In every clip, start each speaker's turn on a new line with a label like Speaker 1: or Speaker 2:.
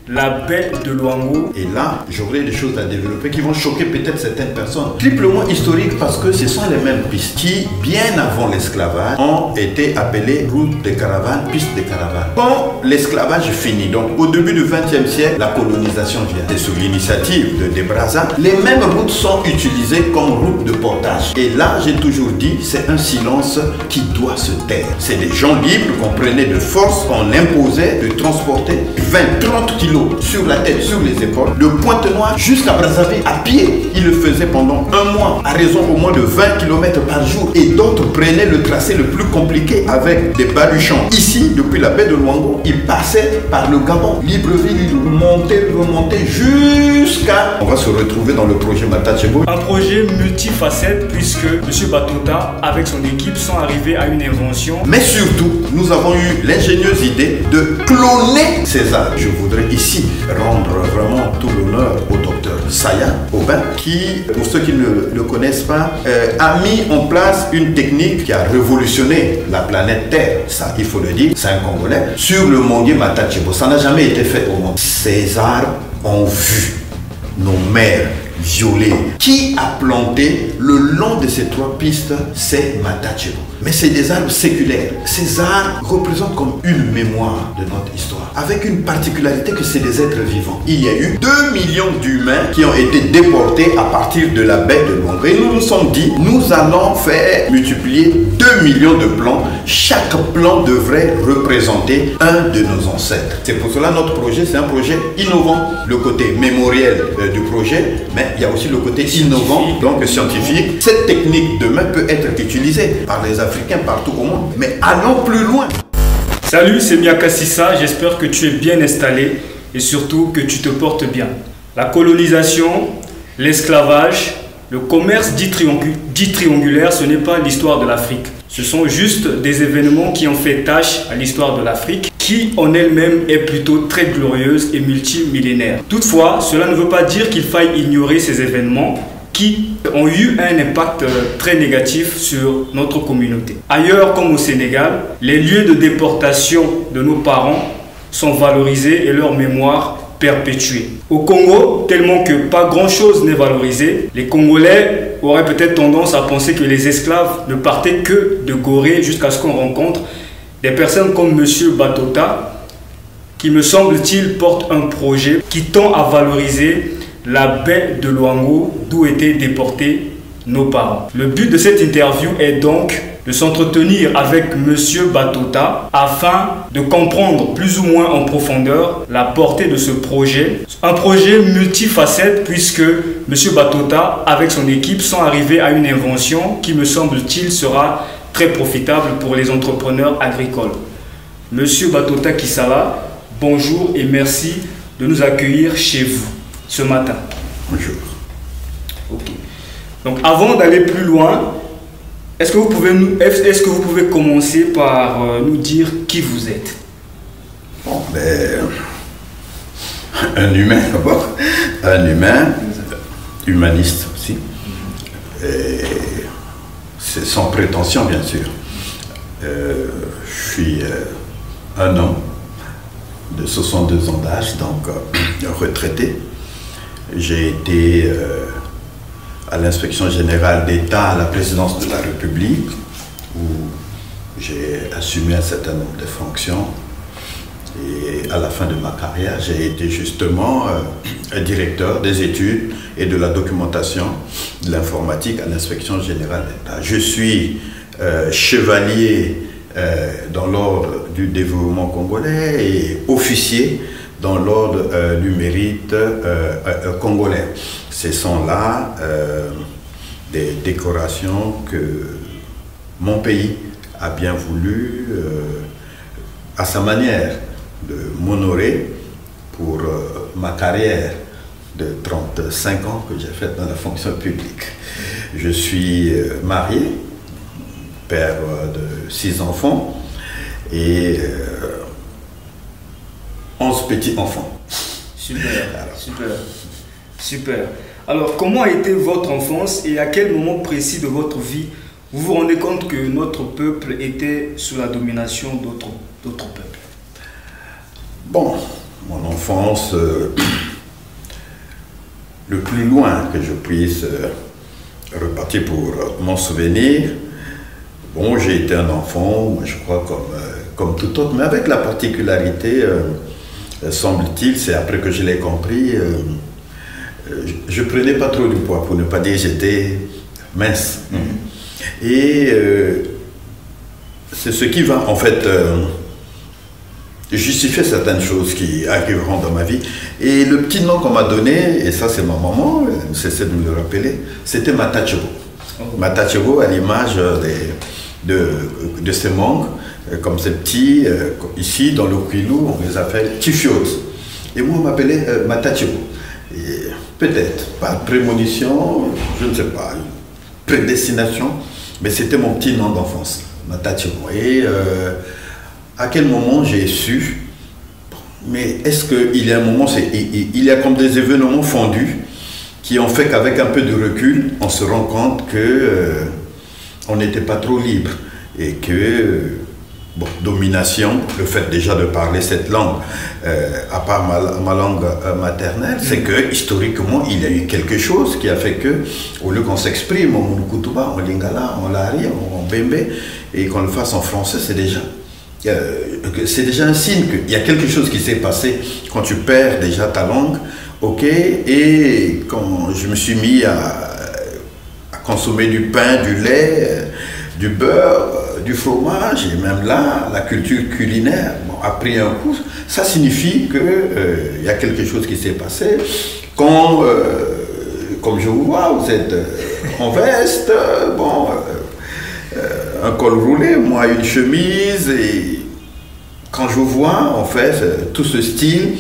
Speaker 1: La baie de Luango.
Speaker 2: Et là, j'aurai des choses à développer qui vont choquer peut-être certaines personnes. Triplement historique parce que ce sont les mêmes pistes qui, bien avant l'esclavage, ont été appelées routes de caravane, pistes de caravane. Quand l'esclavage finit, donc au début du XXe siècle, la colonisation vient. C'est sur l'initiative de Brazza. Les mêmes routes sont utilisées comme routes de portage. Et là, j'ai toujours dit, c'est un silence qui doit se taire. C'est des gens libres qu'on prenait de force, qu'on imposait de transporter 20-30 kilos sur la tête, sur les épaules, de Pointe-Noire jusqu'à Brazzaville à pied. Ils le faisaient pendant un mois, à raison au moins de 20 km par jour. Et d'autres prenaient le tracé le plus compliqué avec des baluchons. Ici, depuis la baie de Luango, ils passaient par le Gabon, Libreville, ils remontaient jusqu'à... On va se retrouver dans le projet Matachebo.
Speaker 1: Un projet multifacette puisque M. Batota, avec son équipe, sont arrivés à une invention.
Speaker 2: Mais surtout, nous avons eu l'ingénieuse idée de cloner César. Je voudrais ici rendre vraiment tout l'honneur au docteur Saya Aubin qui, pour ceux qui ne le connaissent pas, a mis en place une technique qui a révolutionné la planète Terre, ça il faut le dire, c'est un Congolais, sur le Mondier Matachebo. Ça n'a jamais été fait au monde. Ces arbres ont vu nos mères violées. Qui a planté le long de ces trois pistes? C'est Matachebo. Mais c'est des arbres séculaires. Ces arbres représentent comme une mémoire de notre histoire, avec une particularité que c'est des êtres vivants. Il y a eu 2 millions d'humains qui ont été déportés à partir de la baie de Luango. Et nous nous sommes dit, nous allons faire multiplier 2 millions de plants. Chaque plant devrait représenter un de nos ancêtres. C'est pour cela notre projet, c'est un projet innovant. Le côté mémoriel du projet, mais il y a aussi le côté innovant, donc scientifique. Cette technique demain peut être utilisée par les Africains partout au monde. Mais allons plus loin.
Speaker 1: Salut, c'est Miaka Sissa, j'espère que tu es bien installé et surtout que tu te portes bien. La colonisation, l'esclavage, le commerce dit triangulaire, ce n'est pas l'histoire de l'Afrique. Ce sont juste des événements qui ont fait tâche à l'histoire de l'Afrique, qui en elle-même est plutôt très glorieuse et multimillénaire. Toutefois, cela ne veut pas dire qu'il faille ignorer ces événements qui ont eu un impact très négatif sur notre communauté. Ailleurs comme au Sénégal, les lieux de déportation de nos parents sont valorisés et leur mémoire perpétuée. Au Congo, tellement que pas grand-chose n'est valorisé, les Congolais auraient peut-être tendance à penser que les esclaves ne partaient que de Gorée jusqu'à ce qu'on rencontre des personnes comme M. Batota, qui me semble-t-il porte un projet qui tend à valoriser la baie de Luango, d'où étaient déportés nos parents. Le but de cette interview est donc de s'entretenir avec M. Batota afin de comprendre plus ou moins en profondeur la portée de ce projet. Un projet multifacette puisque M. Batota, avec son équipe, sont arrivés à une invention qui, me semble-t-il, sera très profitable pour les entrepreneurs agricoles. M. Batota Kisala, bonjour et merci de nous accueillir chez vous ce matin.
Speaker 2: Bonjour.
Speaker 1: Ok. Donc avant d'aller plus loin, est-ce que vous pouvez commencer par nous dire qui vous êtes?
Speaker 2: Bon, ben, un humain d'abord, un humain, humaniste aussi, et c'est sans prétention bien sûr. Je suis un homme de 62 ans d'âge, donc retraité. J'ai été à l'inspection générale d'État à la présidence de la République, où j'ai assumé un certain nombre de fonctions. Et à la fin de ma carrière, j'ai été justement un directeur des études et de la documentation de l'informatique à l'inspection générale d'État. Je suis chevalier dans l'ordre du développement congolais et officier dans l'ordre du mérite congolais. Ce sont là des décorations que mon pays a bien voulu, à sa manière, de m'honorer pour ma carrière de 35 ans que j'ai faite dans la fonction publique. Je suis marié, père de 6 enfants et 11 petits-enfants.
Speaker 1: Super, super, super. Alors, comment a été votre enfance et à quel moment précis de votre vie vous vous rendez compte que notre peuple était sous la domination d'autres peuples?
Speaker 2: Bon, mon enfance, le plus loin que je puisse repartir pour m'en souvenir. Bon, j'ai été un enfant, je crois, comme tout autre, mais avec la particularité, semble-t-il, c'est après que je l'ai compris, je ne prenais pas trop du poids, pour ne pas dire j'étais mince. Et c'est ce qui va, en fait, justifier certaines choses qui arriveront dans ma vie. Et le petit nom qu'on m'a donné, et ça c'est ma maman, elle ne cessait de me le rappeler, c'était Matachebo. Matachebo à l'image de ces mangues, comme ces petits, ici dans le Kwilu, on les appelle Tifiotes. Et moi on m'appelait Matachebo. Peut-être, par prémonition, je ne sais pas, une prédestination, mais c'était mon petit nom d'enfance, Matachebo. Et à quel moment j'ai su, mais est-ce qu'il y a un moment, il y a comme des événements fondus qui ont fait qu'avec un peu de recul, on se rend compte que on n'était pas trop libre et que, bon, domination, le fait déjà de parler cette langue, à part ma langue maternelle, c'est que historiquement, il y a eu quelque chose qui a fait que, au lieu qu'on s'exprime en Mulukutuba, en Lingala, en Lari, en Bembe, et qu'on le fasse en français, c'est déjà un signe qu'il y a quelque chose qui s'est passé quand tu perds déjà ta langue, ok. Et quand je me suis mis à consommer du pain, du lait, du beurre, du fromage, et même là, la culture culinaire a pris un coup, ça signifie qu'il y a quelque chose qui s'est passé. Quand, comme je vous vois, vous êtes en veste, bon, un col roulé, moi une chemise, et quand je vois en fait tout ce style,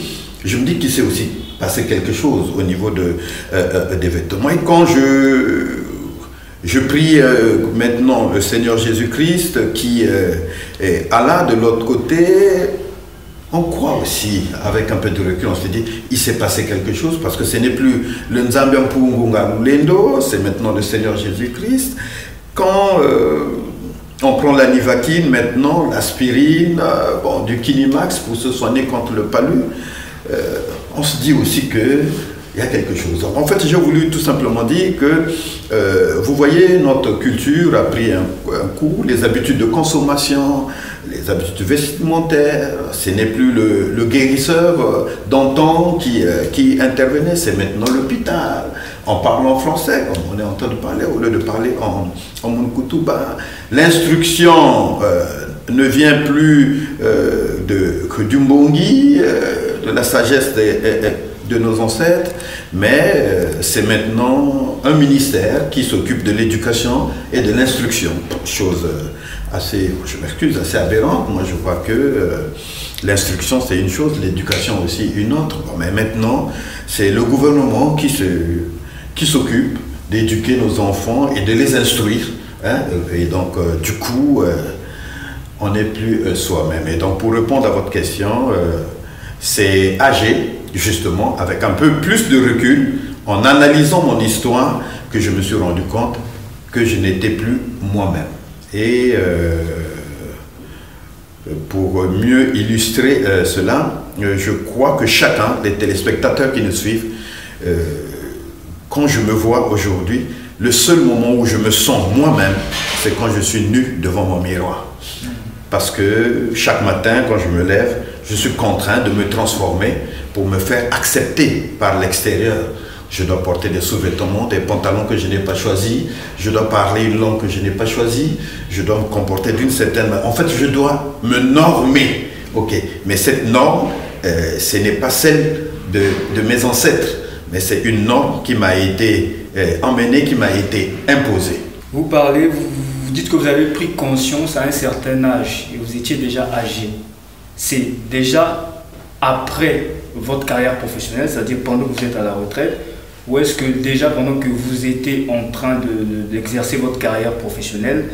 Speaker 2: je me dis qu'il s'est aussi passé quelque chose au niveau des vêtements. Et quand je prie maintenant le Seigneur Jésus-Christ qui est Allah de l'autre côté, on croit aussi, avec un peu de recul, on se dit, il s'est passé quelque chose parce que ce n'est plus le Nzambian Pungunga Lendo, c'est maintenant le Seigneur Jésus-Christ. Quand on prend la nivaquine maintenant, l'aspirine, bon, du Kinimax pour se soigner contre le palu, on se dit aussi que il y a quelque chose. En fait, j'ai voulu tout simplement dire que, vous voyez, notre culture a pris un coup, les habitudes de consommation, les habitudes vestimentaires, ce n'est plus le guérisseur d'antan qui intervenait, c'est maintenant l'hôpital. En parlant français, comme on est en train de parler, au lieu de parler en Mulukutuba. L'instruction ne vient plus que du Mbongi, de la sagesse de nos ancêtres, mais c'est maintenant un ministère qui s'occupe de l'éducation et de l'instruction. Chose assez, je m'excuse, assez aberrante. Moi, je crois que l'instruction, c'est une chose, l'éducation aussi une autre. Bon, mais maintenant, c'est le gouvernement qui s'occupe d'éduquer nos enfants et de les instruire. Hein? Et donc, du coup, on n'est plus soi-même. Et donc, pour répondre à votre question, c'est âgé, justement, avec un peu plus de recul, en analysant mon histoire, que je me suis rendu compte que je n'étais plus moi-même. Et pour mieux illustrer cela, je crois que chacun des téléspectateurs qui nous suivent, quand je me vois aujourd'hui, le seul moment où je me sens moi-même, c'est quand je suis nu devant mon miroir. Parce que chaque matin, quand je me lève, je suis contraint de me transformer pour me faire accepter par l'extérieur. Je dois porter des sous-vêtements, des pantalons que je n'ai pas choisis, je dois parler une langue que je n'ai pas choisie, je dois me comporter d'une certaine manière. En fait, je dois me normer. Ok, mais cette norme, ce n'est pas celle de mes ancêtres, mais c'est une norme qui m'a été emmenée, qui m'a été imposée.
Speaker 1: Vous parlez, vous dites que vous avez pris conscience à un certain âge et vous étiez déjà âgé. C'est déjà après votre carrière professionnelle, c'est-à-dire pendant que vous êtes à la retraite, ou est-ce que déjà pendant que vous étiez en train d'exercer votre carrière professionnelle,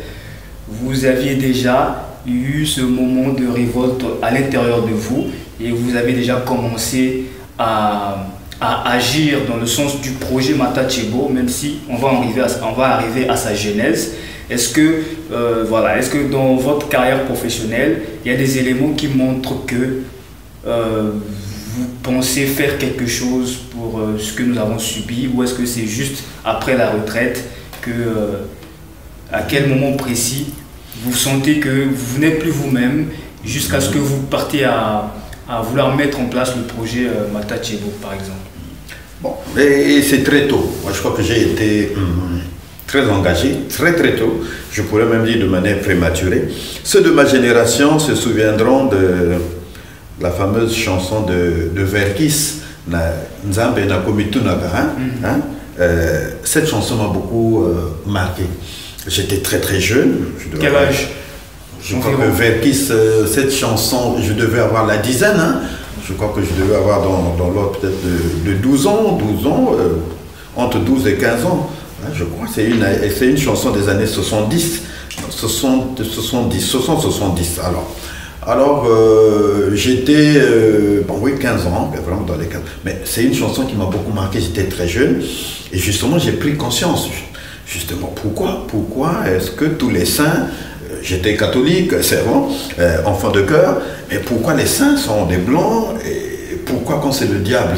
Speaker 1: vous aviez déjà eu ce moment de révolte à l'intérieur de vous et vous avez déjà commencé à agir dans le sens du projet Matachebo, même si on va arriver à sa genèse. Est-ce que, est-ce que dans votre carrière professionnelle, il y a des éléments qui montrent que vous pensez faire quelque chose pour ce que nous avons subi, ou est-ce que c'est juste après la retraite que, à quel moment précis, vous sentez que vous n'êtes plus vous-même jusqu'à ce que vous partiez à vouloir mettre en place le projet Matachebo, par exemple?
Speaker 2: Bon, et c'est très tôt. Moi, je crois que j'ai été très engagé, très tôt. Je pourrais même dire de manière prématurée. Ceux de ma génération se souviendront de la fameuse chanson de Verkis, Nzambe Nakomitunaga. Cette chanson m'a beaucoup marqué. J'étais très jeune.
Speaker 1: Quel âge?
Speaker 2: Je crois que Verkis, cette chanson, je devais avoir la dizaine. Je crois que je devais avoir dans l'ordre peut-être de 12 ans, entre 12 et 15 ans. Je crois que c'est une chanson des années 70. 70. Alors j'étais, oui, 15 ans, vraiment dans les 15. Mais c'est une chanson qui m'a beaucoup marqué, j'étais très jeune. Et justement, j'ai pris conscience. Justement, pourquoi est-ce que tous les saints, j'étais catholique, c'est bon, enfant de cœur, mais pourquoi les saints sont des blancs, et pourquoi quand c'est le diable,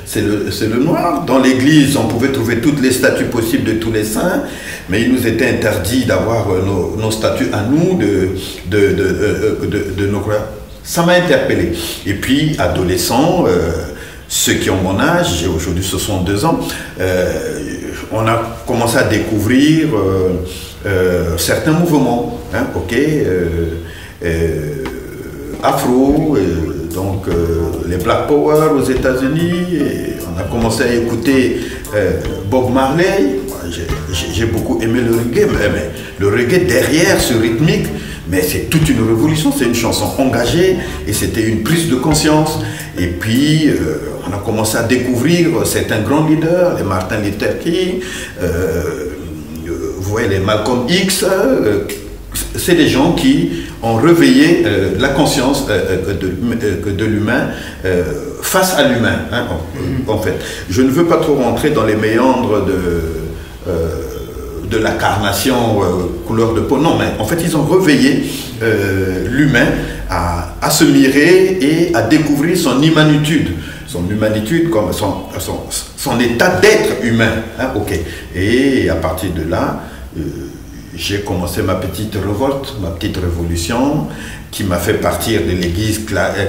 Speaker 2: c'est le noir? Dans l'église, on pouvait trouver toutes les statues possibles de tous les saints, mais il nous était interdit d'avoir nos statues à nous, de nos croyances. Ça m'a interpellé. Et puis, adolescent, ceux qui ont mon âge, j'ai aujourd'hui 62 ans, on a commencé à découvrir certains mouvements, afro, donc les Black Power aux États-Unis. On a commencé à écouter Bob Marley. J'ai beaucoup aimé le reggae, mais le reggae derrière ce rythmique, mais c'est toute une révolution, c'est une chanson engagée et c'était une prise de conscience. Et puis on a commencé à découvrir certains grands leaders, les Martin Luther King, vous voyez les Malcolm X, c'est des gens qui ont réveillé la conscience de l'humain face à l'humain, en fait. Je ne veux pas trop rentrer dans les méandres de la carnation couleur de peau, non, mais en fait ils ont réveillé l'humain à se mirer et à découvrir son humanitude comme son état d'être humain, et à partir de là j'ai commencé ma petite révolte, ma petite révolution qui m'a fait partir de l'église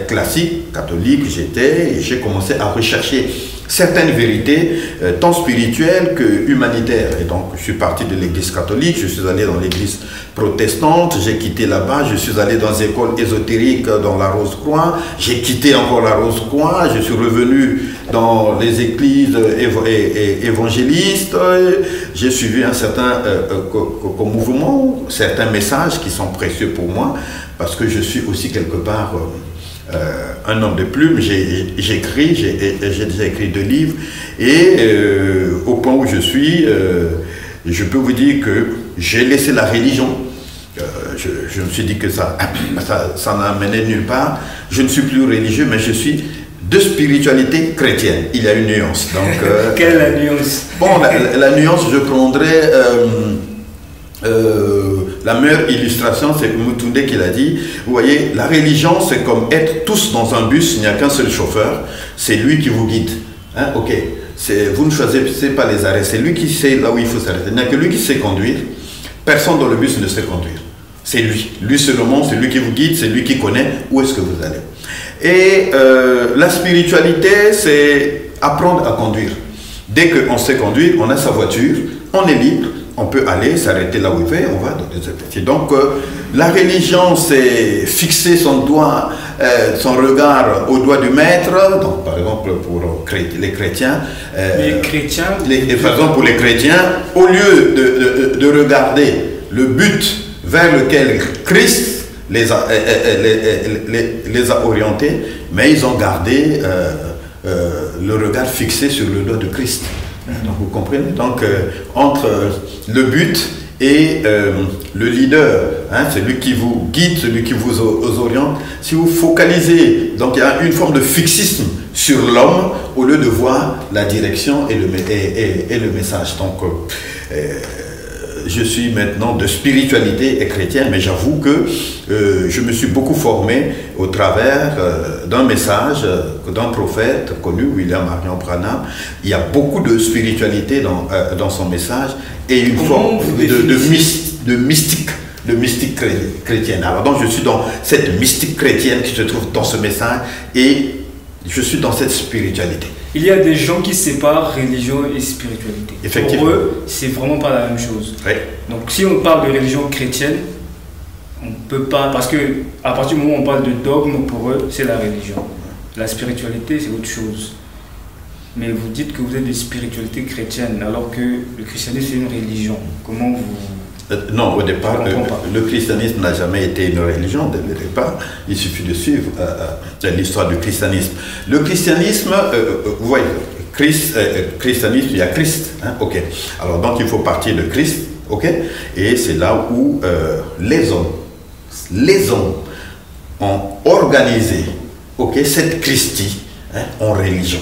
Speaker 2: classique, catholique j'étais, et j'ai commencé à rechercher certaines vérités, tant spirituelles que humanitaires. Et donc, je suis parti de l'église catholique, je suis allé dans l'église protestante, j'ai quitté là-bas, je suis allé dans les écoles ésotériques dans la Rose-Croix, j'ai quitté encore la Rose-Croix, je suis revenu dans les églises évangélistes, j'ai suivi un certain mouvement, certains messages qui sont précieux pour moi, parce que je suis aussi quelque part un homme de plume. J'ai déjà écrit 2 livres, et au point où je suis, je peux vous dire que j'ai laissé la religion. Je me suis dit que ça n'a mené nulle part. Je ne suis plus religieux, mais je suis de spiritualité chrétienne. Il y a une nuance. Donc,
Speaker 1: quelle est la nuance?
Speaker 2: Bon, la nuance, je prendrais la meilleure illustration, c'est Mutunde qui l'a dit. Vous voyez, la religion, c'est comme être tous dans un bus, il n'y a qu'un seul chauffeur, c'est lui qui vous guide. Vous ne choisissez pas les arrêts, c'est lui qui sait là où il faut s'arrêter. Il n'y a que lui qui sait conduire. Personne dans le bus ne sait conduire. C'est lui. Lui seulement, c'est lui qui vous guide, c'est lui qui connaît où est-ce que vous allez. Et la spiritualité, c'est apprendre à conduire. Dès qu'on sait conduire, on a sa voiture, on est libre, on peut aller s'arrêter là où il veut, on va dans des autres. Donc la religion, c'est fixer son doigt, son regard au doigt du maître. Donc par exemple pour les chrétiens, par exemple pour les chrétiens, au lieu de regarder le but vers lequel Christ les a orientés, mais ils ont gardé le regard fixé sur le doigt de Christ. Donc vous comprenez, donc entre le but et le leader, celui qui vous guide, celui qui vous oriente, si vous focalisez, donc il y a une forme de fixisme sur l'homme au lieu de voir la direction et le message. Donc je suis maintenant de spiritualité et chrétienne, mais j'avoue que je me suis beaucoup formé au travers d'un message d'un prophète connu, William Marion Branham. Il y a beaucoup de spiritualité dans son message et une forme de mystique chrétienne. Alors donc je suis dans cette mystique chrétienne qui se trouve dans ce message et je suis dans cette spiritualité.
Speaker 1: Il y a des gens qui séparent religion et spiritualité.
Speaker 2: Effectivement.
Speaker 1: Pour eux, c'est vraiment pas la même chose.
Speaker 2: Oui.
Speaker 1: Donc si on parle de religion chrétienne, on ne peut pas, parce que à partir du moment où on parle de dogme, pour eux, c'est la religion. La spiritualité, c'est autre chose. Mais vous dites que vous êtes de spiritualité chrétienne, alors que le christianisme, c'est une religion. Comment vous...
Speaker 2: Non, au départ, le christianisme n'a jamais été une religion dès le départ. Il suffit de suivre l'histoire du christianisme. Le christianisme, vous voyez, christianisme, il y a Christ. Hein, ok. Alors donc il faut partir de Christ, ok. Et c'est là où les hommes ont organisé, ok, cette Christie en religion.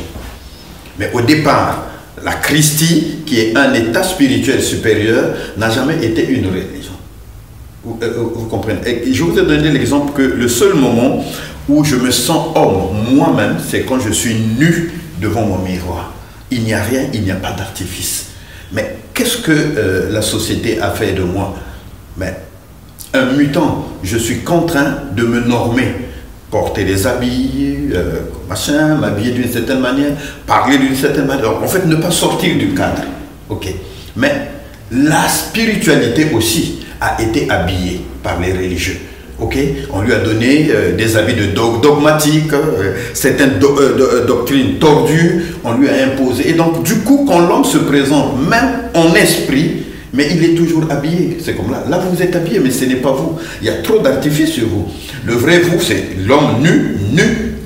Speaker 2: Mais au départ, la Christie, qui est un état spirituel supérieur, n'a jamais été une religion. Vous comprenez? Et je vous ai donné l'exemple que le seul moment où je me sens homme moi-même, c'est quand je suis nu devant mon miroir. Il n'y a rien, il n'y a pas d'artifice. Mais qu'est-ce que la société a fait de moi? Mais un mutant, je suis contraint de me normer. Porter des habits, machin, m'habiller d'une certaine manière, parler d'une certaine manière. En fait, ne pas sortir du cadre. Ok. Mais la spiritualité aussi a été habillée par les religieux. Ok. On lui a donné des habits de dogmatiques, certaines doctrines tordues, on lui a imposé. Et donc, du coup, quand l'homme se présente, même en esprit, mais il est toujours habillé. C'est comme là. Là, vous êtes habillé, mais ce n'est pas vous. Il y a trop d'artifices sur vous. Le vrai vous, c'est l'homme nu,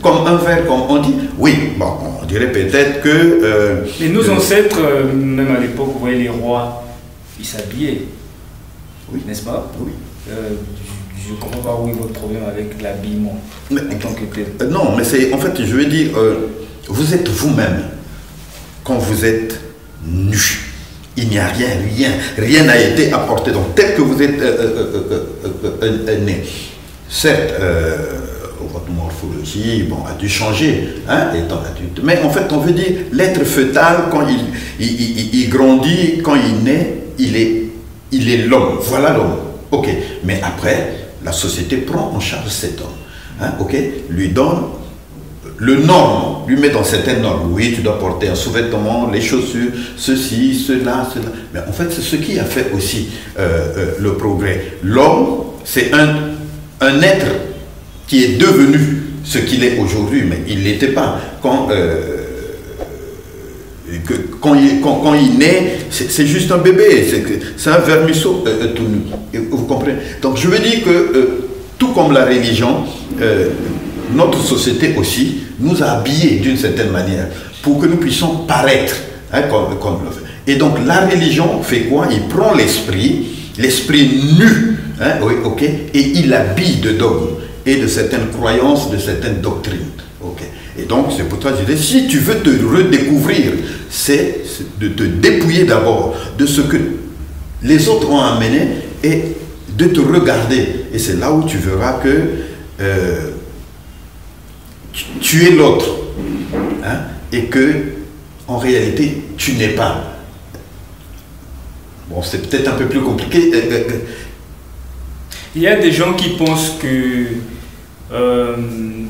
Speaker 2: comme un verre, comme on dit. Oui, bon, on dirait peut-être que...
Speaker 1: Mais nos ancêtres, même à l'époque, vous voyez les rois, ils s'habillaient. Oui. N'est-ce pas?
Speaker 2: Oui.
Speaker 1: Je ne comprends pas où est votre problème avec l'habillement en tant que tel.
Speaker 2: Non, mais c'est... En fait, je veux dire, vous êtes vous-même quand vous êtes nu. Il n'y a rien n'a été apporté. Donc, tel que vous êtes né, certes, votre morphologie a dû changer, hein, étant adulte. Mais en fait, on veut dire, l'être fœtal, quand il grandit, quand il naît, il est l'homme. Voilà l'homme. Ok. Mais après, la société prend en charge cet homme. Hein, ok. Lui donne le norme, lui met dans certaines normes. Oui, tu dois porter un sous-vêtement, les chaussures, ceci, cela. Mais en fait, c'est ce qui a fait aussi le progrès. L'homme, c'est un être qui est devenu ce qu'il est aujourd'hui, mais il ne l'était pas. Quand il naît, c'est juste un bébé, c'est un vermisseau tout nu. Vous comprenez? Donc je veux dire que, tout comme la religion, notre société aussi nous a habillés d'une certaine manière pour que nous puissions paraître, hein, comme le fait. Et donc la religion fait quoi? Il prend l'esprit nu, hein, oui, ok, et il l'habille de dogmes et de certaines croyances, de certaines doctrines. Okay. Et donc c'est pour toi que je dis, si tu veux te redécouvrir, c'est de te dépouiller d'abord de ce que les autres ont amené et de te regarder. Et c'est là où tu verras que tu es l'autre, hein, et que en réalité tu n'es pas. Bon, c'est peut-être un peu plus compliqué.
Speaker 1: Il y a des gens qui pensent que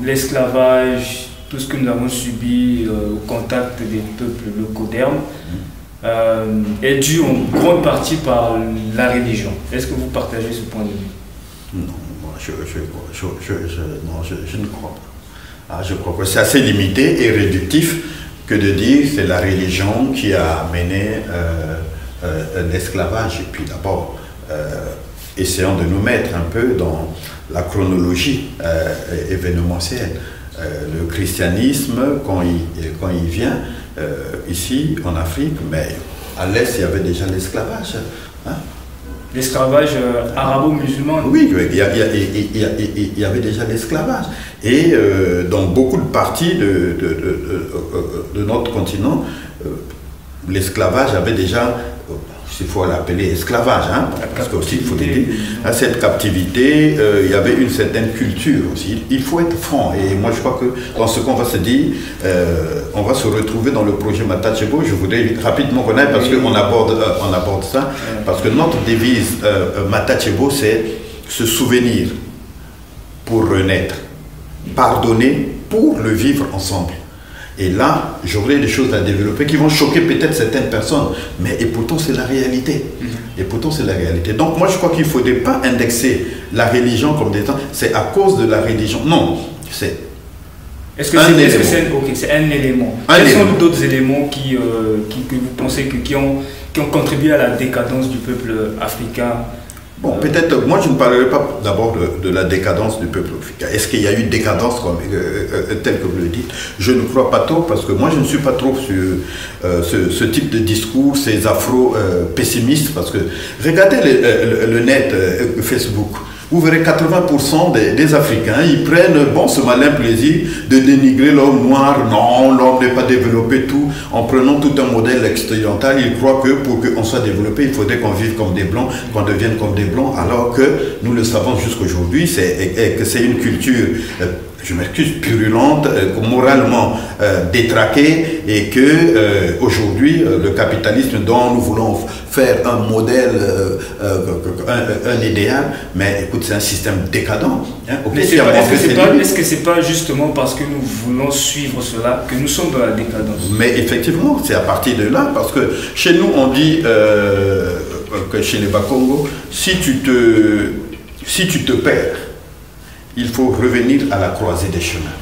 Speaker 1: l'esclavage, tout ce que nous avons subi au contact des peuples locaux d'Hermes, est dû en grande partie par la religion. Est-ce que vous partagez ce point de vue?
Speaker 2: Non, moi, je ne crois pas. Ah, je crois que c'est assez limité et réductif que de dire que c'est la religion qui a amené l'esclavage. Et puis d'abord, essayons de nous mettre un peu dans la chronologie événementielle. Le christianisme, quand il vient ici en Afrique, mais à l'Est, il y avait déjà l'esclavage. Hein?
Speaker 1: L'esclavage arabo-musulman?
Speaker 2: Oui, il y avait déjà l'esclavage. Et dans beaucoup de parties de notre continent, l'esclavage avait déjà il faut l'appeler esclavage, hein, parce qu'il faut dire, à cette captivité, il y avait une certaine culture aussi. Il faut être franc, et moi je crois que dans ce qu'on va se dire, on va se retrouver dans le projet Matachebo. Je voudrais rapidement connaître, parce qu'on aborde ça, parce que notre devise Matachebo, c'est se souvenir pour renaître, pardonner pour le vivre ensemble. Et là, j'aurai des choses à développer qui vont choquer peut-être certaines personnes, mais et pourtant c'est la réalité. Et pourtant c'est la réalité. Donc moi je crois qu'il ne faudrait pas indexer la religion comme des temps, c'est à cause de la religion. Non, c'est
Speaker 1: c'est un élément. Quels sont d'autres éléments que vous pensez qui ont contribué à la décadence du peuple africain?
Speaker 2: Bon, peut-être, moi je ne parlerai pas d'abord de la décadence du peuple africain. Est-ce qu'il y a eu décadence telle que vous le dites? Je ne crois pas trop, parce que moi je ne suis pas trop sur ce type de discours, ces afro-pessimistes, parce que regardez le net, Facebook. Vous verrez 80% des Africains, ils prennent ce malin plaisir de dénigrer l'homme noir. Non, l'homme n'est pas développé, tout. En prenant tout un modèle occidental, ils croient que pour qu'on soit développé, il faudrait qu'on vive comme des blancs, qu'on devienne comme des blancs, alors que nous le savons jusqu'aujourd'hui, que c'est une culture, je m'excuse, purulente, moralement détraquée, et que aujourd'hui, le capitalisme dont nous voulons faire un modèle, un idéal, mais écoute, c'est un système décadent. Hein.
Speaker 1: Est-ce que c'est pas justement parce que nous voulons suivre cela que nous sommes dans la décadence?
Speaker 2: Mais effectivement, c'est à partir de là, parce que chez nous, on dit que chez les Bakongo, si tu te perds, il faut revenir à la croisée des chemins.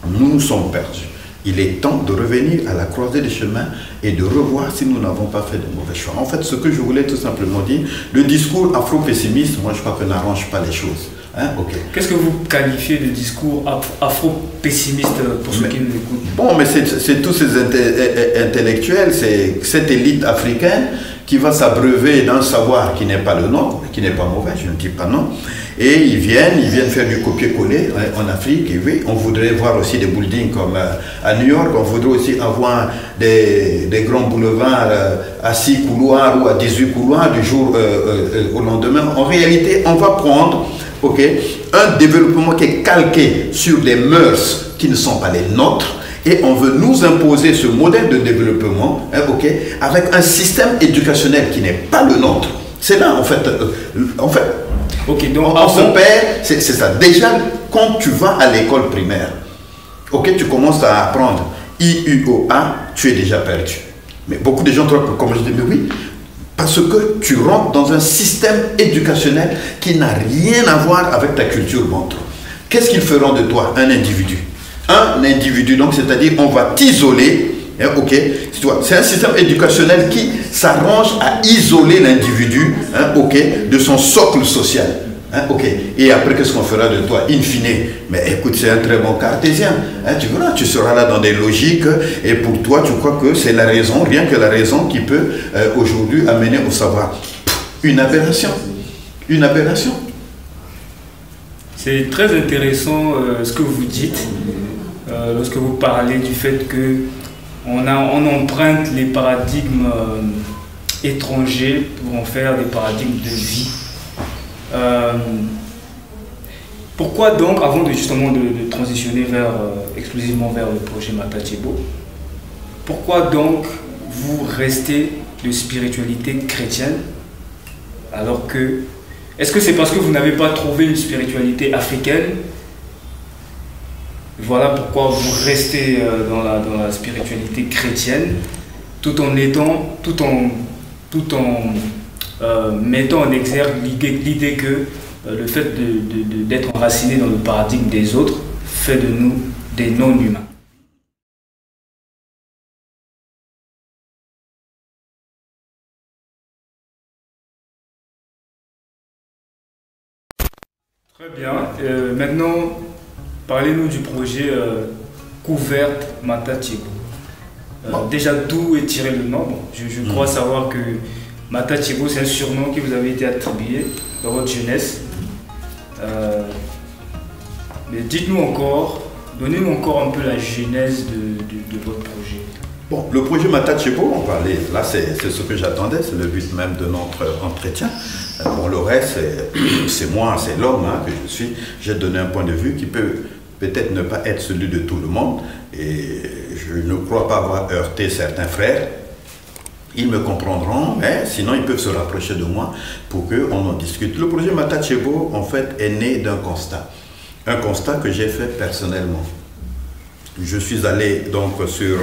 Speaker 2: Nous nous sommes perdus. Il est temps de revenir à la croisée des chemins et de revoir si nous n'avons pas fait de mauvais choix. En fait, ce que je voulais tout simplement dire, le discours afro-pessimiste, moi je crois que n'arrange pas les choses. Hein? Okay.
Speaker 1: Qu'est-ce que vous qualifiez de discours afro-pessimiste pour ceux qui nous écoutent?
Speaker 2: Bon, mais c'est tous ces intellectuels, c'est cette élite africaine qui va s'abreuver d'un savoir qui n'est pas le nôtre, qui n'est pas mauvais, je ne dis pas non. Et ils viennent faire du copier-coller en Afrique. Et oui, on voudrait voir aussi des buildings comme à New York. On voudrait aussi avoir des grands boulevards à 6 couloirs ou à 18 couloirs du jour au lendemain. En réalité, on va prendre un développement qui est calqué sur des mœurs qui ne sont pas les nôtres. Et on veut nous imposer ce modèle de développement avec un système éducationnel qui n'est pas le nôtre. C'est là, en fait,
Speaker 1: donc
Speaker 2: on se perd, c'est ça. Déjà, quand tu vas à l'école primaire, tu commences à apprendre I-U-O-A, tu es déjà perdu. Mais beaucoup de gens, comme je dis, mais oui, parce que tu rentres dans un système éducationnel qui n'a rien à voir avec ta culture bantou. Qu'est-ce qu'ils feront de toi, un individu? Un individu, donc c'est-à-dire on va t'isoler. C'est un système éducationnel qui s'arrange à isoler l'individu de son socle social. Et après, qu'est-ce qu'on fera de toi, in fine? Mais écoute, c'est un très bon cartésien. Tu verras, tu seras là dans des logiques, et pour toi, tu crois que c'est la raison, rien que la raison qui peut aujourd'hui amener au savoir. Une aberration. Une aberration.
Speaker 1: C'est très intéressant ce que vous dites, lorsque vous parlez du fait que on emprunte les paradigmes étrangers pour en faire des paradigmes de vie. Pourquoi donc, avant de transitionner exclusivement vers le projet Matachebo, pourquoi donc vous restez de spiritualité chrétienne alors que... Est-ce que c'est parce que vous n'avez pas trouvé une spiritualité africaine? Voilà pourquoi vous restez dans la spiritualité chrétienne, tout en mettant en exergue l'idée que le fait d'être enraciné dans le paradigme des autres fait de nous des non-humains. Très bien. Maintenant, parlez-nous du projet Couverte Matachebo. Déjà, d'où est tiré le nom? Je crois savoir que Matachebo, c'est un surnom qui vous avait été attribué dans votre jeunesse. Mais dites-nous encore, donnez-nous encore un peu la genèse de votre projet.
Speaker 2: Bon, le projet Matachebo, on va aller, là c'est ce que j'attendais, c'est le but même de notre entretien. Bon, le reste, c'est moi, c'est l'homme que je suis. J'ai donné un point de vue qui peut peut-être ne pas être celui de tout le monde. Et je ne crois pas avoir heurté certains frères. Ils me comprendront, mais sinon ils peuvent se rapprocher de moi pour qu'on en discute. Le projet Matachebo, en fait, est né d'un constat. Un constat que j'ai fait personnellement. Je suis allé donc sur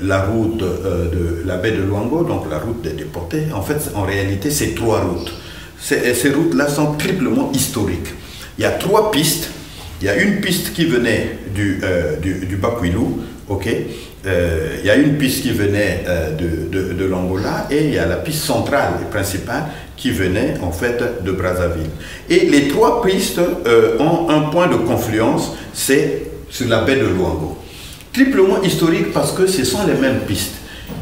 Speaker 2: la route de la baie de Luango, donc la route des déportés. En fait, en réalité, c'est 3 routes. Ces routes-là sont triplement historiques. Il y a 3 pistes. Il y a une piste qui venait du Bakwilou, ok. Il y a une piste qui venait de l'Angola et il y a la piste centrale et principale qui venait en fait de Brazzaville. Et les 3 pistes ont un point de confluence, c'est sur la baie de Luango. Triplement historique parce que ce sont les mêmes pistes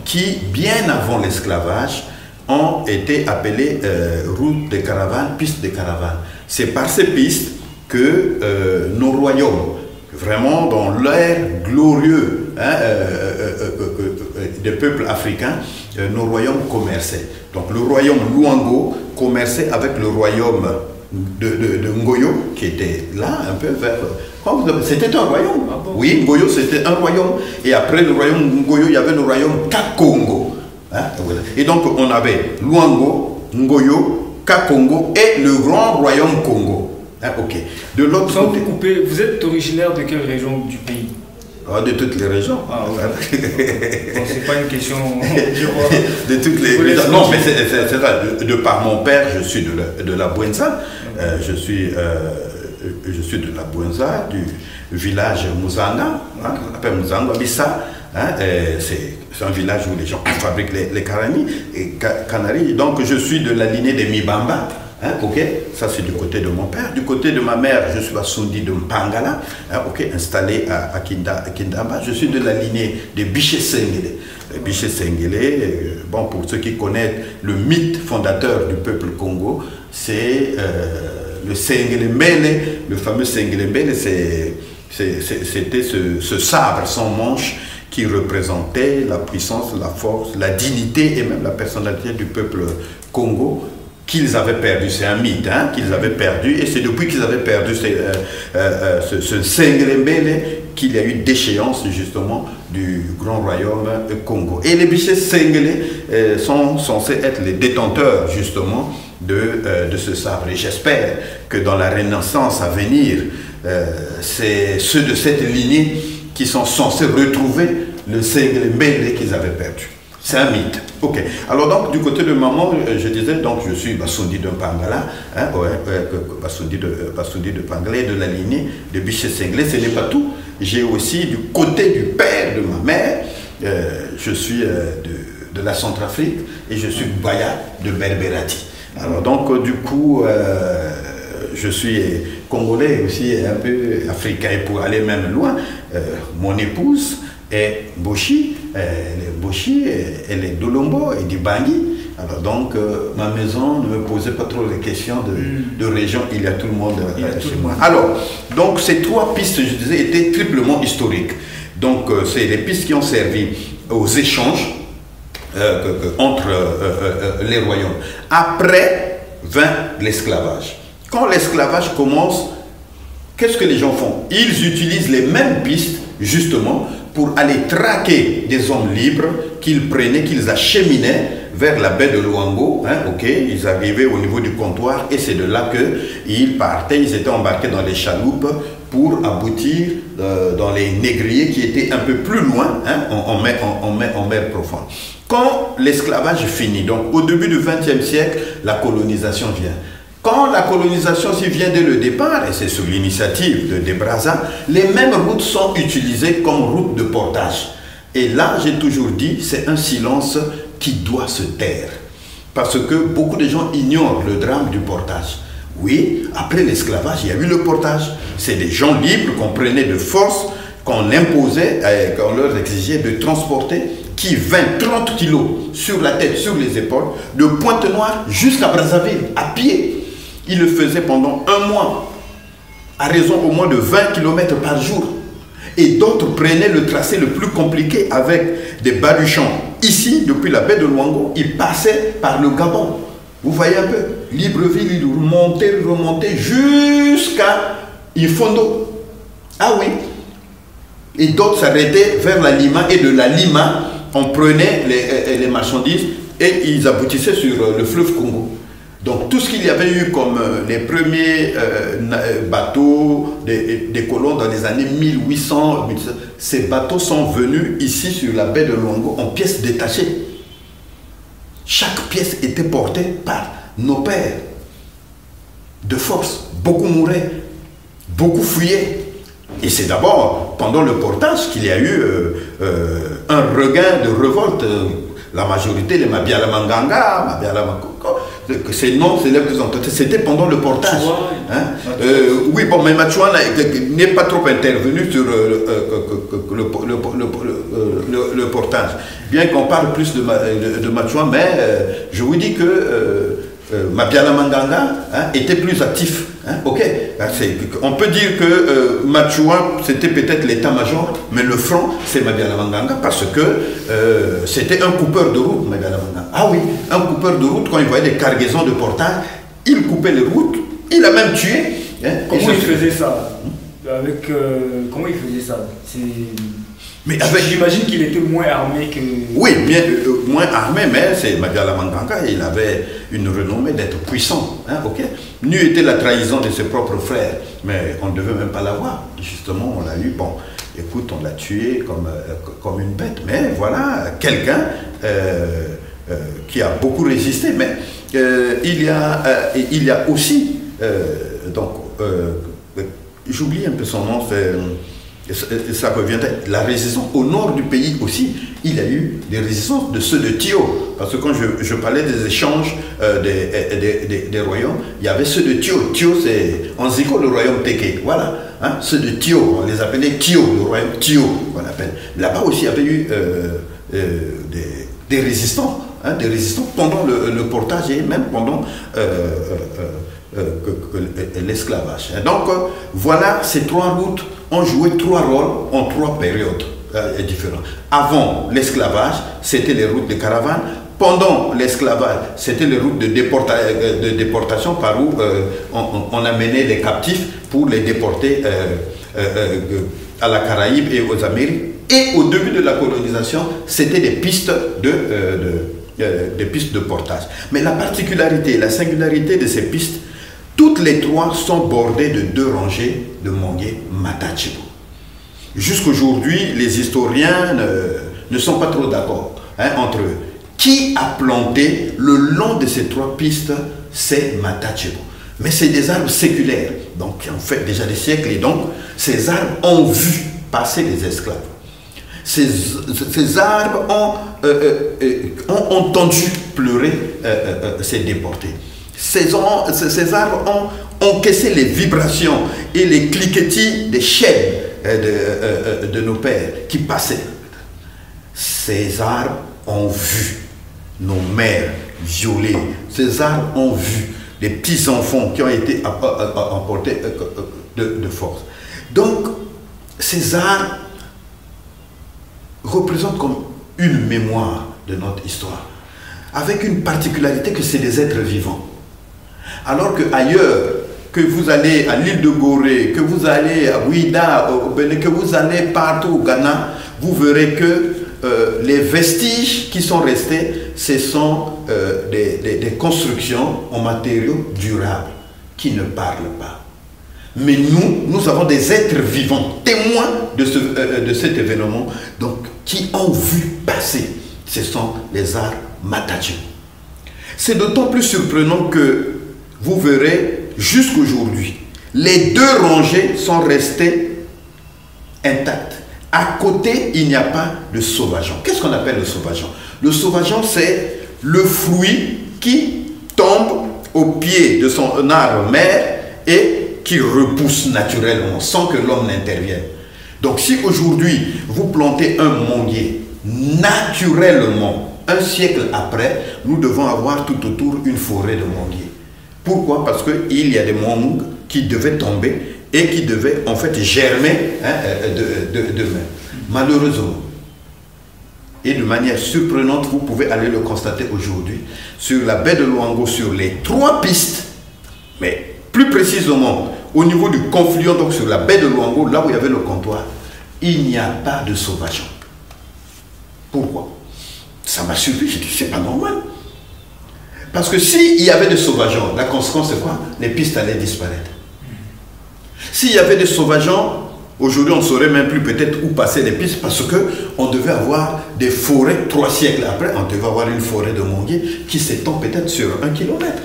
Speaker 2: qui, bien avant l'esclavage, ont été appelées routes de caravanes, pistes de caravanes. C'est par ces pistes que nos royaumes, vraiment dans l'ère glorieux des peuples africains, nos royaumes commerçaient. Donc le royaume Luango commerçait avec le royaume de Ngoyo, qui était là, un peu vers... C'était un royaume. Ah bon? Oui, Ngoyo, c'était un royaume. Et après le royaume Ngoyo, il y avait le royaume Kakongo. Voilà. Et donc, on avait Luango, Ngoyo, Kakongo et le grand royaume Congo. Ok. De l'autre côté...
Speaker 1: Vous êtes originaire de quelle région du pays?
Speaker 2: De toutes les régions.
Speaker 1: Ah, ouais. Bon, c'est pas une question...
Speaker 2: de toutes les régions. Non, mais c'est ça. De par mon père, je suis de la Bouenza. Je suis de la Bouenza, du village Muzanga, on appelle Muzanga Bissa. C'est un village où les gens fabriquent les canaris. Donc je suis de la lignée des Mibamba. Ok, ça c'est du côté de mon père. Du côté de ma mère, je suis à Sundi de Mpangala, ok, installé à Kindamba. Je suis de la lignée des Biché Sengele. Biché Sengele, bon, pour ceux qui connaissent le mythe fondateur du peuple Congo, c'est le Sengele Mbele, le fameux Sengele Mbele, c'était ce sabre sans manche qui représentait la puissance, la force, la dignité et même la personnalité du peuple Congo, qu'ils avaient perdu. C'est un mythe qu'ils avaient perdu, et c'est depuis qu'ils avaient perdu ce Sengele Mbele qu'il y a eu déchéance justement du grand royaume Congo. Et les Biché Sengele sont censés être les détenteurs justement de ce sabre. Et j'espère que dans la renaissance à venir, c'est ceux de cette lignée qui sont censés retrouver le Sengele Mbele qu'ils avaient perdu. C'est un mythe. Ok. Alors donc du côté de maman, je disais, donc je suis Basundi de Pangala, Basundi de Pangala, de la lignée de Biché Sengele. Ce n'est pas tout. J'ai aussi du côté du père de ma mère, je suis de la Centrafrique et je suis Baya de Berberati. Alors donc du coup, je suis congolais aussi, un peu africain, et pour aller même loin, mon épouse est Boshi. Elle est d'Olombo et du Bangui. Alors donc, ma maison ne me posait pas trop les questions de région. Il y a tout le monde chez moi. Alors, donc ces 3 pistes, je disais, étaient triplement historiques. Donc, c'est les pistes qui ont servi aux échanges entre les royaumes. Après vint l'esclavage. Quand l'esclavage commence, qu'est-ce que les gens font? Ils utilisent les mêmes pistes, justement, pour aller traquer des hommes libres qu'ils prenaient, qu'ils acheminaient vers la baie de Luango. Ok, ils arrivaient au niveau du comptoir et c'est de là qu'ils partaient, ils étaient embarqués dans les chaloupes pour aboutir dans les négriers qui étaient un peu plus loin, en mer profonde. Quand l'esclavage finit, donc au début du XXe siècle, la colonisation vient. Quand la colonisation s'y vient dès le départ, et c'est sous l'initiative de Brazza, les mêmes routes sont utilisées comme routes de portage. Et là, j'ai toujours dit, c'est un silence qui doit se taire. Parce que beaucoup de gens ignorent le drame du portage. Oui, après l'esclavage, il y a eu le portage. C'est des gens libres qu'on prenait de force, qu'on imposait, qu'on leur exigeait de transporter, qui 20-30 kilos sur la tête, sur les épaules, de Pointe-Noire jusqu'à Brazzaville, à pied. Il le faisait pendant 1 mois, à raison au moins de 20 km par jour. Et d'autres prenaient le tracé le plus compliqué avec des baluchons. Ici, depuis la baie de Luango, ils passaient par le Gabon. Vous voyez un peu, Libreville, ils remontaient jusqu'à Ifondo. Ah oui. Et d'autres s'arrêtaient vers la Lima, et de la Lima, on prenait les marchandises et ils aboutissaient sur le fleuve Congo. Donc tout ce qu'il y avait eu comme les premiers bateaux des colons dans les années 1800, ces bateaux sont venus ici sur la baie de Luango en pièces détachées. Chaque pièce était portée par nos pères. De force, beaucoup mouraient, beaucoup fuyaient. Et c'est d'abord pendant le portage qu'il y a eu un regain de révolte. La majorité, les Mabiala Manganga, Mabiala Makoko, ces noms s'élèvent plus en tête. C'était pendant le portage. Hein? Oui, bon, mais Machouan n'est pas trop intervenu sur le portage. Bien qu'on parle plus de Machouan, mais je vous dis que Mabiala Manganga était plus actif. Hein? Ok, on peut dire que Machouan c'était peut-être l'état-major, mais le front c'est Mabiala Manganga parce que c'était un coupeur de route, Mabiala Manganga. Ah oui, un coupeur de route, quand il voyait des cargaisons de portage, il coupait les routes, il a même tué.
Speaker 1: Hein? Comment il faisait ça? Comment il faisait ça? Mais j'imagine qu'il était moins armé que...
Speaker 2: Oui, moins armé, mais c'est Mabiala Manganga, il avait une renommée d'être puissant. Hein, okay. N'eût été la trahison de ses propres frères, mais on ne devait même pas l'avoir. Justement, on l'a eu, bon, écoute, on l'a tué comme une bête, mais voilà, quelqu'un qui a beaucoup résisté. Mais il y a aussi, j'oublie un peu son nom, ça revient à la résistance au nord du pays aussi. Il y a eu des résistances de ceux de Tio, parce que quand je parlais des échanges des royaumes, il y avait ceux de Tio. Tio, c'est en Zico le royaume Teke, voilà, hein, ceux de Tio, on les appelait Tio, le royaume Tio, qu'on appelle. Là-bas aussi, il y avait eu des résistants, hein, des résistants pendant le portage et même pendant l'esclavage. Donc voilà, ces trois routes ont joué trois rôles en trois périodes différentes. Avant l'esclavage, c'était les routes de caravane. Pendant l'esclavage, c'était les routes de déportation par où on amenait les captifs pour les déporter à la Caraïbe et aux Amériques. Et au début de la colonisation, c'était des pistes de portage. Mais la particularité, la singularité de ces pistes, toutes les trois sont bordées de deux rangées de manguiers Matachepo. Jusqu'aujourd'hui, les historiens ne sont pas trop d'accord entre eux. Qui a planté le long de ces trois pistes? C'est Matachepo. Mais c'est des arbres séculaires, donc qui ont fait déjà des siècles, et donc ces arbres ont vu passer les esclaves. Ces arbres ont entendu pleurer ces déportés. Ces arbres ont encaissé les vibrations et les cliquetis des chaînes de nos pères qui passaient. Ces arbres ont vu nos mères violées. Ces arbres ont vu les petits-enfants qui ont été emportés de force. Donc, ces arbres représentent comme une mémoire de notre histoire, avec une particularité que c'est des êtres vivants. Alors qu'ailleurs, que vous allez à l'île de Gorée, que vous allez à Ouida, au Bénin, que vous allez partout au Ghana, vous verrez que les vestiges qui sont restés, ce sont des constructions en matériaux durables, qui ne parlent pas. Mais nous avons des êtres vivants, témoins de cet événement, donc, qui ont vu passer. Ce sont les arbres Matachepo. C'est d'autant plus surprenant que vous verrez jusqu'aujourd'hui, les deux rangées sont restées intactes. À côté, il n'y a pas de sauvageon. Qu'est-ce qu'on appelle le sauvageon? Le sauvageon, c'est le fruit qui tombe au pied de son arbre mère et qui repousse naturellement, sans que l'homme n'intervienne. Donc si aujourd'hui, vous plantez un manguier, naturellement, un siècle après, nous devons avoir tout autour une forêt de manguiers. Pourquoi? Parce qu'il y a des mangues qui devaient tomber et qui devait en fait germer demain. Malheureusement, et de manière surprenante, vous pouvez aller le constater aujourd'hui, sur la baie de Luango, sur les 3 pistes, mais plus précisément au niveau du confluent, donc sur la baie de Luango, là où il y avait le comptoir, il n'y a pas de sauvageons. Pourquoi? Ça m'a surpris, j'ai dit, c'est pas normal. Parce que s'il y avait des sauvageons, la conséquence c'est quoi? Les pistes allaient disparaître. S'il y avait des sauvageons, aujourd'hui on ne saurait même plus peut-être où passer les pistes parce qu'on devait avoir des forêts 3 siècles après, on devait avoir une forêt de manguiers qui s'étend peut-être sur 1 kilomètre.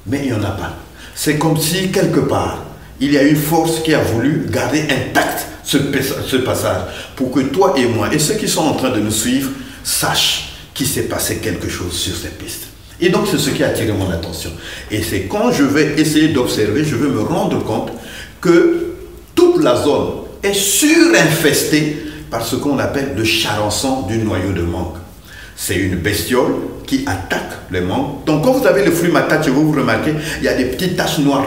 Speaker 2: Mais il n'y en a pas. C'est comme si quelque part, il y a une force qui a voulu garder intact ce passage pour que toi et moi et ceux qui sont en train de nous suivre sachent qu'il s'est passé quelque chose sur ces pistes. Et donc c'est ce qui a attiré mon attention. Et c'est quand je vais essayer d'observer, je vais me rendre compte que toute la zone est surinfestée par ce qu'on appelle le charançon du noyau de mangue. C'est une bestiole qui attaque les mangues. Donc quand vous avez le fruit matat chez vous, vous remarquez, il y a des petites taches noires.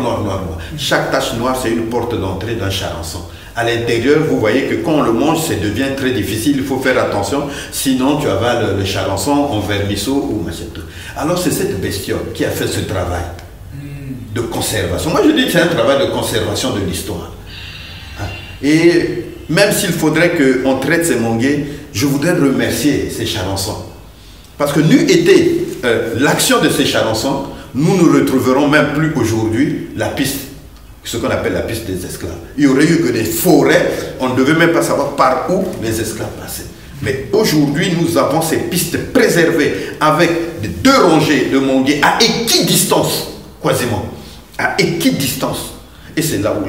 Speaker 2: Chaque tache noire, c'est une porte d'entrée d'un charançon. À l'intérieur, vous voyez que quand on le mange, ça devient très difficile. Il faut faire attention, sinon tu avales le charançon en vermisseau ou machin. Alors c'est cette bestiole qui a fait ce travail de conservation. Moi je dis que c'est un travail de conservation de l'histoire. Et même s'il faudrait qu'on traite ces manguiers, je voudrais remercier ces charançons. Parce que n'eût été l'action de ces charançons, nous ne retrouverons même plus aujourd'hui la piste, ce qu'on appelle la piste des esclaves. Il y aurait eu que des forêts, on ne devait même pas savoir par où les esclaves passaient. Mais aujourd'hui, nous avons ces pistes préservées avec 2 rangées de manguiers à équidistance, quasiment, à équidistance. Et c'est là où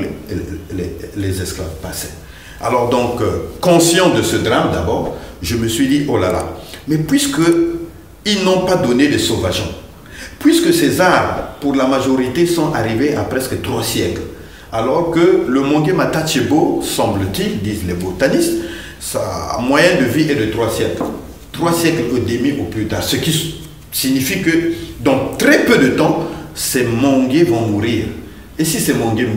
Speaker 2: les esclaves passaient. Alors donc, conscient de ce drame d'abord, je me suis dit, oh là là, mais puisque ils n'ont pas donné de sauvageons, puisque ces arbres, pour la majorité, sont arrivés à presque 3 siècles, alors que le manguier matachebo, semble-t-il, disent les botanistes, sa moyenne de vie est de 3 siècles. 3 siècles et demi au plus tard, ce qui signifie que dans très peu de temps, ces manguiers vont mourir. Et si ces manguiers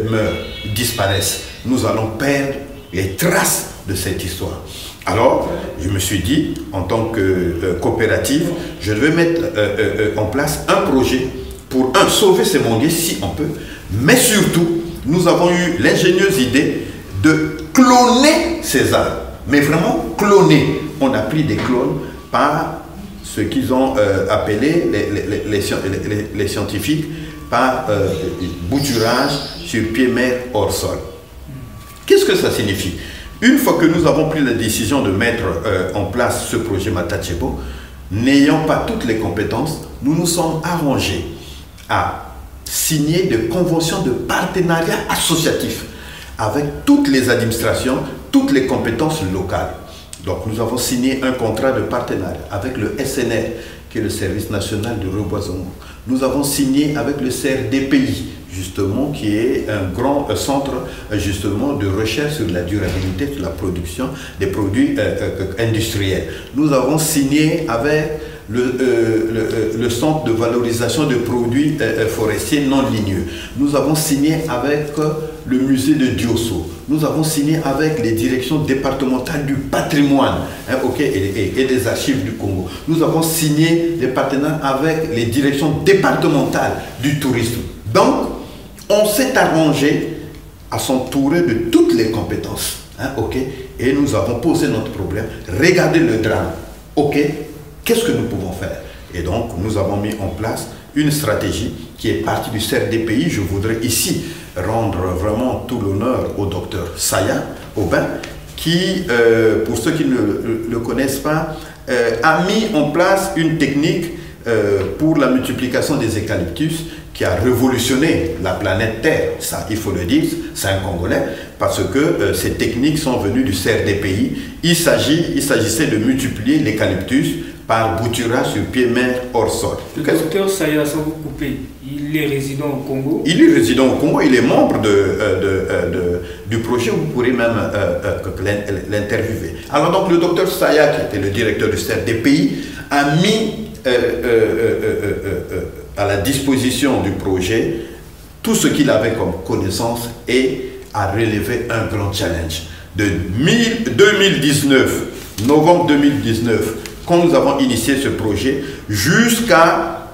Speaker 2: meurent, disparaissent, nous allons perdre les traces de cette histoire. Alors, je me suis dit, en tant que coopérative, je devais mettre en place un projet pour sauver ces manguiers si on peut, mais surtout, nous avons eu l'ingénieuse idée de cloner ces arbres, mais vraiment cloner. On a pris des clones par ce qu'ils ont appelé les scientifiques par bouturage sur pied-mère hors sol. Qu'est-ce que ça signifie? Une fois que nous avons pris la décision de mettre en place ce projet Matachebo, n'ayant pas toutes les compétences, nous nous sommes arrangés à signer des conventions de partenariat associatif avec toutes les administrations, toutes les compétences locales. Donc nous avons signé un contrat de partenariat avec le SNR, qui est le Service national du reboisement. Nous avons signé avec le CRDPI, justement, qui est un grand centre justement de recherche sur la durabilité, sur la production des produits industriels. Nous avons signé avec le centre de valorisation de produits forestiers non ligneux. Nous avons signé avec le musée de Diosso. Nous avons signé avec les directions départementales du patrimoine et des archives du Congo. Nous avons signé des partenaires avec les directions départementales du tourisme. Donc, on s'est arrangé à s'entourer de toutes les compétences. Et nous avons posé notre problème. Regardez le drame. Qu'est-ce que nous pouvons faire? Et donc, nous avons mis en place une stratégie qui est partie du CRDPI. Je voudrais ici rendre vraiment tout l'honneur au docteur Saya Aubin, qui, pour ceux qui ne le connaissent pas, a mis en place une technique pour la multiplication des eucalyptus qui a révolutionné la planète Terre. Ça, il faut le dire, c'est un Congolais, parce que ces techniques sont venues du CRDPI. Il s'agissait de multiplier l'eucalyptus par bouturage sur pied-mère hors sol.
Speaker 1: Le docteur Saya, sans vous couper, il est résident au Congo? Il
Speaker 2: est résident au Congo, il est membre du projet, vous pourrez même l'interviewer. Alors donc le docteur Saya, qui était le directeur du CRDPI, a mis à la disposition du projet tout ce qu'il avait comme connaissance et a relevé un grand challenge. De 2019, novembre 2019, quand nous avons initié ce projet, jusqu'à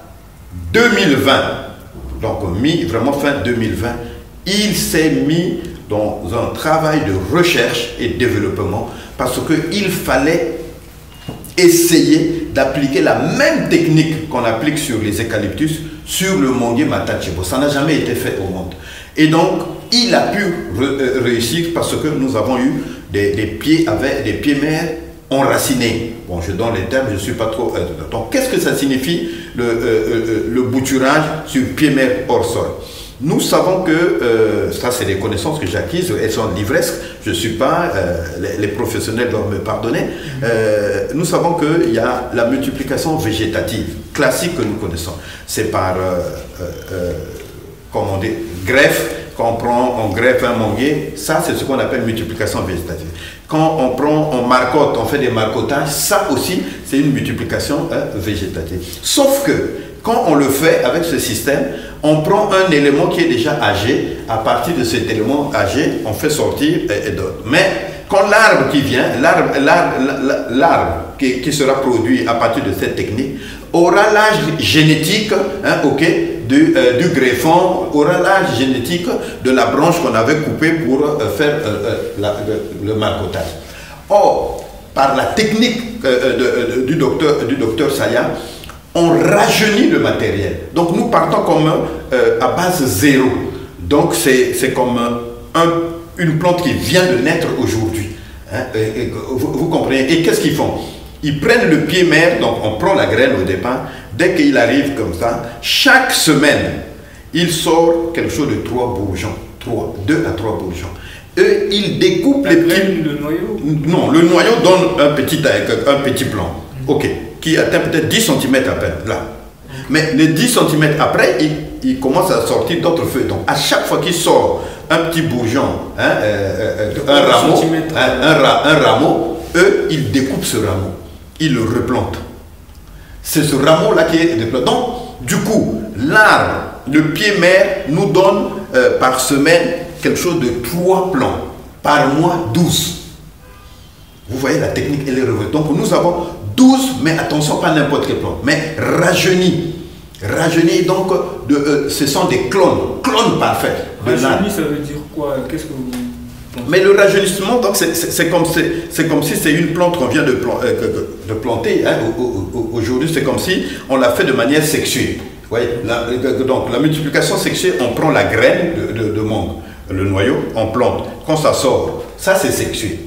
Speaker 2: 2020, donc vraiment fin 2020, il s'est mis dans un travail de recherche et développement parce qu'il fallait essayer d'appliquer la même technique qu'on applique sur les eucalyptus sur le manguier Matachebo. Ça n'a jamais été fait au monde. Et donc, il a pu réussir parce que nous avons eu des pieds mères enracinés. Bon, je donne les termes, je ne suis pas trop... donc, qu'est-ce que ça signifie le bouturage sur pieds mères hors sol? Nous savons que, ça c'est des connaissances que j'ai acquises, elles sont livresques, je ne suis pas, les professionnels doivent me pardonner. Nous savons qu'il y a la multiplication végétative, classique que nous connaissons. C'est par, comment on dit, greffe, quand on greffe un manguier, ça c'est ce qu'on appelle multiplication végétative. Quand on marcotte, on fait des marcottages, ça aussi c'est une multiplication végétative. Sauf que, quand on le fait avec ce système, on prend un élément qui est déjà âgé, à partir de cet élément âgé, on fait sortir d'autres. Mais quand l'arbre qui vient, l'arbre qui sera produit à partir de cette technique, aura l'âge génétique du greffon, aura l'âge génétique de la branche qu'on avait coupée pour faire le marcotage. Or, par la technique du docteur Saya, on rajeunit le matériel. Donc nous partons comme à base zéro. Donc c'est comme une plante qui vient de naître aujourd'hui. Hein, vous comprenez? Et qu'est-ce qu'ils font? Ils prennent le pied mère, donc on prend la graine au départ. Dès qu'il arrive comme ça, chaque semaine, il sort quelque chose de 3 bourgeons. 2 à 3 bourgeons. Eux, ils découpent les petits...
Speaker 1: Le noyau?
Speaker 2: Non, le noyau donne un petit plant. Ok. Qui atteint peut-être 10 cm à peine, là. Mais les 10 cm après, il commence à sortir d'autres feuilles. Donc, à chaque fois qu'il sort un petit bourgeon, un rameau, eux, ils découpent ce rameau. Ils le replantent. C'est ce rameau-là qui est déplanté. Donc, du coup, l'arbre, le pied mère, nous donne par semaine quelque chose de 3 plants. Par mois, 12. Vous voyez, la technique, elle est revenue. Donc, nous avons 12, mais attention, pas n'importe quelle plante, mais rajeuni. Rajeuni, donc, ce sont des clones parfaits.
Speaker 1: Rajeuni, ça veut dire quoi? Qu'est-ce que vous pensez?
Speaker 2: Mais le rajeunissement, donc, c'est comme si c'est une plante qu'on vient de planter. Hein. Aujourd'hui, c'est comme si on l'a fait de manière sexuée. Vous voyez, donc, la multiplication sexuée, on prend la graine de mangue, le noyau, on plante. Quand ça sort, ça c'est sexué.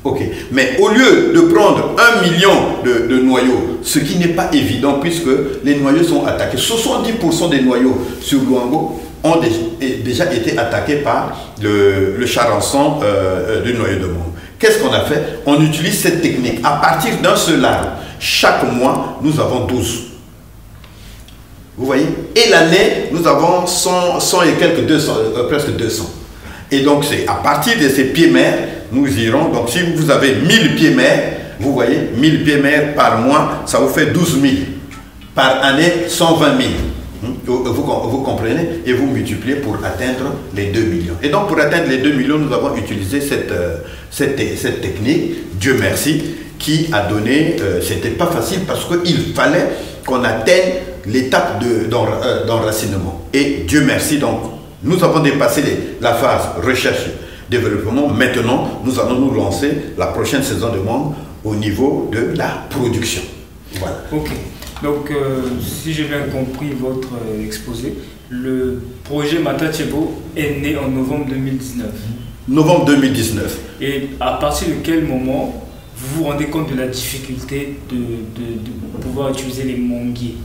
Speaker 2: Ok, mais au lieu de prendre 1 million de noyaux, ce qui n'est pas évident puisque les noyaux sont attaqués, 70% des noyaux sur Luango ont déjà été attaqués par le charançon du noyau de mangue. Qu'est-ce qu'on a fait? On utilise cette technique. À partir d'un seul arbre, chaque mois, nous avons 12. Vous voyez? Et l'année, nous avons 100 et quelques 200, presque 200. Et donc, c'est à partir de ces pieds mères, nous irons. Donc, si vous avez 1000 pieds mères, vous voyez, 1000 pieds mères par mois, ça vous fait 12 000. Par année, 120 000. Vous comprenez? Et vous multipliez pour atteindre les 2 millions. Et donc, pour atteindre les 2 millions, nous avons utilisé cette technique, Dieu merci, qui a donné, c'était pas facile parce qu'il fallait qu'on atteigne l'étape d'enracinement. Et Dieu merci, donc, nous avons dépassé la phase recherche-développement. Maintenant, nous allons nous lancer la prochaine saison de mangue au niveau de la production. Voilà.
Speaker 1: Ok. Donc, si j'ai bien compris votre exposé, le projet Matachebo est né en novembre 2019.
Speaker 2: Novembre 2019.
Speaker 1: Et à partir de quel moment vous vous rendez compte de la difficulté de pouvoir utiliser les manguiers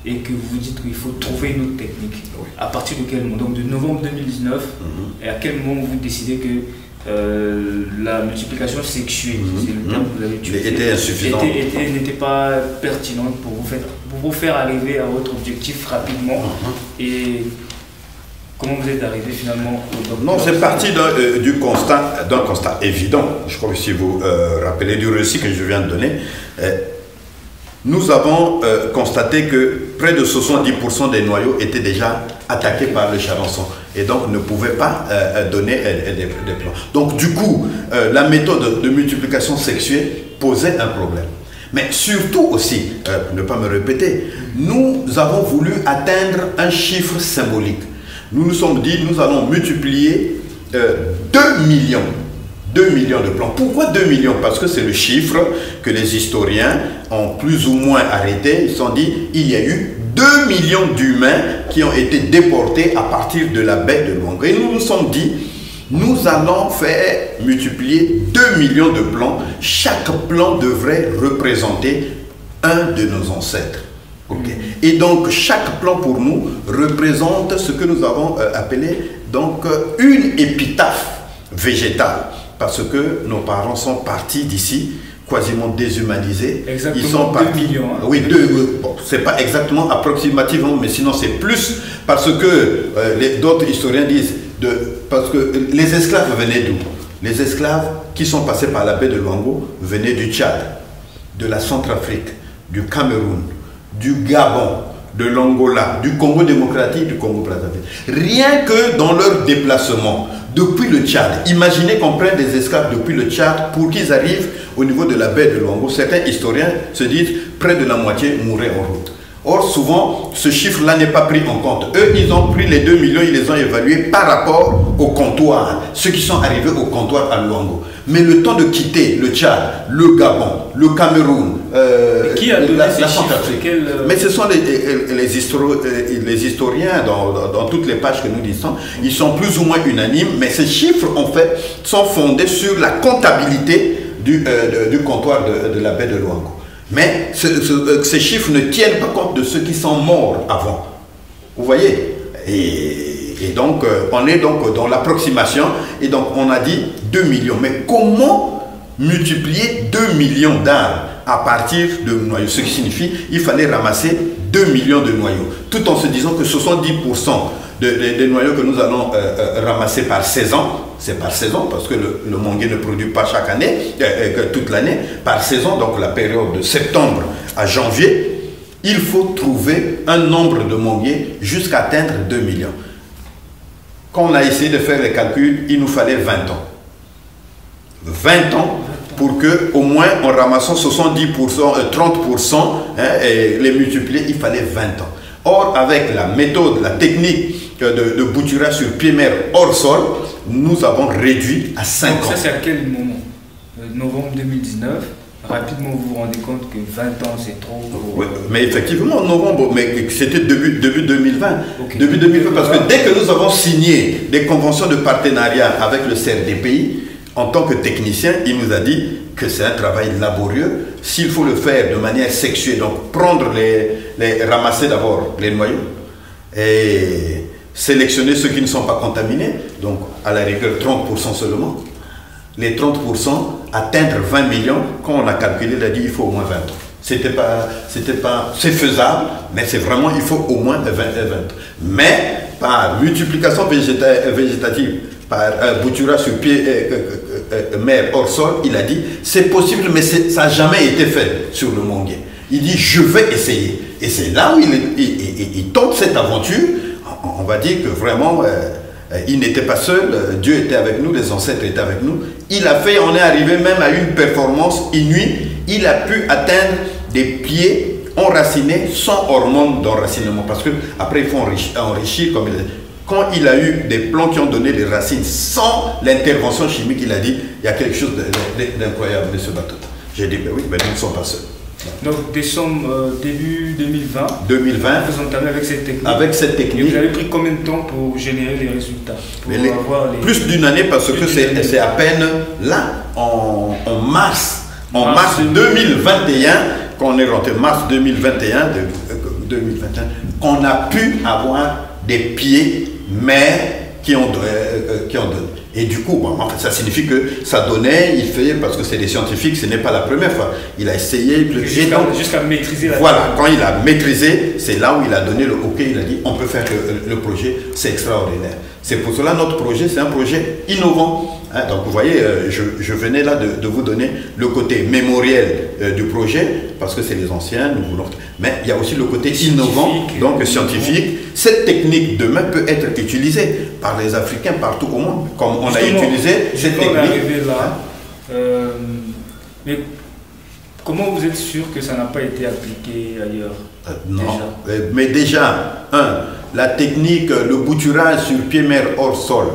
Speaker 1: et que vous vous dites qu'il faut trouver une autre technique? Oui. À partir de quel moment? Donc de novembre 2019, et à quel moment vous décidez que la multiplication sexuée, c'est le terme que vous avez utilisé,
Speaker 2: était insuffisante,
Speaker 1: n'était pas pertinente pour vous faire arriver à votre objectif rapidement? Et comment vous êtes arrivé finalement au docteur?
Speaker 2: Non, c'est parti d'un constat évident. Je crois que si vous rappelez du récit que je viens de donner, nous avons constaté que près de 70% des noyaux étaient déjà attaqués par le charançon et donc ne pouvaient pas donner des plants. Donc du coup, la méthode de multiplication sexuée posait un problème. Mais surtout aussi, pour ne pas me répéter, nous avons voulu atteindre un chiffre symbolique. Nous nous sommes dit, nous allons multiplier 2 millions. 2 millions de plants. Pourquoi 2 millions? Parce que c'est le chiffre que les historiens ont plus ou moins arrêté. Ils se sont dit, il y a eu 2 millions d'humains qui ont été déportés à partir de la baie de Luango. Et nous nous sommes dit, nous allons faire multiplier 2 millions de plants. Chaque plant devrait représenter un de nos ancêtres. Okay. Et donc, chaque plant pour nous représente ce que nous avons appelé donc, une épitaphe végétale. Parce que nos parents sont partis d'ici, quasiment déshumanisés.
Speaker 1: Exactement.
Speaker 2: Ils sont partis.
Speaker 1: 2 millions. Hein.
Speaker 2: Oui, bon, c'est pas exactement approximativement, mais sinon c'est plus. Parce que d'autres historiens disent, parce que les esclaves venaient d'où? Les esclaves qui sont passés par la baie de Luango venaient du Tchad, de la Centrafrique, du Cameroun, du Gabon, de l'Angola, du Congo démocratique, du Congo Brazzaville. Rien que dans leur déplacement, depuis le Tchad, imaginez qu'on prenne des esclaves depuis le Tchad pour qu'ils arrivent au niveau de la baie de Luango. Certains historiens se disent près de la moitié mouraient en route. Or, souvent, ce chiffre-là n'est pas pris en compte. Eux, ils ont pris les 2 millions, ils les ont évalués par rapport au comptoir, ceux qui sont arrivés au comptoir à Luango. Mais le temps de quitter le Tchad, le Gabon, le Cameroun,
Speaker 1: qui a donné ces chiffres?
Speaker 2: Mais ce sont les historiens dans toutes les pages que nous disons, ils sont plus ou moins unanimes, mais ces chiffres, en fait, sont fondés sur la comptabilité du comptoir de la baie de Luango. Mais ces chiffres ne tiennent pas compte de ceux qui sont morts avant. Vous voyez? Et donc, on est donc dans l'approximation. Et donc, on a dit 2 millions. Mais comment multiplier 2 millions d'arbres à partir de noyaux? Ce qui signifie qu'il fallait ramasser 2 millions de noyaux. Tout en se disant que 70% des noyaux que nous allons ramasser par saison, c'est par saison, parce que le manguier ne produit pas chaque année, toute l'année, par saison, donc la période de septembre à janvier, il faut trouver un nombre de manguiers jusqu'à atteindre 2 millions. Quand on a essayé de faire les calculs, il nous fallait 20 ans. 20 ans pour que au moins en ramassant 70%, 30%, et les multiplier, il fallait 20 ans. Or, avec la méthode, la technique de bouturage sur pied-mer hors sol, nous avons réduit à 5 ans.
Speaker 1: Ça, c'est à quel moment? Novembre 2019, rapidement vous vous rendez compte que 20 ans c'est trop.
Speaker 2: Oui, mais effectivement, novembre, mais c'était début 2020. Okay. Début 2020, parce que dès que nous avons signé des conventions de partenariat avec le CRDPI, en tant que technicien, il nous a dit que c'est un travail laborieux. S'il faut le faire de manière sexuée, donc prendre ramasser d'abord les noyaux et sélectionner ceux qui ne sont pas contaminés, donc à la rigueur 30% seulement. Les 30%, atteindre 20 millions, quand on a calculé, il a dit il faut au moins 20 ans. C'est faisable, mais c'est vraiment, il faut au moins 20 ans. Mais par multiplication végétative, par bouturage sur pied, mer hors sol, il a dit c'est possible, mais ça n'a jamais été fait sur le manguier. Il dit je vais essayer. Et c'est là où il tente cette aventure. On va dire que vraiment, il n'était pas seul, Dieu était avec nous, les ancêtres étaient avec nous. Il a fait, on est arrivé même à une performance inouïe. Il a pu atteindre des pieds enracinés sans hormones d'enracinement. Parce que après il faut enrichir, comme il a dit. Quand il a eu des plants qui ont donné des racines sans l'intervention chimique, il a dit il y a quelque chose d'incroyable de ce bateau. J'ai dit ben oui, ben nous ne sommes pas seuls.
Speaker 1: Donc décembre, début 2020,
Speaker 2: 2020,
Speaker 1: vous entamez avec cette technique.
Speaker 2: Avec cette technique.
Speaker 1: Et vous avez pris combien de temps pour générer les résultats
Speaker 2: Plus d'une année, parce que c'est à peine là, en mars 2021, quand on est rentré, mars 2021, qu'on a pu avoir des pieds, mais qui ont donné. Et du coup, bon, en fait, ça signifie que ça donnait, il fait, parce que c'est des scientifiques, ce n'est pas la première fois. Il a essayé.
Speaker 1: Jusqu'à maîtriser la
Speaker 2: Voilà, quand il a maîtrisé, c'est là où il a donné le OK, il a dit on peut faire le projet, c'est extraordinaire. C'est pour cela notre projet, c'est un projet innovant, Hein, donc vous voyez, je venais là de vous donner le côté mémoriel du projet, parce que c'est les anciens, nous voulons... Mais il y a aussi le côté innovant, donc scientifique. Cette technique demain peut être utilisée par les Africains partout au monde, comme on a utilisé cette technique.
Speaker 1: Là, mais comment vous êtes sûr que ça n'a pas été appliqué ailleurs?
Speaker 2: Non, mais déjà, la technique, le bouturage sur pied-mer hors sol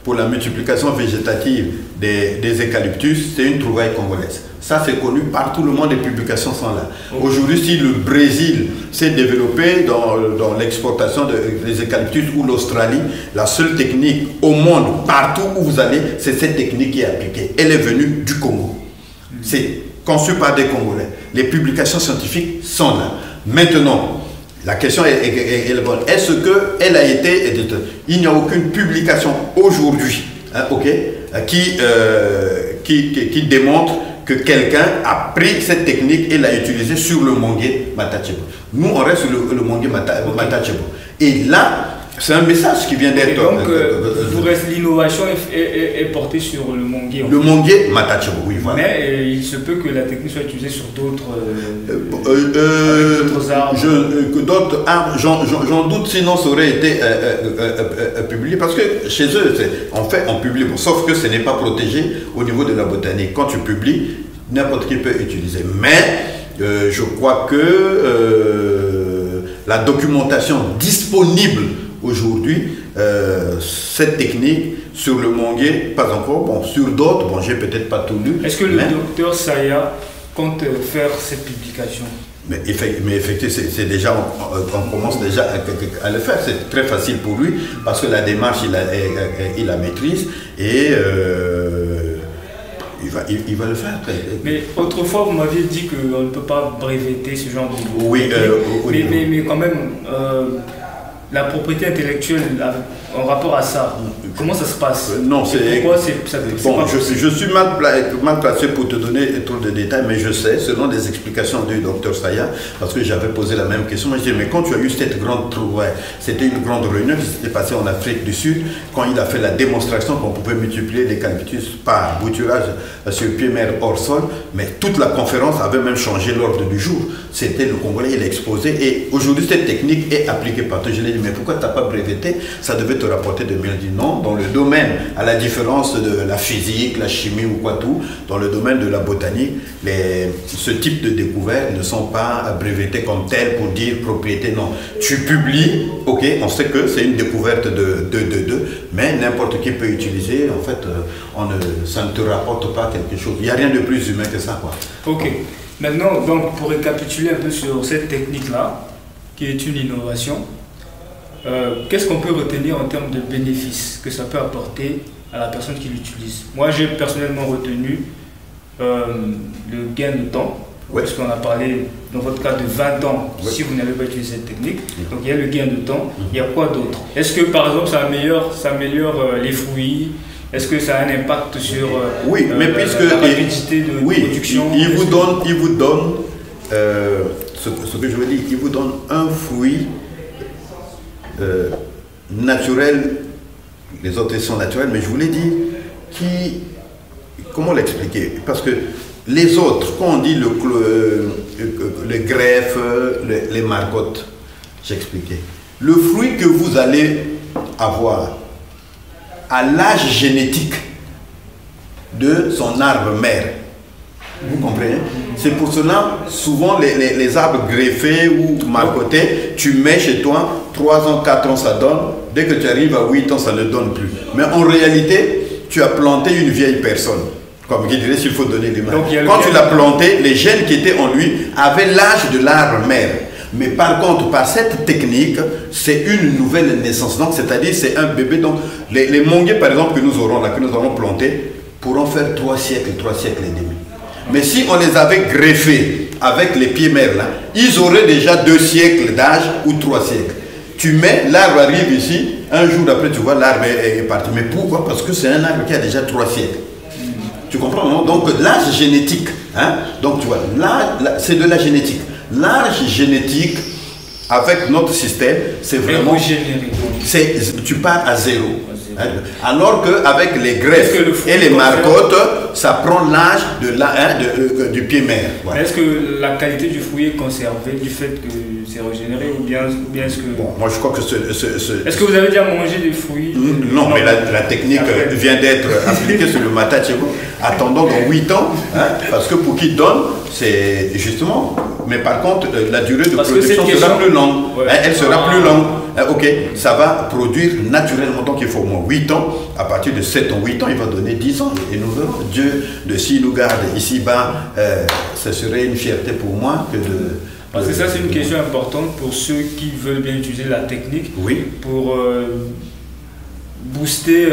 Speaker 2: pour la multiplication végétative des eucalyptus, c'est une trouvaille congolaise. Ça, c'est connu partout le monde, les publications sont là. Aujourd'hui, si le Brésil s'est développé dans l'exportation des eucalyptus ou l'Australie, la seule technique au monde, partout où vous allez, c'est cette technique qui est appliquée. Elle est venue du Congo. C'est conçu par des Congolais. Les publications scientifiques sont là. Maintenant, la question est bonne. Est-ce qu'elle a été... Il n'y a aucune publication aujourd'hui qui démontre que quelqu'un a pris cette technique et l'a utilisée sur le Mongué Matachebo. Nous, on reste sur le Mongué Matachebo. Et là, c'est un message qui vient d'être...
Speaker 1: Donc, l'innovation est portée sur le Mongué.
Speaker 2: Le Mongué Matachebo, oui, voilà.
Speaker 1: Mais il se peut que la technique soit utilisée sur d'autres arbres.
Speaker 2: D'autres arbres, j'en doute, sinon ça aurait été publié. Parce que chez eux, on publie, sauf que ce n'est pas protégé au niveau de la botanique. Quand tu publies, n'importe qui peut utiliser. Mais je crois que la documentation disponible aujourd'hui, cette technique sur le Mongué, pas encore, bon, sur d'autres, bon, j'ai peut-être pas tout lu.
Speaker 1: Est-ce que le docteur Saya compte faire cette publication?
Speaker 2: Mais effectivement, c'est déjà, on commence déjà à le faire, c'est très facile pour lui, parce que la démarche, il la maîtrise, et il va le faire.
Speaker 1: Mais autrefois, vous m'aviez dit qu'on ne peut pas breveter ce genre de...
Speaker 2: Oui,
Speaker 1: mais quand même... la propriété intellectuelle en rapport à ça, comment ça se passe?
Speaker 2: Non, c'est...
Speaker 1: Pourquoi
Speaker 2: bon, je suis mal placé pour te donner trop de détails, mais je sais, selon des explications du docteur Saya, parce que j'avais posé la même question, moi je dis, mais quand tu as eu cette grande trouvaille, c'était une grande réunion qui s'était passée en Afrique du Sud, quand il a fait la démonstration qu'on pouvait multiplier l'eucalyptus par bouturage sur pied-mer hors sol, mais toute la conférence avait même changé l'ordre du jour. C'était le Congolais, il a exposé, et aujourd'hui cette technique est appliquée partout. Je l'ai dit, mais pourquoi tu n'as pas breveté? Ça devait te rapporter de bien. Dit non, dans le domaine, à la différence de la physique, la chimie ou quoi tout, dans le domaine de la botanique, ce type de découvertes ne sont pas brevetées comme telles pour dire propriété. Non, tu publies, ok, on sait que c'est une découverte mais n'importe qui peut utiliser. En fait, ça ne te rapporte pas quelque chose. Il n'y a rien de plus humain que ça, quoi.
Speaker 1: Ok. Maintenant, donc, pour récapituler un peu sur cette technique-là, qui est une innovation, qu'est-ce qu'on peut retenir en termes de bénéfices que ça peut apporter à la personne qui l'utilise? Moi, j'ai personnellement retenu le gain de temps, parce qu'on a parlé, dans votre cas, de 20 ans, si vous n'avez pas utilisé cette technique. Donc, il y a le gain de temps. Il y a quoi d'autre? Est-ce que, par exemple, ça améliore les fruits? Est-ce que ça a un impact sur
Speaker 2: mais puisque
Speaker 1: la rapidité de production?
Speaker 2: Il vous donne ce que je veux dire, il vous donne un fruit naturel, les autres sont naturels, mais je voulais dire comment l'expliquer? Parce que les autres, quand on dit le greffe, les margottes, j'expliquais, le fruit que vous allez avoir à l'âge génétique de son arbre mère. Vous comprenez? C'est pour cela, souvent les arbres greffés ou margotés, tu mets chez toi 3 ans, 4 ans, ça donne. Dès que tu arrives à 8 ans, ça ne donne plus. Mais en réalité, tu as planté une vieille personne. Comme qui dirait s'il faut donner des mains. Quand tu l'as planté, les gènes qui étaient en lui avaient l'âge de l'arbre mère. Mais par contre, par cette technique, c'est une nouvelle naissance. Donc, c'est-à-dire, c'est un bébé. Donc, les mongués, par exemple, que nous aurons plantés, pourront faire 3 siècles et demi. Mais si on les avait greffés avec les pieds mères là, ils auraient déjà 2 siècles d'âge ou 3 siècles. Tu mets, l'arbre arrive ici, un jour après, tu vois, l'arbre est parti. Mais pourquoi? Parce que c'est un arbre qui a déjà 3 siècles. Tu comprends, non? Donc, l'âge génétique, donc tu vois, là c'est de la génétique. L'âge génétique, avec notre système, c'est vraiment... Tu pars à zéro. Hein, alors qu'avec les greffes et les marcottes, ça prend l'âge du pied mère.
Speaker 1: Voilà. Est-ce que la qualité du fruit est conservée du fait que c'est régénéré ou bien est-ce que...
Speaker 2: Bon, moi je crois que
Speaker 1: Est-ce que vous avez déjà mangé des fruits?
Speaker 2: Non, mais la technique vient d'être appliquée sur le Matachebo. Attendons dans 8 ans, hein, parce que pour qui donne, c'est justement... Mais par contre, la durée de production sera plus longue. Ouais. Hein, elle sera plus longue. Hein, ok, ça va produire naturellement. Donc il faut au moins 8 ans. À partir de 7 ans, 8 ans, il va donner 10 ans. Et nous verrons. Dieu, s'il nous garde ici-bas, ce serait une fierté pour moi que de...
Speaker 1: Parce que ça, c'est une question importante pour ceux qui veulent bien utiliser la technique.
Speaker 2: Oui.
Speaker 1: Pour booster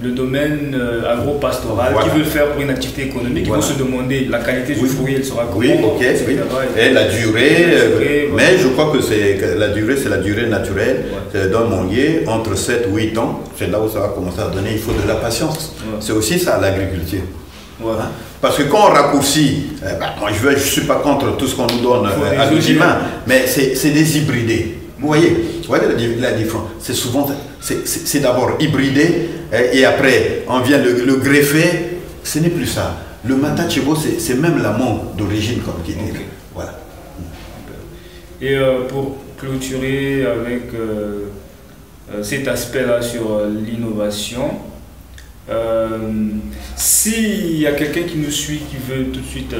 Speaker 1: le domaine agro-pastoral, qui veut faire pour une activité économique, ils vont se demander la qualité du fruit, elle sera comment,
Speaker 2: oui, ok, oui. Et la durée, mais je crois que la durée, c'est la durée naturelle d'un manguier, entre 7 et 8 ans, c'est là où ça va commencer à donner, il faut de la patience. Ouais. C'est aussi ça l'agriculture. Ouais. Hein? Parce que quand on raccourcit, moi je ne suis pas contre tout ce qu'on nous donne à l'humain, mais c'est des hybridés. Vous voyez la différence. C'est souvent, c'est d'abord hybridé et après on vient le greffer. Ce n'est plus ça. Le Matachebo, c'est même l'amont d'origine, comme qui dit. Okay. Voilà.
Speaker 1: Et pour clôturer avec cet aspect-là sur l'innovation, s'il y a quelqu'un qui nous suit, qui veut tout de suite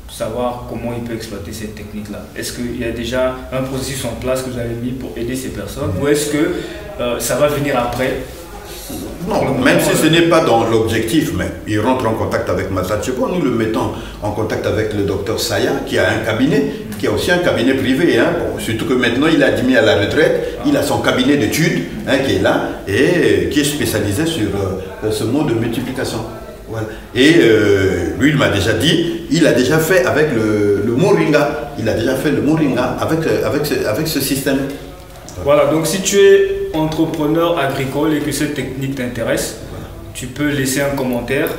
Speaker 1: savoir comment il peut exploiter cette technique-là, est-ce qu'il y a déjà un processus en place que vous avez mis pour aider ces personnes, ou est-ce que ça va venir après?
Speaker 2: Non, même si ce n'est pas dans l'objectif, mais il rentre en contact avec Matachebo, nous le mettons en contact avec le docteur Saya, qui a un cabinet, qui a aussi un cabinet privé, hein. Bon, surtout que maintenant il a admis à la retraite, il a son cabinet d'études qui est là et qui est spécialisé sur ce mode de multiplication. Voilà. Et lui, il m'a déjà dit, il a déjà fait avec le moringa, il a déjà fait le moringa avec ce système.
Speaker 1: Voilà, donc si tu es entrepreneur agricole et que cette technique t'intéresse, tu peux laisser un commentaire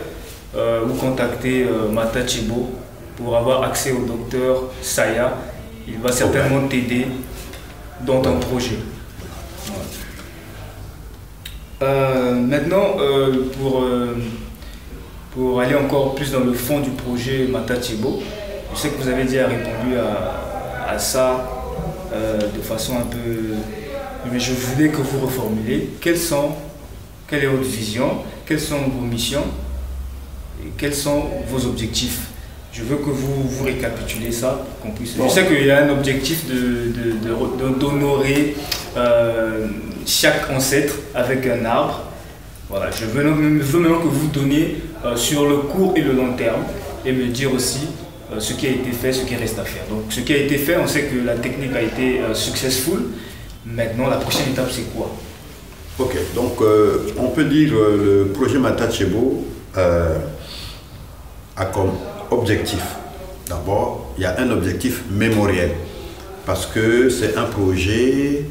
Speaker 1: ou contacter Matachebo pour avoir accès au docteur Saya. Il va certainement t'aider dans ton projet. Voilà. Maintenant, pour aller encore plus dans le fond du projet Matachebo, je sais que vous avez déjà répondu à ça de façon un peu... Mais je voulais que vous reformuliez. Quelle est votre vision? Quelles sont vos missions? Et quels sont vos objectifs? Je veux que vous récapitulez ça, qu'on puisse... Je sais qu'il y a un objectif d'honorer chaque ancêtre avec un arbre. Voilà, je veux maintenant que vous donniez sur le court et le long terme et me dire aussi ce qui a été fait, ce qui reste à faire. Donc ce qui a été fait, on sait que la technique a été successful. Maintenant, la prochaine étape, c'est quoi?
Speaker 2: Ok, donc on peut dire le projet Matachebo a comme objectif. D'abord, il y a un objectif mémoriel parce que c'est un projet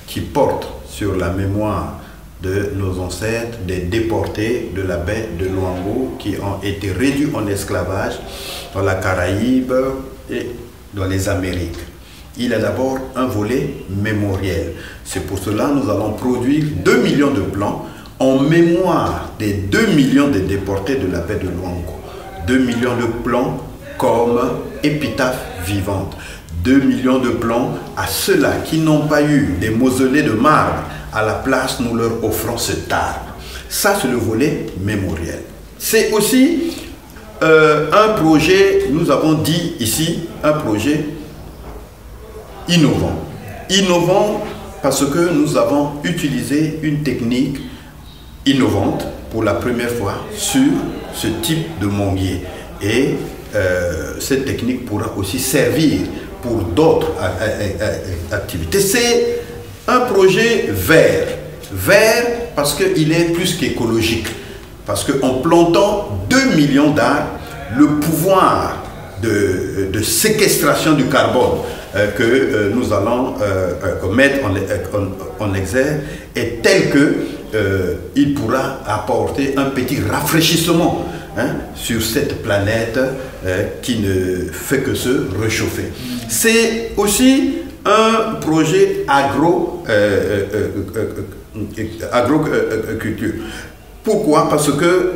Speaker 2: qui porte sur la mémoire de nos ancêtres, des déportés de la baie de Luango qui ont été réduits en esclavage dans la Caraïbe et dans les Amériques. Il a d'abord un volet mémoriel. C'est pour cela que nous allons produire 2 millions de plans en mémoire des 2 millions de déportés de la baie de Luango. 2 millions de plans comme épitaphe vivante. 2 millions de plans à ceux-là qui n'ont pas eu des mausolées de marbre. À la place, nous leur offrons cet arbre. Ça, c'est le volet mémoriel. C'est aussi un projet, nous avons dit ici, un projet innovant. Innovant parce que nous avons utilisé une technique innovante pour la première fois sur ce type de manguier. Et cette technique pourra aussi servir pour d'autres activités. C'est un projet vert. Vert parce qu'il est plus qu'écologique. Parce qu'en plantant 2 millions d'arbres, le pouvoir de séquestration du carbone que nous allons mettre en exergue est tel qu'il pourra apporter un petit rafraîchissement sur cette planète qui ne fait que se réchauffer. C'est aussi un projet agroculture. Pourquoi? Parce que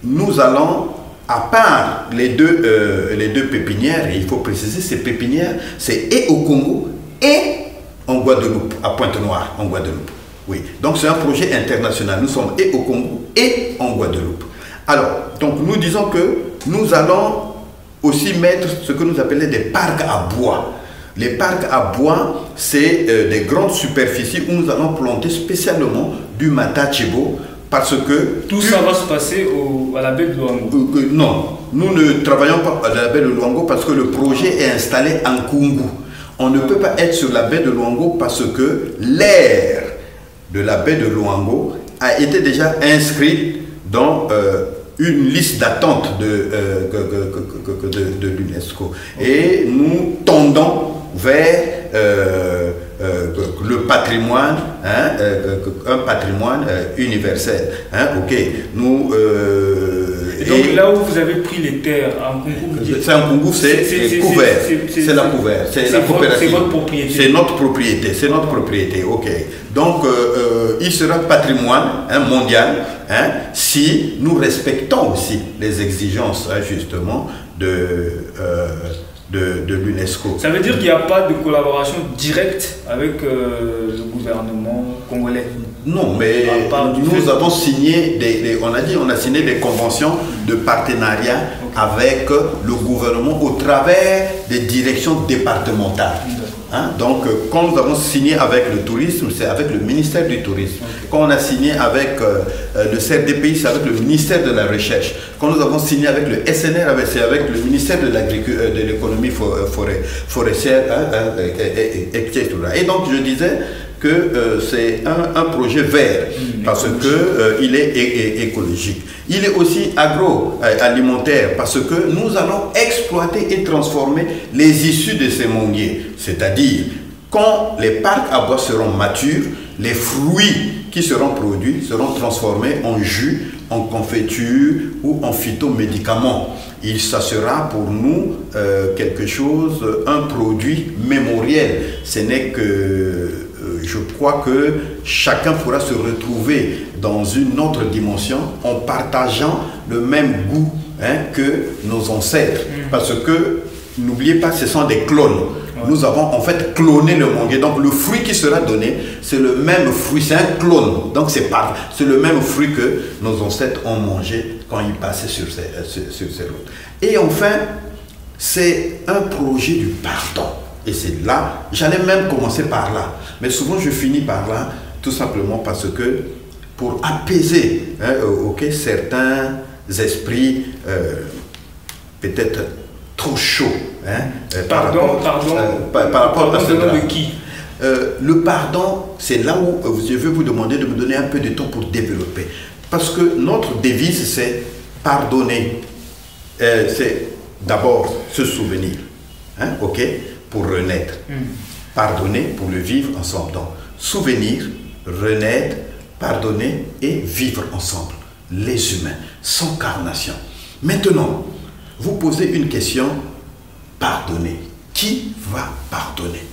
Speaker 2: nous allons, à part les deux pépinières, et il faut préciser, ces pépinières, c'est et au Congo et en Guadeloupe, à Pointe-Noire, en Guadeloupe. Oui, donc c'est un projet international. Nous sommes et au Congo et en Guadeloupe. Alors, donc nous disons que nous allons aussi mettre ce que nous appelons des parcs à bois. Les parcs à bois, c'est des grandes superficies où nous allons planter spécialement du matachebo parce que...
Speaker 1: Tout ça va se passer à la baie de Luango.
Speaker 2: Non, nous ne travaillons pas à la baie de Luango parce que le projet est installé en Kungu. On ne peut pas être sur la baie de Luango parce que l'aire de la baie de Luango a été déjà inscrite dans une liste d'attente de l'UNESCO. Et nous tendons vers le patrimoine, hein, un patrimoine universel. Hein, ok, nous...
Speaker 1: et donc là où vous avez pris les terres en Kungu,
Speaker 2: c'est en Kungu, c'est couvert. C'est la couvert. C'est la coopérative.
Speaker 1: C'est votre propriété.
Speaker 2: C'est notre propriété. C'est notre propriété. Ok. Donc il sera patrimoine mondial, hein, si nous respectons aussi les exigences, hein, justement de l'UNESCO.
Speaker 1: Ça veut dire qu'il n'y a pas de collaboration directe avec le gouvernement congolais?
Speaker 2: Non, mais nous avons signé on a signé des conventions de partenariat avec le gouvernement au travers des directions départementales. Hein? Donc, quand nous avons signé avec le tourisme, c'est avec le ministère du Tourisme. Quand on a signé avec le CRDPI, c'est avec le ministère de la Recherche. Quand nous avons signé avec le SNR, c'est avec le ministère de l'économie forestière, etc. Et donc, je disais que c'est un projet vert parce qu'il est écologique. Il est aussi agroalimentaire parce que nous allons exploiter et transformer les issues de ces manguiers. C'est-à-dire, quand les parcs à bois seront matures, les fruits qui seront produits seront transformés en jus, en confiture ou en phytomédicaments. Ça sera pour nous quelque chose, un produit mémoriel. Ce n'est que... je crois que chacun pourra se retrouver dans une autre dimension en partageant le même goût, hein, que nos ancêtres. Parce que, n'oubliez pas, ce sont des clones. Nous avons en fait cloné le manguier. Donc le fruit qui sera donné, c'est le même fruit, c'est un clone. Donc c'est le même fruit que nos ancêtres ont mangé quand ils passaient sur ces routes. Et enfin, c'est un projet du pardon. Et c'est là, j'allais même commencer par là. Mais souvent je finis par là, tout simplement parce que pour apaiser, hein, certains esprits peut-être trop chauds. Hein, par rapport à cela.
Speaker 1: De qui?
Speaker 2: Le pardon, c'est là où je vais vous demander de me donner un peu de temps pour développer. Parce que notre devise, c'est pardonner. C'est d'abord se souvenir. Hein, ok, pour renaître. Pardonner pour le vivre ensemble. Donc, souvenir, renaître, pardonner et vivre ensemble. Les humains, sans carnation. Maintenant, vous posez une question, pardonner. Qui va pardonner?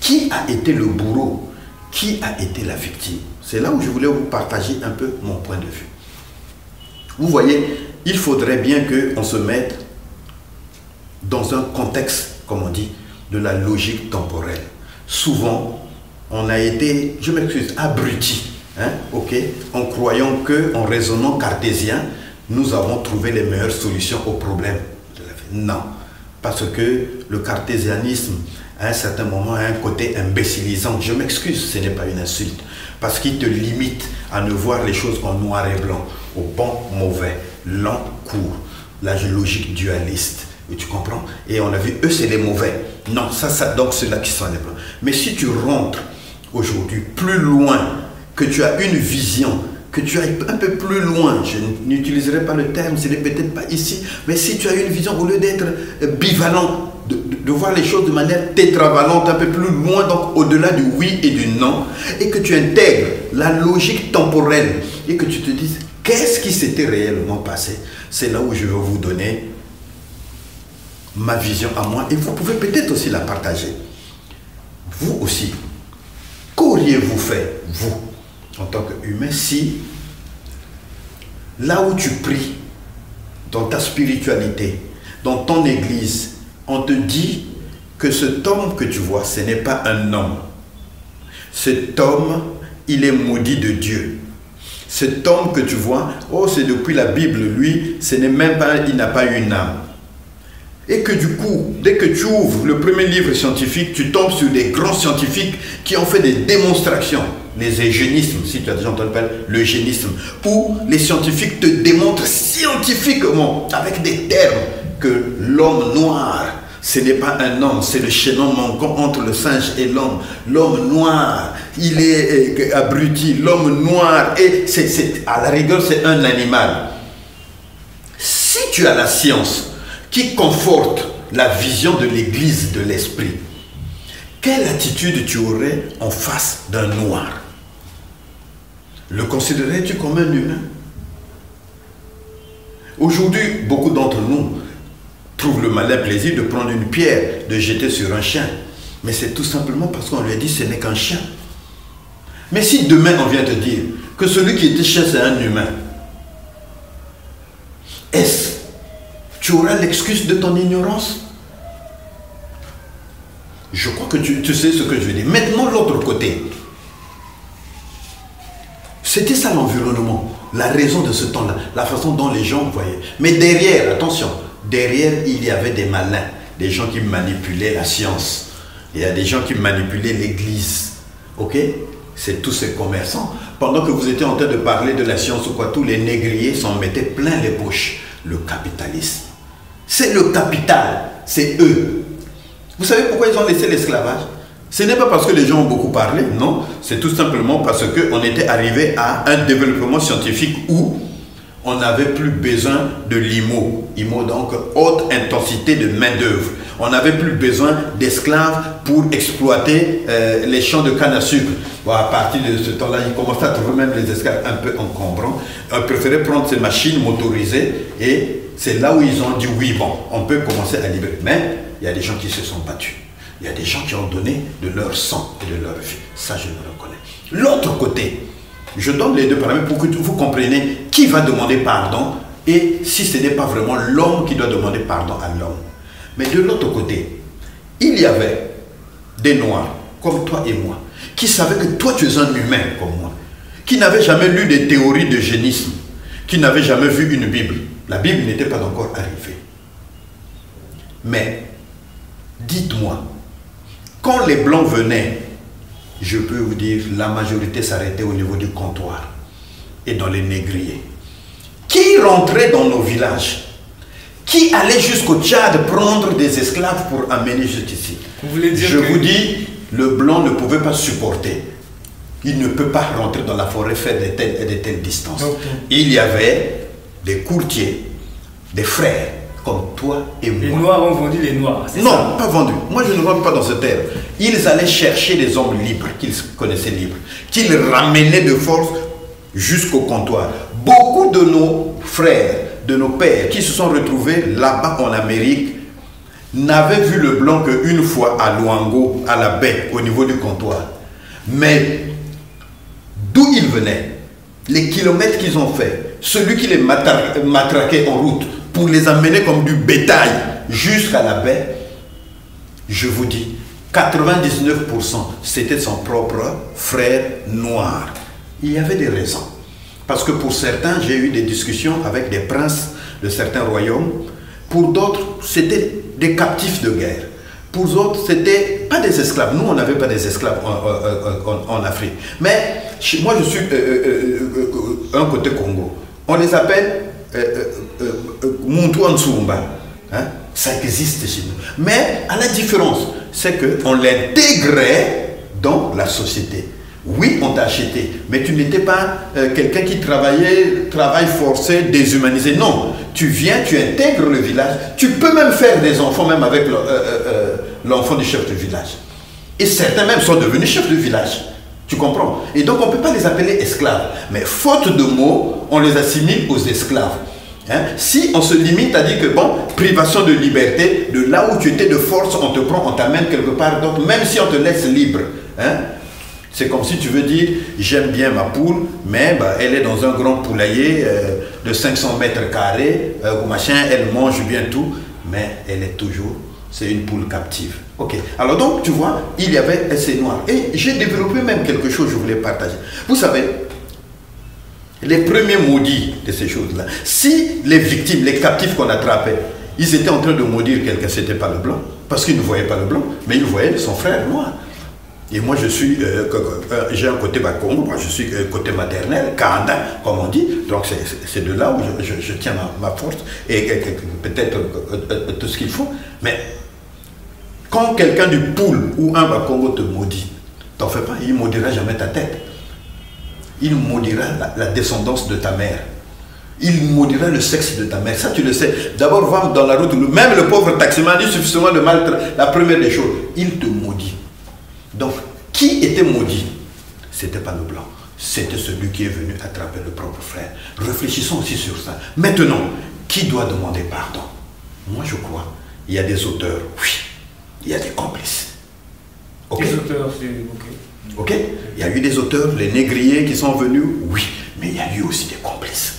Speaker 2: Qui a été le bourreau? Qui a été la victime? C'est là où je voulais vous partager un peu mon point de vue. Vous voyez, il faudrait bien qu'on se mette dans un contexte, comme on dit, de la logique temporelle. Souvent, on a été, je m'excuse, abruti, hein, en croyant qu'en raisonnant cartésien, nous avons trouvé les meilleures solutions aux problèmes de la vie. Non, parce que le cartésianisme, à un certain moment, a un côté imbécilisant. Je m'excuse, ce n'est pas une insulte, parce qu'il te limite à ne voir les choses en noir et blanc, au bon, mauvais, lent, court, la logique dualiste. Et tu comprends? Et on a vu, eux, c'est les mauvais. Non, donc c'est là qui sont les blancs. Mais si tu rentres aujourd'hui plus loin, que tu as une vision, que tu ailles un peu plus loin, je n'utiliserai pas le terme, ce n'est peut-être pas ici, mais si tu as une vision, au lieu d'être bivalent, de voir les choses de manière tétravalente, un peu plus loin, donc au-delà du oui et du non, et que tu intègres la logique temporelle, et que tu te dises, qu'est-ce qui s'était réellement passé? C'est là où je vais vous donner ma vision à moi, et vous pouvez peut-être aussi la partager. Vous aussi, qu'auriez-vous fait, vous, en tant qu'humain, si là où tu pries, dans ta spiritualité, dans ton église, on te dit que cet homme que tu vois, ce n'est pas un homme. Cet homme, il est maudit de Dieu. Cet homme que tu vois, oh, c'est depuis la Bible, lui, ce n'est même pas, il n'a pas une âme. Et que du coup, dès que tu ouvres le premier livre scientifique, tu tombes sur des grands scientifiques qui ont fait des démonstrations. Les eugénismes, si tu as déjà entendu parler, l'eugénisme, où les scientifiques te démontrent scientifiquement, avec des termes, que l'homme noir, ce n'est pas un homme, c'est le chaînon manquant entre le singe et l'homme. L'homme noir, il est abruti, l'homme noir, et à la rigueur, c'est un animal. Si tu as la science qui conforte la vision de l'église de l'esprit, quelle attitude tu aurais en face d'un noir? Le considérerais-tu comme un humain? Aujourd'hui, beaucoup d'entre nous trouvent le malin plaisir de prendre une pierre, de jeter sur un chien. Mais c'est tout simplement parce qu'on lui a dit ce n'est qu'un chien. Mais si demain on vient te dire que celui qui était chien c'est un humain, est-ce tu auras l'excuse de ton ignorance? Je crois que tu sais ce que je veux dire. Maintenant, l'autre côté. C'était ça l'environnement, la raison de ce temps-là, la façon dont les gens voyaient. Mais derrière, attention, derrière, il y avait des malins, des gens qui manipulaient la science. Il y a des gens qui manipulaient l'église. Ok? C'est tous ces commerçants. Pendant que vous étiez en train de parler de la science ou quoi, tous les négriers s'en mettaient plein les poches. Le capitalisme. C'est le capital, c'est eux. Vous savez pourquoi ils ont laissé l'esclavage? Ce n'est pas parce que les gens ont beaucoup parlé, non. C'est tout simplement parce qu'on était arrivé à un développement scientifique où on n'avait plus besoin de l'IMO. IMO, donc haute intensité de main-d'œuvre. On n'avait plus besoin d'esclaves pour exploiter les champs de canne à sucre. Bon, à partir de ce temps-là, ils commençaient à trouver même les esclaves un peu encombrants. On préférait prendre ces machines motorisées et c'est là où ils ont dit oui, bon, on peut commencer à libérer. Mais il y a des gens qui se sont battus. Il y a des gens qui ont donné de leur sang et de leur vie. Ça, je le reconnais. L'autre côté, je donne les deux paramètres pour que vous compreniez qui va demander pardon et si ce n'est pas vraiment l'homme qui doit demander pardon à l'homme. Mais de l'autre côté, il y avait des noirs comme toi et moi qui savaient que toi tu es un humain comme moi, qui n'avaient jamais lu des théories d'eugénisme, qui n'avaient jamais vu une Bible. La Bible n'était pas encore arrivée. Mais dites-moi, quand les Blancs venaient, je peux vous dire, la majorité s'arrêtait au niveau du comptoir et dans les négriers. Qui rentrait dans nos villages? Qui allait jusqu'au Tchad prendre des esclaves pour amener jusqu'ici? Vous dis, le Blanc ne pouvait pas supporter. Il ne peut pas rentrer dans la forêt faire de telles distances. Il y avait des courtiers, des frères, comme toi et moi.
Speaker 1: Les Noirs ont vendu les Noirs.
Speaker 2: Non, ça? Pas vendu. Moi, je ne rentre pas dans ce terme. Ils allaient chercher des hommes libres, qu'ils connaissaient libres, qu'ils ramenaient de force jusqu'au comptoir. Beaucoup de nos frères, de nos pères, qui se sont retrouvés là-bas en Amérique, n'avaient vu le Blanc qu'une fois à Luango, à la baie, au niveau du comptoir. Mais d'où ils venaient, les kilomètres qu'ils ont fait, celui qui les matraquait en route, pour les amener comme du bétail jusqu'à la baie, je vous dis, 99% c'était son propre frère noir. Il y avait des raisons. Parce que pour certains, j'ai eu des discussions avec des princes de certains royaumes. Pour d'autres, c'était des captifs de guerre. Pour d'autres, c'était pas des esclaves. Nous, on n'avait pas des esclaves en Afrique. Mais moi, je suis un côté Congo. On les appelle Muntu Nsumba. Hein? Ça existe chez nous. Mais à la différence, c'est qu'on l'intégrait dans la société. Oui, on t'a acheté, mais tu n'étais pas quelqu'un qui travail forcé, déshumanisé. Non, tu viens, tu intègres le village. Tu peux même faire des enfants, même avec l'enfant du chef de village. Et certains même sont devenus chefs de village. Tu comprends? Et donc, on ne peut pas les appeler esclaves. Mais faute de mots, on les assimile aux esclaves. Hein? Si on se limite à dire que, bon, privation de liberté, de là où tu étais de force, on te prend, on t'amène quelque part. Donc, même si on te laisse libre, hein, C'est comme si tu veux dire, j'aime bien ma poule, mais bah, elle est dans un grand poulailler de 500 mètres carrés, machin, elle mange bien tout, mais elle est toujours, c'est une poule captive. Ok, alors donc tu vois, il y avait ces noirs. Et j'ai développé même quelque chose que je voulais partager. Vous savez, les premiers maudits de ces choses-là, si les victimes, les captifs qu'on attrapait, ils étaient en train de maudire quelqu'un, c'était pas le blanc, parce qu'ils ne voyaient pas le blanc, mais ils voyaient son frère noir. Et moi, je suis, j'ai un côté Bakongo, moi je suis côté maternel, Kanda, comme on dit. Donc c'est de là où je tiens ma force et peut-être tout ce qu'il faut. Mais quand quelqu'un du Poul ou un Bakongo te maudit, t'en fais pas, il ne maudira jamais ta tête. Il maudira la descendance de ta mère. Il maudira le sexe de ta mère. Ça, tu le sais. D'abord, va dans la route, même le pauvre taximan dit suffisamment de mal. La première des choses, il te maudit. Donc, qui était maudit? C'était pas le blanc. C'était celui qui est venu attraper le propre frère. Réfléchissons aussi sur ça. Maintenant, qui doit demander pardon? Moi, je crois, il y a des auteurs, oui. Il y a des complices. Okay?
Speaker 1: Les auteurs, c'est ok.
Speaker 2: Ok? Il y a eu des auteurs, les négriers qui sont venus, oui. Mais il y a eu aussi des complices.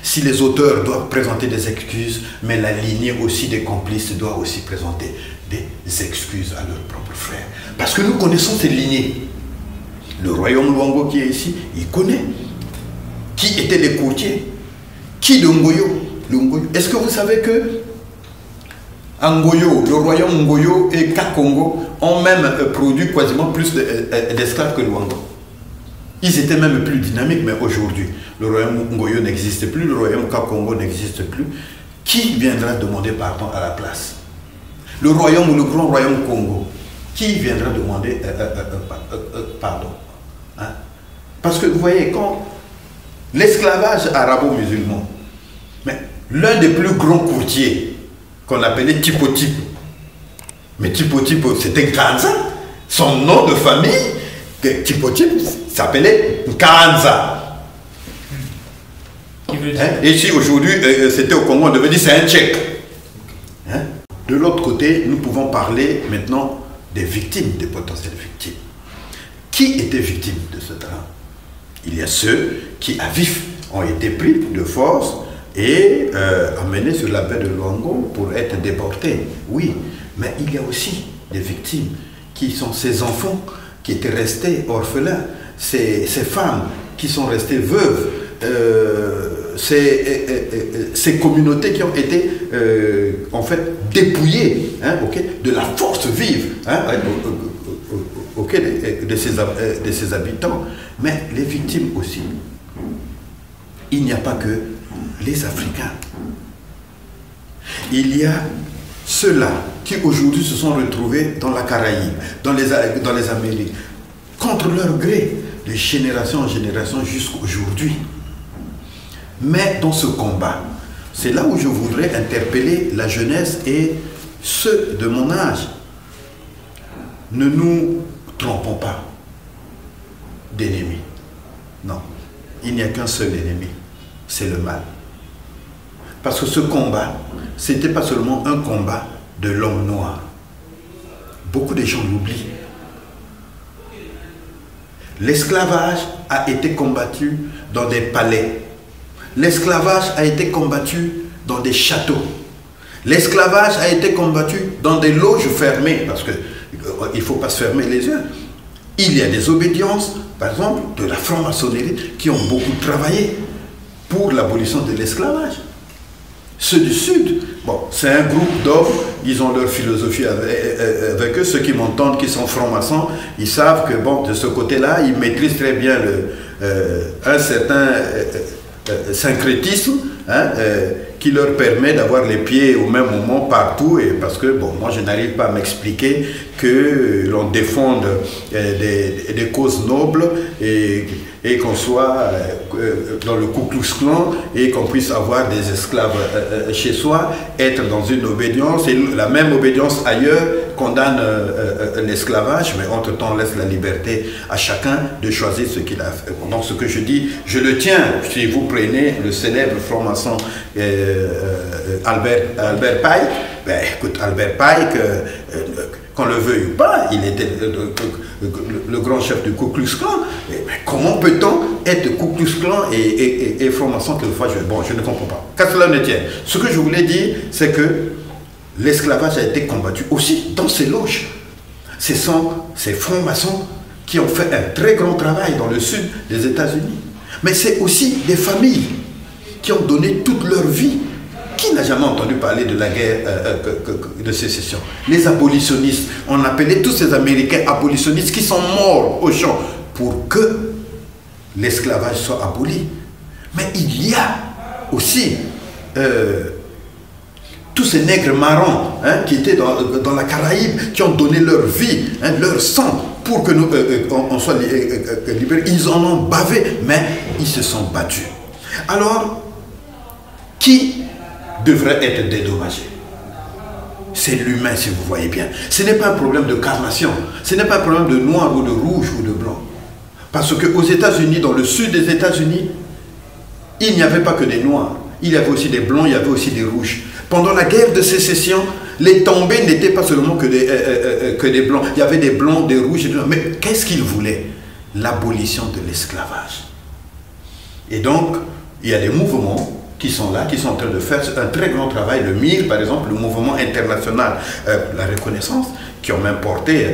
Speaker 2: Si les auteurs doivent présenter des excuses, mais la lignée aussi des complices doit aussi présenter des excuses à leurs propres frères. Parce que nous connaissons ces lignées. Le royaume Luango qui est ici, il connaît. Qui étaient les courtiers? Qui de Ngoyo? Est-ce que vous savez que Ngoyo, le royaume Ngoyo et Kakongo ont même produit quasiment plus d'esclaves que Luango? Ils étaient même plus dynamiques, mais aujourd'hui, le royaume Ngoyo n'existe plus, le royaume Kakongo n'existe plus. Qui viendra demander pardon à la place? Le royaume ou le grand royaume Congo, qui viendra demander pardon? Hein? Parce que vous voyez, quand l'esclavage arabo-musulman, mais l'un des plus grands courtiers qu'on appelait Tipo-Tipo, mais Tipo-Tipo c'était Nkanza, son nom de famille, Tipo-Tipo s'appelait Nkanza. Hein? Et si aujourd'hui c'était au Congo, on devait dire c'est un Tchèque. Hein? De l'autre côté, nous pouvons parler maintenant des victimes, des potentielles victimes. Qui était victime de ce drame? Il y a ceux qui, à vif, ont été pris de force et amenés sur la baie de Luango pour être déportés. Oui, mais il y a aussi des victimes qui sont ces enfants qui étaient restés orphelins, ces femmes qui sont restées veuves, ces communautés qui ont été en fait dépouillées, hein, okay, de la force vive, hein, de ses habitants. Mais les victimes aussi, il n'y a pas que les Africains. Il y a ceux-là qui aujourd'hui se sont retrouvés dans la Caraïbe, dans les Amériques, contre leur gré, de génération en génération jusqu'à aujourd'hui. Mais dans ce combat, c'est là où je voudrais interpeller la jeunesse et ceux de mon âge. Ne nous trompons pas d'ennemis. Non, il n'y a qu'un seul ennemi, c'est le mal. Parce que ce combat, ce n'était pas seulement un combat de l'homme noir. Beaucoup de gens l'oublient. L'esclavage a été combattu dans des palais. L'esclavage a été combattu dans des châteaux. L'esclavage a été combattu dans des loges fermées, parce qu'il ne faut pas se fermer les yeux. Il y a des obédiences, par exemple, de la franc-maçonnerie, qui ont beaucoup travaillé pour l'abolition de l'esclavage. Ceux du Sud, bon, c'est un groupe d'hommes, ils ont leur philosophie avec eux. Ceux qui m'entendent, qui sont francs-maçons, ils savent que, bon, de ce côté-là, ils maîtrisent très bien un certain syncrétisme, hein, qui leur permet d'avoir les pieds au même moment partout, et parce que, bon, moi je n'arrive pas à m'expliquer que l'on défende des causes nobles et qu'on soit dans le Ku Klux Klan et qu'on puisse avoir des esclaves chez soi, être dans une obédience et la même obédience ailleurs, condamne l'esclavage, mais entre-temps on laisse la liberté à chacun de choisir ce qu'il a fait. Donc ce que je dis, je le tiens. Si vous prenez le célèbre franc-maçon Albert Pike, ben écoute, Albert Pike, qu'on le veuille ou pas, il était le grand chef du Ku Klux Klan. Comment peut-on être Ku Klux Klan et franc-maçon quelquefois? Bon, je ne comprends pas. Qu'à cela ne tienne. Ce que je voulais dire, c'est que l'esclavage a été combattu aussi dans ces loges. Ce sont ces francs-maçons qui ont fait un très grand travail dans le sud des États-Unis. Mais c'est aussi des familles qui ont donné toute leur vie. Qui n'a jamais entendu parler de la guerre de sécession? Les abolitionnistes, on appelait tous ces Américains abolitionnistes qui sont morts au champ pour que l'esclavage soit aboli. Mais il y a aussi tous ces nègres marrons qui étaient dans la Caraïbe, qui ont donné leur vie, leur sang pour que nous on soit libérés. Ils en ont bavé, mais ils se sont battus. Alors, qui devrait être dédommagé? C'est l'humain, si vous voyez bien. Ce n'est pas un problème de carnation, ce n'est pas un problème de noir ou de rouge ou de blanc. Parce qu'aux États-Unis, dans le sud des États-Unis, il n'y avait pas que des noirs. Il y avait aussi des blancs, il y avait aussi des rouges. Pendant la guerre de sécession, les tombés n'étaient pas seulement que des blancs. Il y avait des blancs, des rouges et des noirs. Mais qu'est-ce qu'ils voulaient? L'abolition de l'esclavage. Et donc, il y a des mouvements qui sont là, qui sont en train de faire un très grand travail. Le MIR, par exemple, le mouvement international, la reconnaissance, qui ont même porté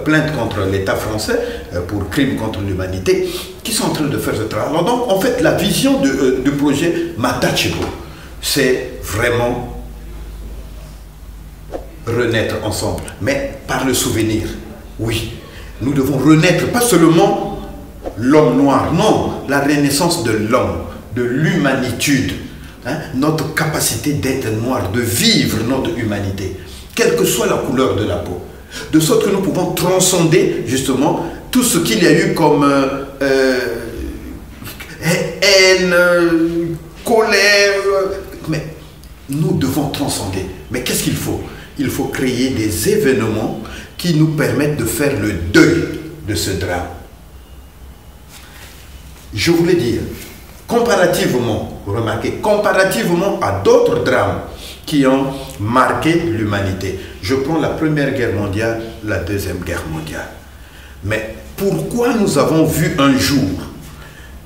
Speaker 2: plainte contre l'État français pour crimes contre l'humanité, qui sont en train de faire ce travail. Alors donc, en fait, la vision du projet Matachepo, c'est vraiment renaître ensemble, mais par le souvenir. Oui, nous devons renaître, pas seulement l'homme noir, non, la renaissance de l'homme, de l'humanitude. Notre capacité d'être noir, de vivre notre humanité, quelle que soit la couleur de la peau, de sorte que nous pouvons transcender justement tout ce qu'il y a eu comme haine, colère, mais nous devons transcender. Mais qu'est-ce qu'il faut? Il faut créer des événements qui nous permettent de faire le deuil de ce drame. Je voulais dire, comparativement, remarquez, comparativement à d'autres drames qui ont marqué l'humanité. Je prends la Première Guerre mondiale, la Deuxième Guerre mondiale. Mais pourquoi nous avons vu un jour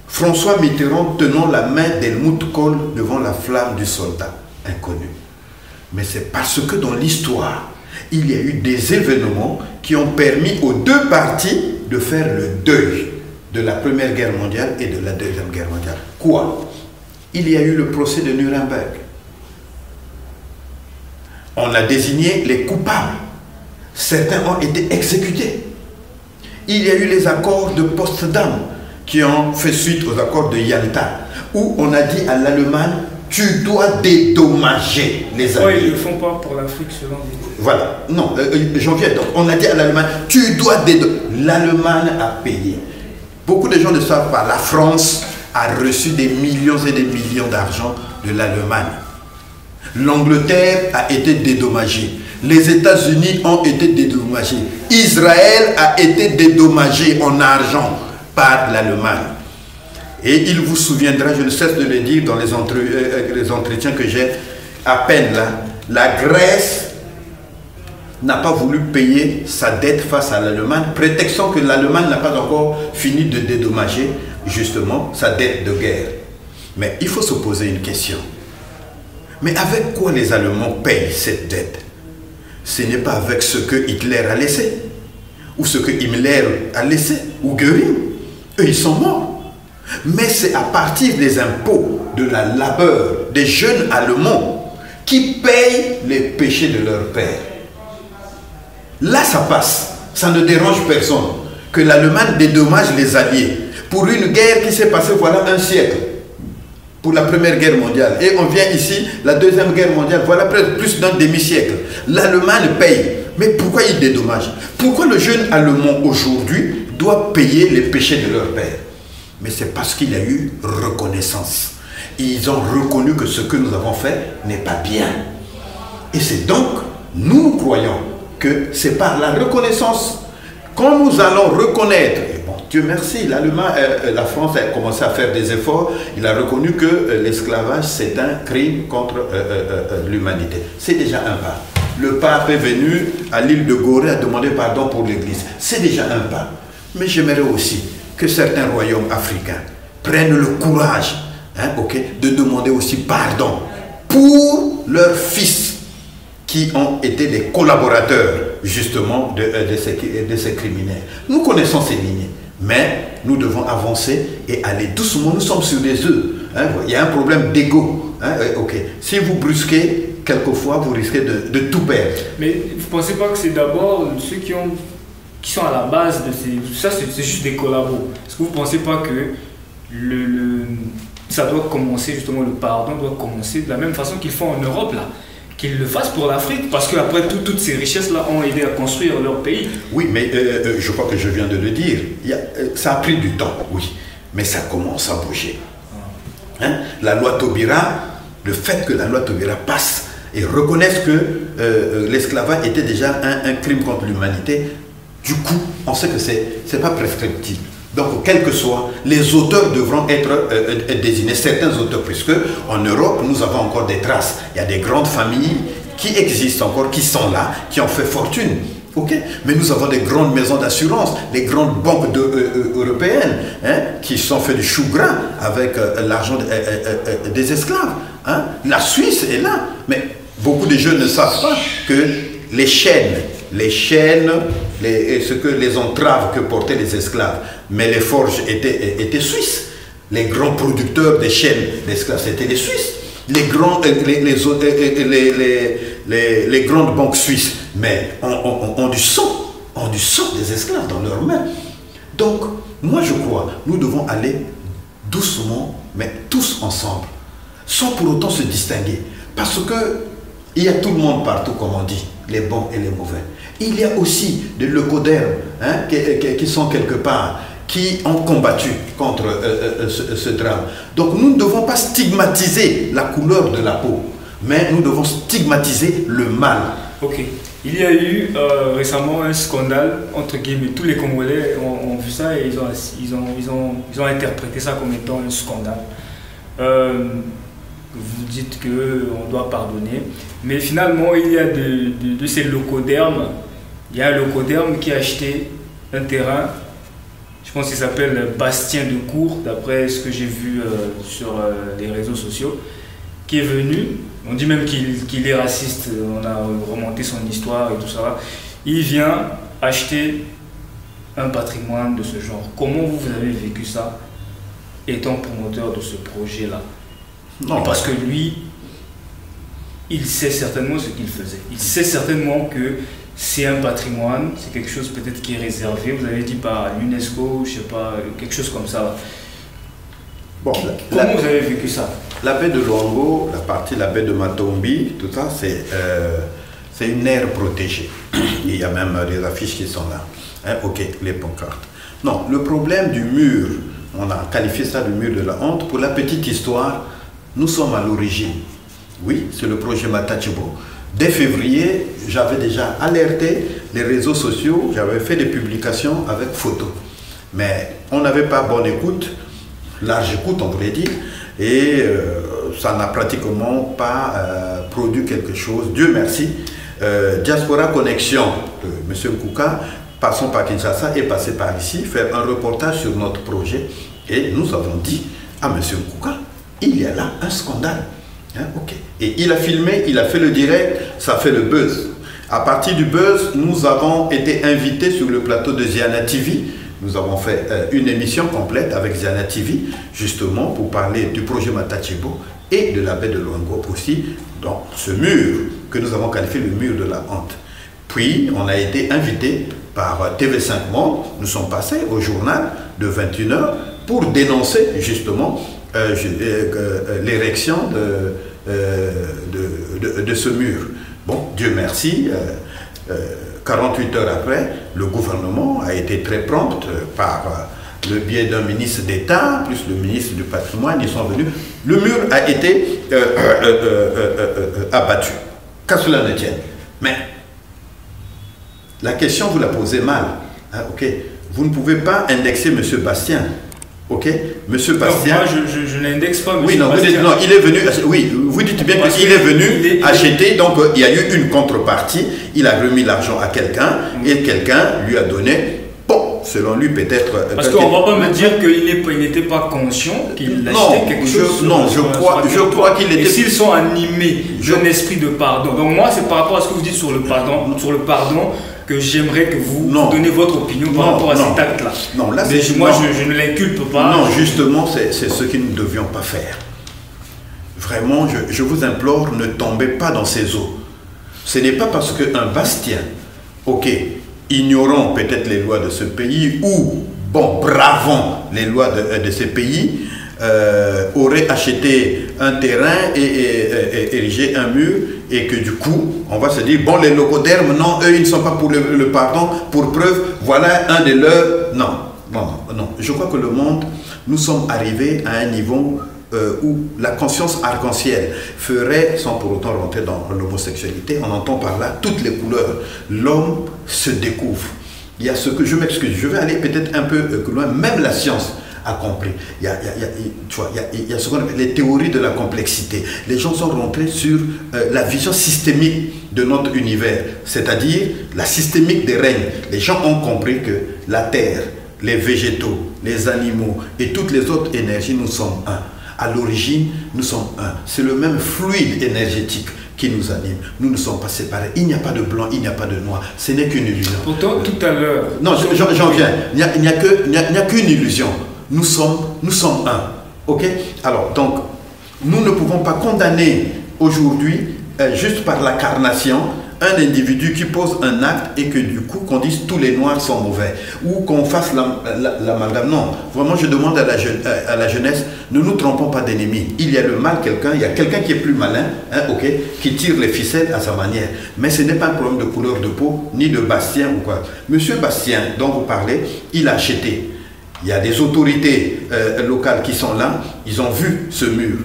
Speaker 2: François Mitterrand tenant la main d'Helmut Kohl devant la flamme du soldat inconnu? Mais c'est parce que dans l'histoire, il y a eu des événements qui ont permis aux deux parties de faire le deuil de la Première Guerre mondiale et de la Deuxième Guerre mondiale. Quoi? Il y a eu le procès de Nuremberg. On a désigné les coupables. Certains ont été exécutés. Il y a eu les accords de Potsdam qui ont fait suite aux accords de Yalta, où on a dit à l'Allemagne, tu dois dédommager les Alliés.
Speaker 1: Oui, ils ne le font pas pour l'Afrique selon les...
Speaker 2: Voilà, non, j'en viens donc. On a dit à l'Allemagne, tu dois dédommager. L'Allemagne a payé. Beaucoup de gens ne savent pas, la France a reçu des millions et des millions d'argent de l'Allemagne. L'Angleterre a été dédommagée. Les États-Unis ont été dédommagés. Israël a été dédommagé en argent par l'Allemagne. Et il vous souviendra, je ne cesse de le dire dans les entretiens que j'ai à peine là, la Grèce n'a pas voulu payer sa dette face à l'Allemagne, prétextant que l'Allemagne n'a pas encore fini de dédommager justement sa dette de guerre. Mais il faut se poser une question. Mais avec quoi les Allemands payent cette dette? Ce n'est pas avec ce que Hitler a laissé, ou ce que Himmler a laissé, ou Göring. Eux, ils sont morts. Mais c'est à partir des impôts, de la labeur des jeunes Allemands qui payent les péchés de leur père. Là, ça passe. Ça ne dérange personne. Que l'Allemagne dédommage les Alliés pour une guerre qui s'est passée, voilà, un siècle. Pour la Première Guerre mondiale. Et on vient ici, la Deuxième Guerre mondiale, voilà plus d'un demi-siècle. L'Allemagne paye. Mais pourquoi il dédommage? Pourquoi le jeune Allemand aujourd'hui doit payer les péchés de leur père? Mais c'est parce qu'il y a eu reconnaissance. Ils ont reconnu que ce que nous avons fait n'est pas bien. Et c'est donc, nous croyons que c'est par la reconnaissance. Quand nous allons reconnaître, et bon, Dieu merci, la France a commencé à faire des efforts, il a reconnu que l'esclavage c'est un crime contre l'humanité. C'est déjà un pas. Le pape est venu à l'île de Gorée à demander pardon pour l'Église. C'est déjà un pas. Mais j'aimerais aussi que certains royaumes africains prennent le courage de demander aussi pardon pour leurs fils qui ont été des collaborateurs justement de ces criminels. Nous connaissons ces lignes, mais nous devons avancer et aller doucement. Nous sommes sur des œufs. Il y a un problème d'ego. Si vous brusquez, quelquefois vous risquez de tout perdre.
Speaker 1: Mais vous ne pensez pas que c'est d'abord ceux qui sont à la base de ces... Ça, c'est juste des collabos. Est-ce que vous ne pensez pas que ça doit commencer, justement, le pardon doit commencer de la même façon qu'ils font en Europe, là, qu'ils le fassent pour l'Afrique, parce qu'après toutes ces richesses-là ont aidé à construire leur pays.
Speaker 2: Oui, mais je crois que je viens de le dire. Ça a pris du temps, oui, mais ça commence à bouger. La loi Taubira, le fait que la loi Taubira passe et reconnaisse que l'esclavage était déjà un crime contre l'humanité, du coup, on sait que c'est pas prescriptible. Donc, quels que soient, les auteurs devront être désignés, certains auteurs, puisque en Europe, nous avons encore des traces. Il y a des grandes familles qui existent encore, qui sont là, qui ont fait fortune. Mais nous avons des grandes maisons d'assurance, les grandes banques européennes, qui sont fait du chou gras avec l'argent des esclaves. La Suisse est là. Mais beaucoup de jeunes ne savent pas que les chaînes, ce que les entraves que portaient les esclaves, mais les forges étaient suisses. Les grands producteurs des chaînes d'esclaves, c'était les Suisses. Les grandes banques suisses, mais ont du sang des esclaves dans leurs mains. Donc, moi je crois, nous devons aller doucement, mais tous ensemble, sans pour autant se distinguer. Parce que il y a tout le monde partout, comme on dit, les bons et les mauvais. Il y a aussi des leucodermes qui sont quelque part, qui ont combattu contre ce drame. Donc nous ne devons pas stigmatiser la couleur de la peau, mais nous devons stigmatiser le mal.
Speaker 1: Ok. Il y a eu récemment un scandale, entre guillemets, tous les Congolais ont vu ça et ils ont interprété ça comme étant un scandale. Vous dites qu'on doit pardonner, mais finalement il y a de ces leucodermes, il y a un leucoderme qui a acheté un terrain, je pense qu'il s'appelle Bastien de Cour, d'après ce que j'ai vu sur les réseaux sociaux, qui est venu, on dit même qu'il est raciste, on a remonté son histoire et tout ça, il vient acheter un patrimoine de ce genre. Comment vous avez vécu ça, étant promoteur de ce projet-là? Non, parce que lui, il sait certainement ce qu'il faisait. Il sait certainement que c'est un patrimoine, c'est quelque chose peut-être qui est réservé. Vous avez dit par l'UNESCO, je ne sais pas, quelque chose comme ça. Bon, comment vous avez vécu ça?
Speaker 2: La baie de Luango, la baie de Matombi, tout ça, c'est une aire protégée. Il y a même des affiches qui sont là. Les pancartes. Non, le problème du mur, on a qualifié ça de mur de la honte. Pour la petite histoire, nous sommes à l'origine. Oui, c'est le projet Matachebo. Dès février, j'avais déjà alerté les réseaux sociaux, j'avais fait des publications avec photos. Mais on n'avait pas bonne écoute, large écoute on pourrait dire, et ça n'a pratiquement pas produit quelque chose. Dieu merci, Diaspora Connexion de M. Nkouka, passons par Kinshasa, est passé par ici, faire un reportage sur notre projet, et nous avons dit à M. Nkouka, il y a là un scandale. Et il a filmé, il a fait le direct, ça fait le buzz. À partir du buzz, nous avons été invités sur le plateau de Ziana TV. Nous avons fait une émission complète avec Ziana TV, justement pour parler du projet Matachebo et de la baie de Luango aussi, donc ce mur que nous avons qualifié le mur de la honte. Puis, on a été invités par TV5 Monde, nous sommes passés au journal de 21h pour dénoncer justement l'érection de ce mur. Bon, Dieu merci, 48 heures après, le gouvernement a été très prompt par le biais d'un ministre d'État, plus le ministre du patrimoine, ils sont venus. Le mur a été abattu, qu'à cela ne tienne. Mais la question, vous la posez mal. Hein, ok. Vous ne pouvez pas indexer M. Bastien. Ok. M. Bastien.
Speaker 1: Non, moi, je n'indexe pas M.
Speaker 2: Oui, non,
Speaker 1: Bastien.
Speaker 2: vous dites, non, il est venu. Oui, vous dites bien qu'il est venu acheter. Donc, il y a eu une contrepartie. Il a remis l'argent à quelqu'un et quelqu'un lui a donné. Bon, selon lui, peut-être.
Speaker 1: Parce qu'on ne va pas me dire qu'il n'était pas conscient qu'il achetait quelque chose.
Speaker 2: Non, je crois qu'il était.
Speaker 1: Et s'ils sont animés d'un esprit de pardon. Donc, moi, c'est par rapport à ce que vous dites sur le pardon, que j'aimerais que vous donniez votre opinion par rapport à cet acte-là.
Speaker 2: Non, là,
Speaker 1: mais moi, je ne l'inculpe pas.
Speaker 2: Non, justement, c'est ce que nous ne devions pas faire. Vraiment, je vous implore, ne tombez pas dans ces eaux. Ce n'est pas parce qu'un Bastien, ok, ignorant peut-être les lois de ce pays ou, bon, bravant les lois de ce pays, aurait acheté un terrain et érigé un mur et que du coup, on va se dire, bon, les locataires, non, eux, ils ne sont pas pour le pardon, pour preuve, voilà un de leurs... Non. Je crois que le monde, nous sommes arrivés à un niveau où la conscience arc-en-ciel ferait, sans pour autant rentrer dans l'homosexualité, on entend par là toutes les couleurs. L'homme se découvre. Il y a ce que, je m'excuse, je vais aller peut-être un peu plus loin, même la science a compris. Il y a ce qu'on appelle les théories de la complexité. Les gens sont rentrés sur la vision systémique de notre univers, c'est-à-dire la systémique des règnes. Les gens ont compris que la terre, les végétaux, les animaux et toutes les autres énergies, nous sommes un. À l'origine, nous sommes un. C'est le même fluide énergétique qui nous anime. Nous ne sommes pas séparés. Il n'y a pas de blanc, il n'y a pas de noir. Ce n'est qu'une illusion.
Speaker 1: Pourtant, tout à l'heure...
Speaker 2: Non, j'en viens. Il n'y a qu'une illusion. Nous sommes un. Ok? Alors, donc, nous ne pouvons pas condamner aujourd'hui, juste par la carnation, un individu qui pose un acte et que du coup, qu'on dise tous les noirs sont mauvais. Ou qu'on fasse l'amalgame. Non, vraiment, je demande à la jeunesse, ne nous trompons pas d'ennemis. Il y a le mal quelqu'un, il y a quelqu'un qui est plus malin, hein, ok, qui tire les ficelles à sa manière. Mais ce n'est pas un problème de couleur de peau, ni de Bastien ou quoi. Monsieur Bastien, dont vous parlez, il a acheté. Il y a des autorités locales qui sont là, ils ont vu ce mur.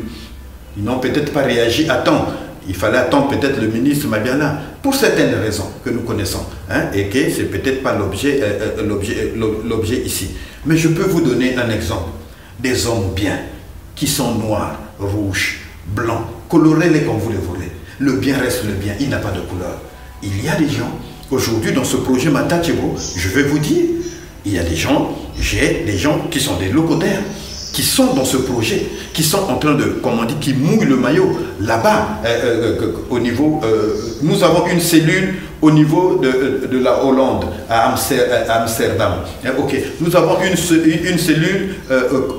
Speaker 2: Ils n'ont peut-être pas réagi à temps. Il fallait attendre peut-être le ministre Mabiala, pour certaines raisons que nous connaissons, hein, et que ce n'est peut-être pas l'objet ici. Mais je peux vous donner un exemple. Des hommes bien, qui sont noirs, rouges, blancs, colorez-les comme vous les voulez. Le bien reste le bien, il n'a pas de couleur. Il y a des gens, aujourd'hui dans ce projet Matachebo, je vais vous dire, il y a des gens, j'ai des gens qui sont des locataires, qui sont dans ce projet, qui sont en train de, comme on dit, qui mouillent le maillot. Là-bas, au niveau, nous avons une cellule au niveau de la Hollande, à Amsterdam. Ok. Nous avons une cellule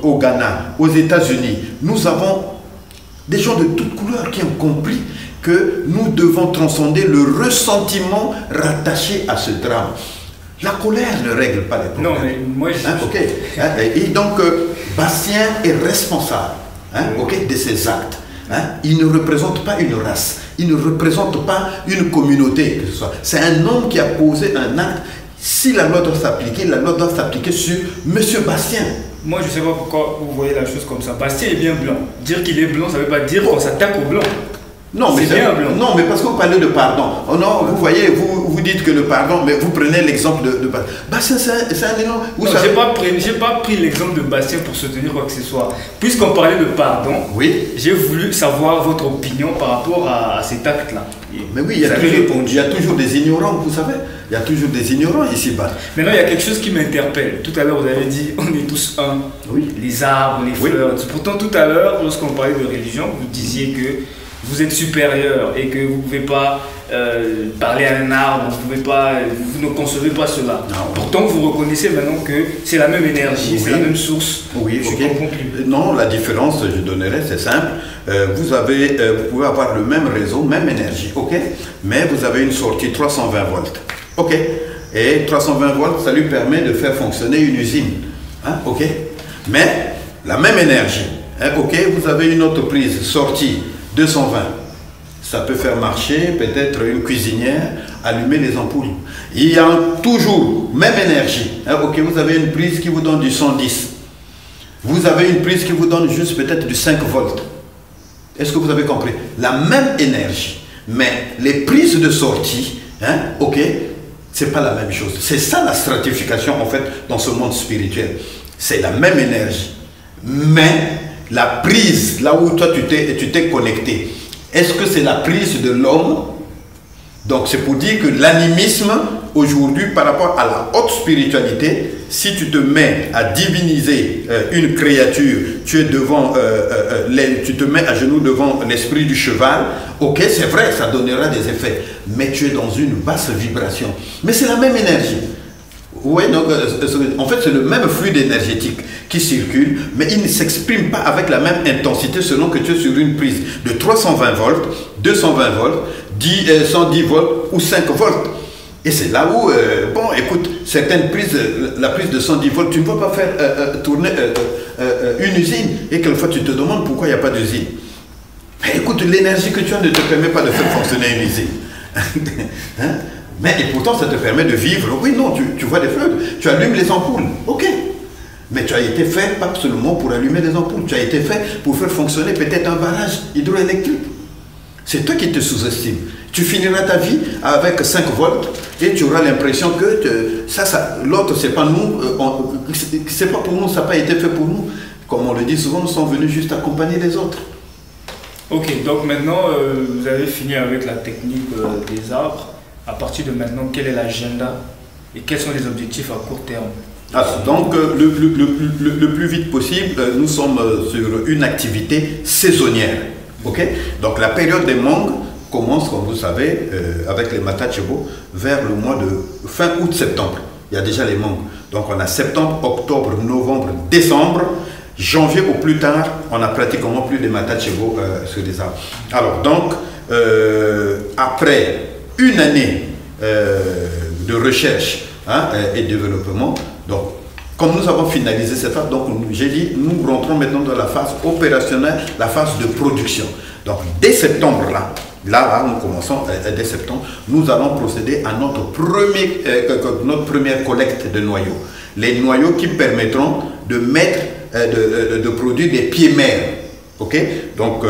Speaker 2: au Ghana, aux États-Unis. Nous avons des gens de toutes couleurs qui ont compris que nous devons transcender le ressentiment rattaché à ce drame. La colère ne règle pas les problèmes.
Speaker 1: Non, mais moi,
Speaker 2: ok. Et donc, Bastien est responsable, ok, de ses actes. Il ne représente pas une race, il ne représente pas une communauté, que ce soit. C'est un homme qui a posé un acte. Si la loi doit s'appliquer, la loi doit s'appliquer sur M. Bastien.
Speaker 1: Moi, je ne sais pas pourquoi vous voyez la chose comme ça. Bastien est bien blanc. Dire qu'il est blanc, ça ne veut pas dire qu'on s'attaque au blanc.
Speaker 2: Non, mais non, mais parce que vous parlez de pardon. Oh non, vous voyez, vous dites que le pardon, mais vous prenez l'exemple de Bastien, c'est un énorme.
Speaker 1: Je n'ai pas pris l'exemple de Bastien pour soutenir quoi que ce soit. Puisqu'on parlait de pardon,
Speaker 2: oui,
Speaker 1: j'ai voulu savoir votre opinion par rapport à cet acte-là.
Speaker 2: Mais oui, il y a toujours des ignorants, vous savez. Il y a toujours des ignorants ici-bas.
Speaker 1: Maintenant, il y a quelque chose qui m'interpelle. Tout à l'heure, vous avez dit, on est tous un.
Speaker 2: Oui.
Speaker 1: Les arbres, les fleurs. Oui. Pourtant, tout à l'heure, lorsqu'on parlait de religion, vous disiez que vous êtes supérieur et que vous ne pouvez pas parler à un arbre, vous ne concevez pas cela. Non. Pourtant, vous reconnaissez maintenant que c'est la même énergie, oui, c'est la même source.
Speaker 2: Oui, ok. Non, la différence, je donnerais, c'est simple. Vous pouvez avoir le même réseau, même énergie, ok, mais vous avez une sortie 320 volts. Ok. Et 320 volts, ça lui permet de faire fonctionner une usine. Hein? Ok. Mais la même énergie. Hein? Ok. Vous avez une autre prise sortie 220. Ça peut faire marcher peut-être une cuisinière, allumer les ampoules. Il y a toujours même énergie. Hein? Ok. Vous avez une prise qui vous donne du 110. Vous avez une prise qui vous donne juste peut-être du 5 volts. Est-ce que vous avez compris? La même énergie. Mais les prises de sortie, hein? Ok, C'est pas la même chose. C'est ça la stratification en fait dans ce monde spirituel. C'est la même énergie. Mais la prise, là où toi tu t'es connecté, est-ce que c'est la prise de l'homme? Donc c'est pour dire que l'animisme aujourd'hui par rapport à la haute spiritualité, si tu te mets à diviniser une créature, tu te mets à genoux devant l'esprit du cheval, ok, c'est vrai, ça donnera des effets, mais tu es dans une basse vibration. Mais c'est la même énergie. Oui, donc en fait c'est le même fluide énergétique qui circule, mais il ne s'exprime pas avec la même intensité selon que tu es sur une prise de 320 volts, 220 volts, 110 volts ou 5 volts. Et c'est là où, bon, écoute, certaines prises, la prise de 110 volts, tu ne vas pas faire tourner une usine. Et quelquefois, tu te demandes pourquoi il n'y a pas d'usine. Mais écoute, l'énergie que tu as ne te permet pas de faire fonctionner une usine. Hein? Mais et pourtant, ça te permet de vivre. Oui, non, tu vois des feux, tu allumes les ampoules. Ok. Mais tu as été fait pas seulement pour allumer des ampoules. Tu as été fait pour faire fonctionner peut-être un barrage hydroélectrique. C'est toi qui te sous-estimes. Tu finiras ta vie avec 5 volts et tu auras l'impression que l'autre, c'est pas nous, c'est pas pour nous, ça n'a pas été fait pour nous. Comme on le dit souvent, nous sommes venus juste accompagner les autres.
Speaker 1: Ok, donc maintenant, vous avez fini avec la technique des arbres. À partir de maintenant, quel est l'agenda et quels sont les objectifs à court terme?
Speaker 2: Alors, donc, le plus vite possible, nous sommes sur une activité saisonnière. Okay? Donc, la période des mangues commence, comme vous savez, avec les matachebo, vers le mois de fin août-septembre. Il y a déjà les mangues. Donc, on a septembre, octobre, novembre, décembre. Janvier au plus tard, on a pratiquement plus de matachebo sur les arbres. Alors, donc, après une année de recherche et développement, donc, comme nous avons finalisé cette phase, donc j'ai dit, nous rentrons maintenant dans la phase opérationnelle, la phase de production. Donc, dès septembre, là, nous commençons dès septembre, nous allons procéder à notre première collecte de noyaux. Les noyaux qui permettront de mettre, de produire des pieds mères. Ok, donc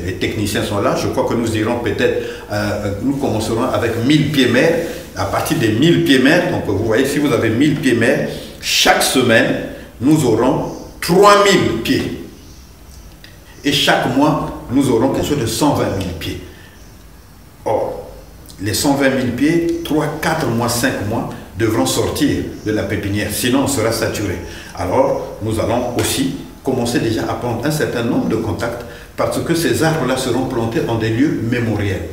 Speaker 2: les techniciens sont là. Je crois que nous irons peut-être, nous commencerons avec 1000 pieds mères. À partir des 1000 pieds mères, donc vous voyez, si vous avez 1000 pieds mères, chaque semaine, nous aurons 3000 pieds. Et chaque mois, nous aurons quelque chose de 120 000 pieds. Or, les 120 000 pieds, 3, 4 mois, 5 mois, devront sortir de la pépinière. Sinon, on sera saturé. Alors, nous allons aussi commencer déjà à prendre un certain nombre de contacts parce que ces arbres-là seront plantés en des lieux mémoriels.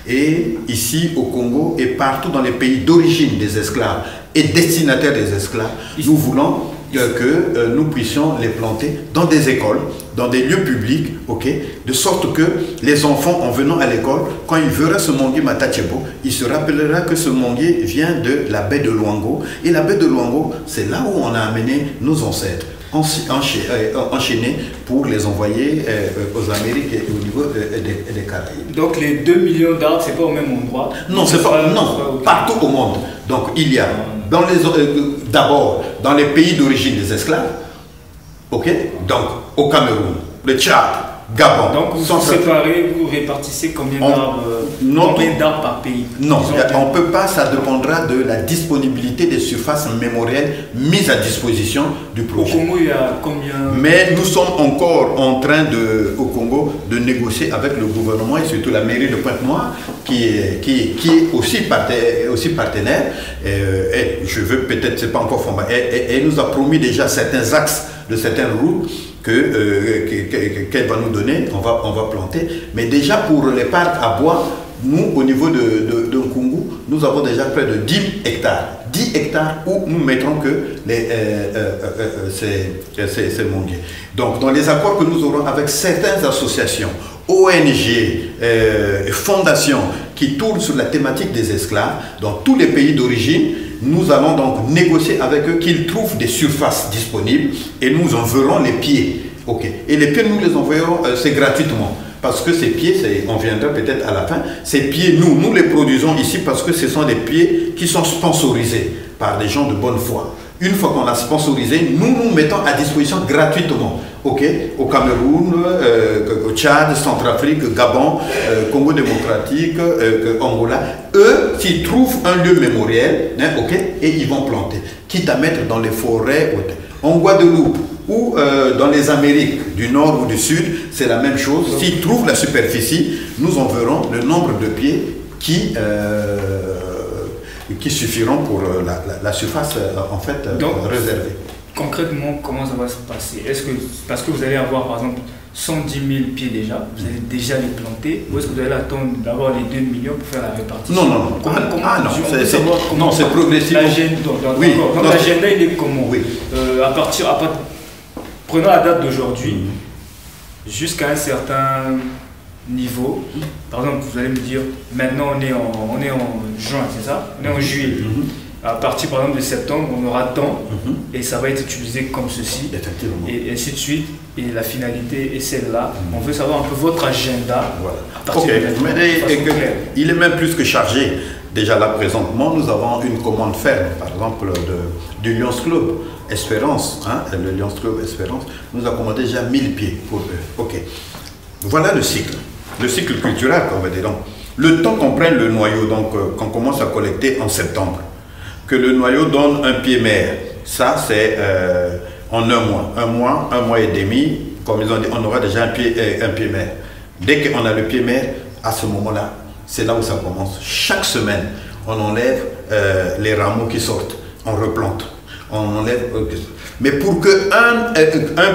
Speaker 2: Et ici au Congo et partout dans les pays d'origine des esclaves et destinataires des esclaves, nous voulons que nous puissions les planter dans des écoles, dans des lieux publics, ok, de sorte que les enfants, en venant à l'école, quand ils verront ce manguier Matachebo, ils se rappelleront que ce manguier vient de la baie de Luango. Et la baie de Luango, c'est là où on a amené nos ancêtres, enchaînés pour les envoyer aux Amériques et au niveau des Caraïbes.
Speaker 1: Donc les 2 millions d'arbres, c'est pas au même endroit?
Speaker 2: Non, c'est pas, non, partout au monde. Donc il y a d'abord dans les pays d'origine des esclaves, ok, donc au Cameroun, le Tchad, Gabon.
Speaker 1: Donc vous séparez, vous répartissez combien d'arbres par pays?
Speaker 2: Non, on ne peut pas, ça dépendra de la disponibilité des surfaces mémorielles mises à disposition du projet.
Speaker 1: Au Congo, il y a combien?
Speaker 2: Mais nous sommes encore en train au Congo de négocier avec le gouvernement et surtout la mairie de Pointe-Noire qui est aussi partenaire. Et je veux peut-être, c'est pas encore formé. Elle nous a promis déjà certains axes de certaines routes qu'elle va nous donner, on va planter. Mais déjà pour les parcs à bois, nous au niveau de Nkungu, nous avons déjà près de 10 hectares. 10 hectares où nous mettrons que ces manguiers. Donc dans les accords que nous aurons avec certaines associations, ONG, fondations qui tournent sur la thématique des esclaves dans tous les pays d'origine, nous allons donc négocier avec eux qu'ils trouvent des surfaces disponibles et nous enverrons les pieds. Okay. Et les pieds, nous les envoyons, c'est gratuitement. Parce que ces pieds, on viendra peut-être à la fin, ces pieds, nous les produisons ici parce que ce sont des pieds qui sont sponsorisés par des gens de bonne foi. Une fois qu'on a sponsorisé, nous mettons à disposition gratuitement. Okay. Au Cameroun, au Tchad, Centrafrique, Gabon, Congo démocratique, Angola. Eux, s'ils trouvent un lieu mémoriel, hein, ok, et ils vont planter, quitte à mettre dans les forêts, en Guadeloupe ou dans les Amériques du Nord ou du Sud, c'est la même chose. S'ils trouvent la superficie, nous en verrons le nombre de pieds qui suffiront pour la surface en fait réservée.
Speaker 1: Concrètement, comment ça va se passer? Est-ce que, parce que vous allez avoir par exemple 110 000 pieds déjà, vous allez déjà les planter, ou est-ce que vous allez attendre d'avoir les 2 millions pour faire la répartition?
Speaker 2: Non. Non, c'est progressif.
Speaker 1: L'agenda, il est comment?
Speaker 2: Oui.
Speaker 1: Prenons la date d'aujourd'hui, jusqu'à un certain niveau. Par exemple, vous allez me dire, maintenant on est en juin, c'est ça? On est en juillet. À partir par exemple de septembre, on aura tant et ça va être utilisé comme ceci, et ainsi de suite. Et la finalité est celle-là. On veut savoir un peu votre agenda.
Speaker 2: Voilà.
Speaker 1: À partir de
Speaker 2: il est même plus que chargé. Déjà là, présentement, nous avons une commande ferme, par exemple, du Lions Club Espérance. Hein, le Lions Club Espérance nous a commandé déjà 1000 pieds pour eux. Ok. Voilà le cycle culturel, on va dire. Donc, le temps qu'on prenne le noyau, donc qu'on commence à collecter en septembre, que le noyau donne un pied mère, ça c'est en un mois et demi, comme ils ont dit, on aura déjà un pied mère. Dès qu'on a le pied mère, à ce moment-là, c'est là où ça commence. Chaque semaine, on enlève les rameaux qui sortent, on replante, on enlève. Mais pour qu'un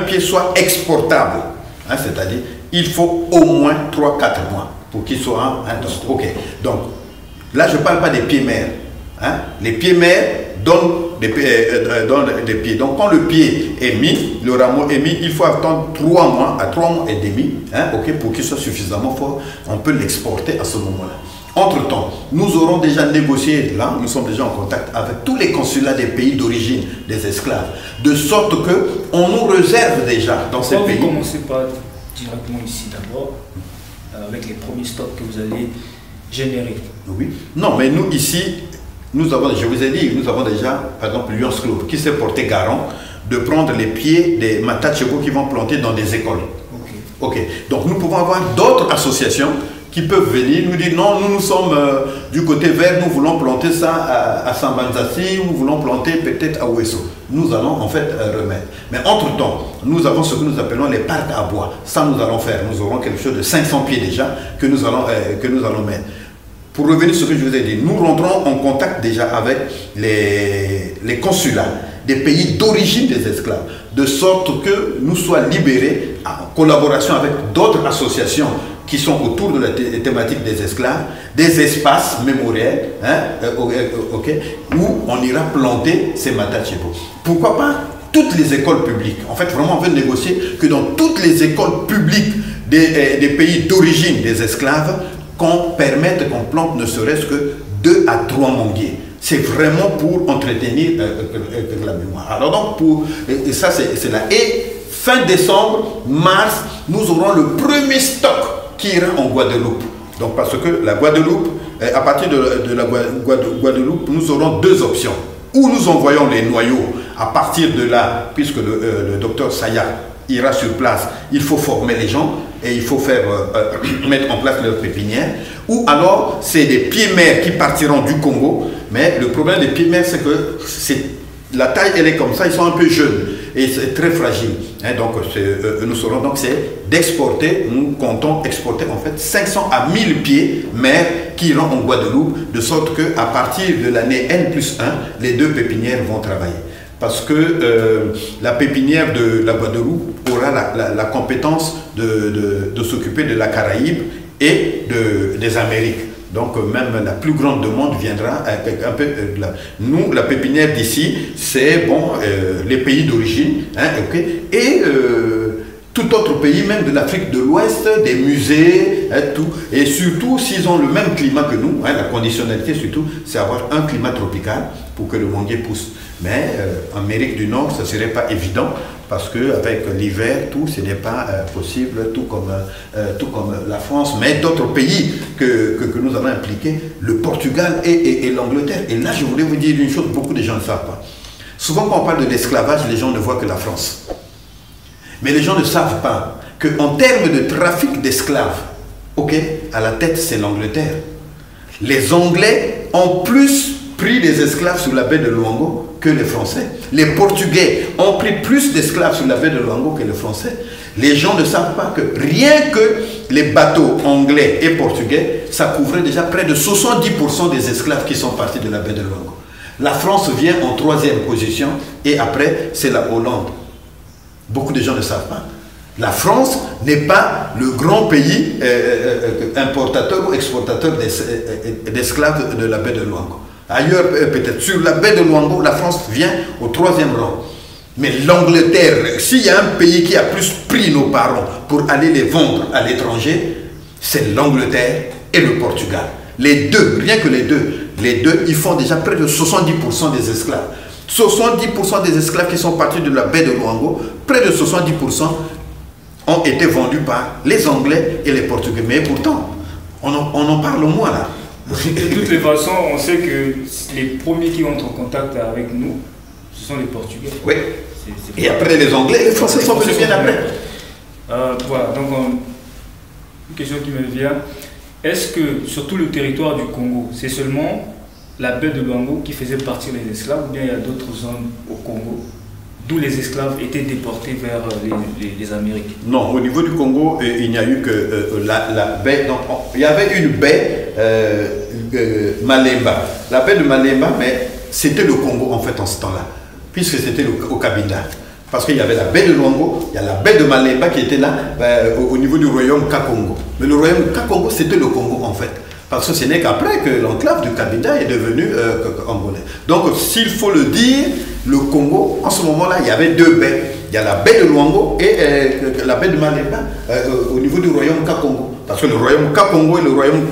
Speaker 2: pied soit exportable, hein, c'est-à-dire, il faut au moins 3-4 mois pour qu'il soit ok. Donc, là, je ne parle pas des pieds mères. Hein? Les pieds mères donnent des pieds. Donc, quand le pied est mis, le rameau est mis, il faut attendre 3 mois à 3 mois et demi, hein, okay, pour qu'il soit suffisamment fort. On peut l'exporter à ce moment-là. Entre-temps, nous aurons déjà négocié, là, nous sommes déjà en contact avec tous les consulats des pays d'origine des esclaves, de sorte qu'on nous réserve déjà dans ces pays.
Speaker 1: Vous commencez pas directement ici d'abord, avec les premiers stocks que vous allez générer.
Speaker 2: Oui. Non, mais nous ici, nous avons, je vous ai dit, nous avons déjà, par exemple, Lions Club qui s'est porté garant de prendre les pieds des matachegos qui vont planter dans des écoles. Ok. Donc nous pouvons avoir d'autres associations qui peuvent venir nous dire non, nous sommes du côté vert, nous voulons planter ça à Sambanzassi, nous voulons planter peut-être à Ouesso. Nous allons en fait remettre. Mais entre-temps, nous avons ce que nous appelons les parcs à bois. Ça, nous allons faire. Nous aurons quelque chose de 500 pieds déjà que nous allons mettre. Pour revenir sur ce que je vous ai dit, nous rentrons en contact déjà avec les consulats des pays d'origine des esclaves, de sorte que nous soyons libérés en collaboration avec d'autres associations qui sont autour de la thématique des esclaves, des espaces mémoriels, hein, où on ira planter ces matachebos. Pourquoi pas toutes les écoles publiques? En fait, vraiment, on veut négocier que dans toutes les écoles publiques des pays d'origine des esclaves, qu'on permette qu'on plante ne serait-ce que 2 à 3 manguiers. C'est vraiment pour entretenir la mémoire. Alors donc, ça c'est là. Et fin décembre, mars, nous aurons le premier stock qui ira en Guadeloupe. Donc parce que la Guadeloupe, à partir de la Guadeloupe, nous aurons 2 options. Ou nous envoyons les noyaux à partir de là, puisque le docteur Saya ira sur place, il faut former les gens et il faut faire mettre en place leur pépinière. Ou alors, c'est des pieds-mères qui partiront du Congo. Mais le problème des pieds-mères, c'est que la taille, elle est comme ça, ils sont un peu jeunes et c'est très fragile. Hein, donc, nous saurons donc c'est d'exporter, nous comptons exporter en fait 500 à 1000 pieds-mères qui iront en Guadeloupe, de sorte qu'à partir de l'année N+1, les 2 pépinières vont travailler. Parce que la pépinière de la Guadeloupe aura la compétence de s'occuper de la Caraïbe et des Amériques. Donc même la plus grande demande viendra un peu de là. Nous, la pépinière d'ici, c'est bon, les pays d'origine, hein, okay, et tout autre pays, même de l'Afrique de l'Ouest, des musées, hein, tout. Et surtout, s'ils ont le même climat que nous, hein, la conditionnalité surtout, c'est avoir un climat tropical pour que le manguier pousse. Mais en Amérique du Nord, ce ne serait pas évident parce qu'avec l'hiver, tout, ce n'est pas possible, tout comme la France, mais d'autres pays que nous avons impliqués, le Portugal et l'Angleterre. Et là, je voulais vous dire une chose, beaucoup de gens ne savent pas. Souvent, quand on parle de l'esclavage, les gens ne voient que la France. Mais les gens ne savent pas qu'en termes de trafic d'esclaves, ok, à la tête, c'est l'Angleterre. Les Anglais ont plus pris des esclaves sur la baie de Luango que les Français. Les Portugais ont pris plus d'esclaves sur la baie de Luango que les Français. Les gens ne savent pas que rien que les bateaux anglais et portugais, ça couvrait déjà près de 70% des esclaves qui sont partis de la baie de Luango. La France vient en 3e position et après, c'est la Hollande. Beaucoup de gens ne savent pas. La France n'est pas le grand pays importateur ou exportateur d'esclaves de la baie de Luango. Ailleurs, peut-être, sur la baie de Luango, la France vient au 3e rang. Mais l'Angleterre, s'il y a un pays qui a plus pris nos parents pour aller les vendre à l'étranger, c'est l'Angleterre et le Portugal. Les deux, rien que les deux, ils font déjà près de 70% des esclaves. 70% des esclaves qui sont partis de la baie de Luango, près de 70% ont été vendus par les Anglais et les Portugais. Mais pourtant, on en parle moins là.
Speaker 1: De toutes les façons, on sait que les premiers qui entrent en contact avec nous, ce sont les Portugais.
Speaker 2: Oui. Et après les Anglais, les Français sont venus bien après.
Speaker 1: Voilà, donc une question qui me vient. Est-ce que sur tout le territoire du Congo, c'est seulement la baie de Luango qui faisait partir les esclaves, ou bien il y a d'autres zones au Congo d'où les esclaves étaient déportés vers les Amériques?
Speaker 2: Non, au niveau du Congo, il n'y a eu que la baie. Donc, il y avait une baie Malemba. La baie de Malemba, mais c'était le Congo en fait en ce temps-là, puisque c'était au Cabinda. Parce qu'il y avait la baie de Luango, il y a la baie de Malemba qui était là au niveau du royaume Kakongo. Mais le royaume Kakongo, c'était le Congo en fait. Parce que ce n'est qu'après que l'enclave du Cabinda est devenu angolais. Donc, s'il faut le dire, le Congo, en ce moment-là, il y avait deux baies. Il y a la baie de Luango et la baie de Malemba au niveau du royaume Kakongo. Parce que le royaume Kakongo et le royaume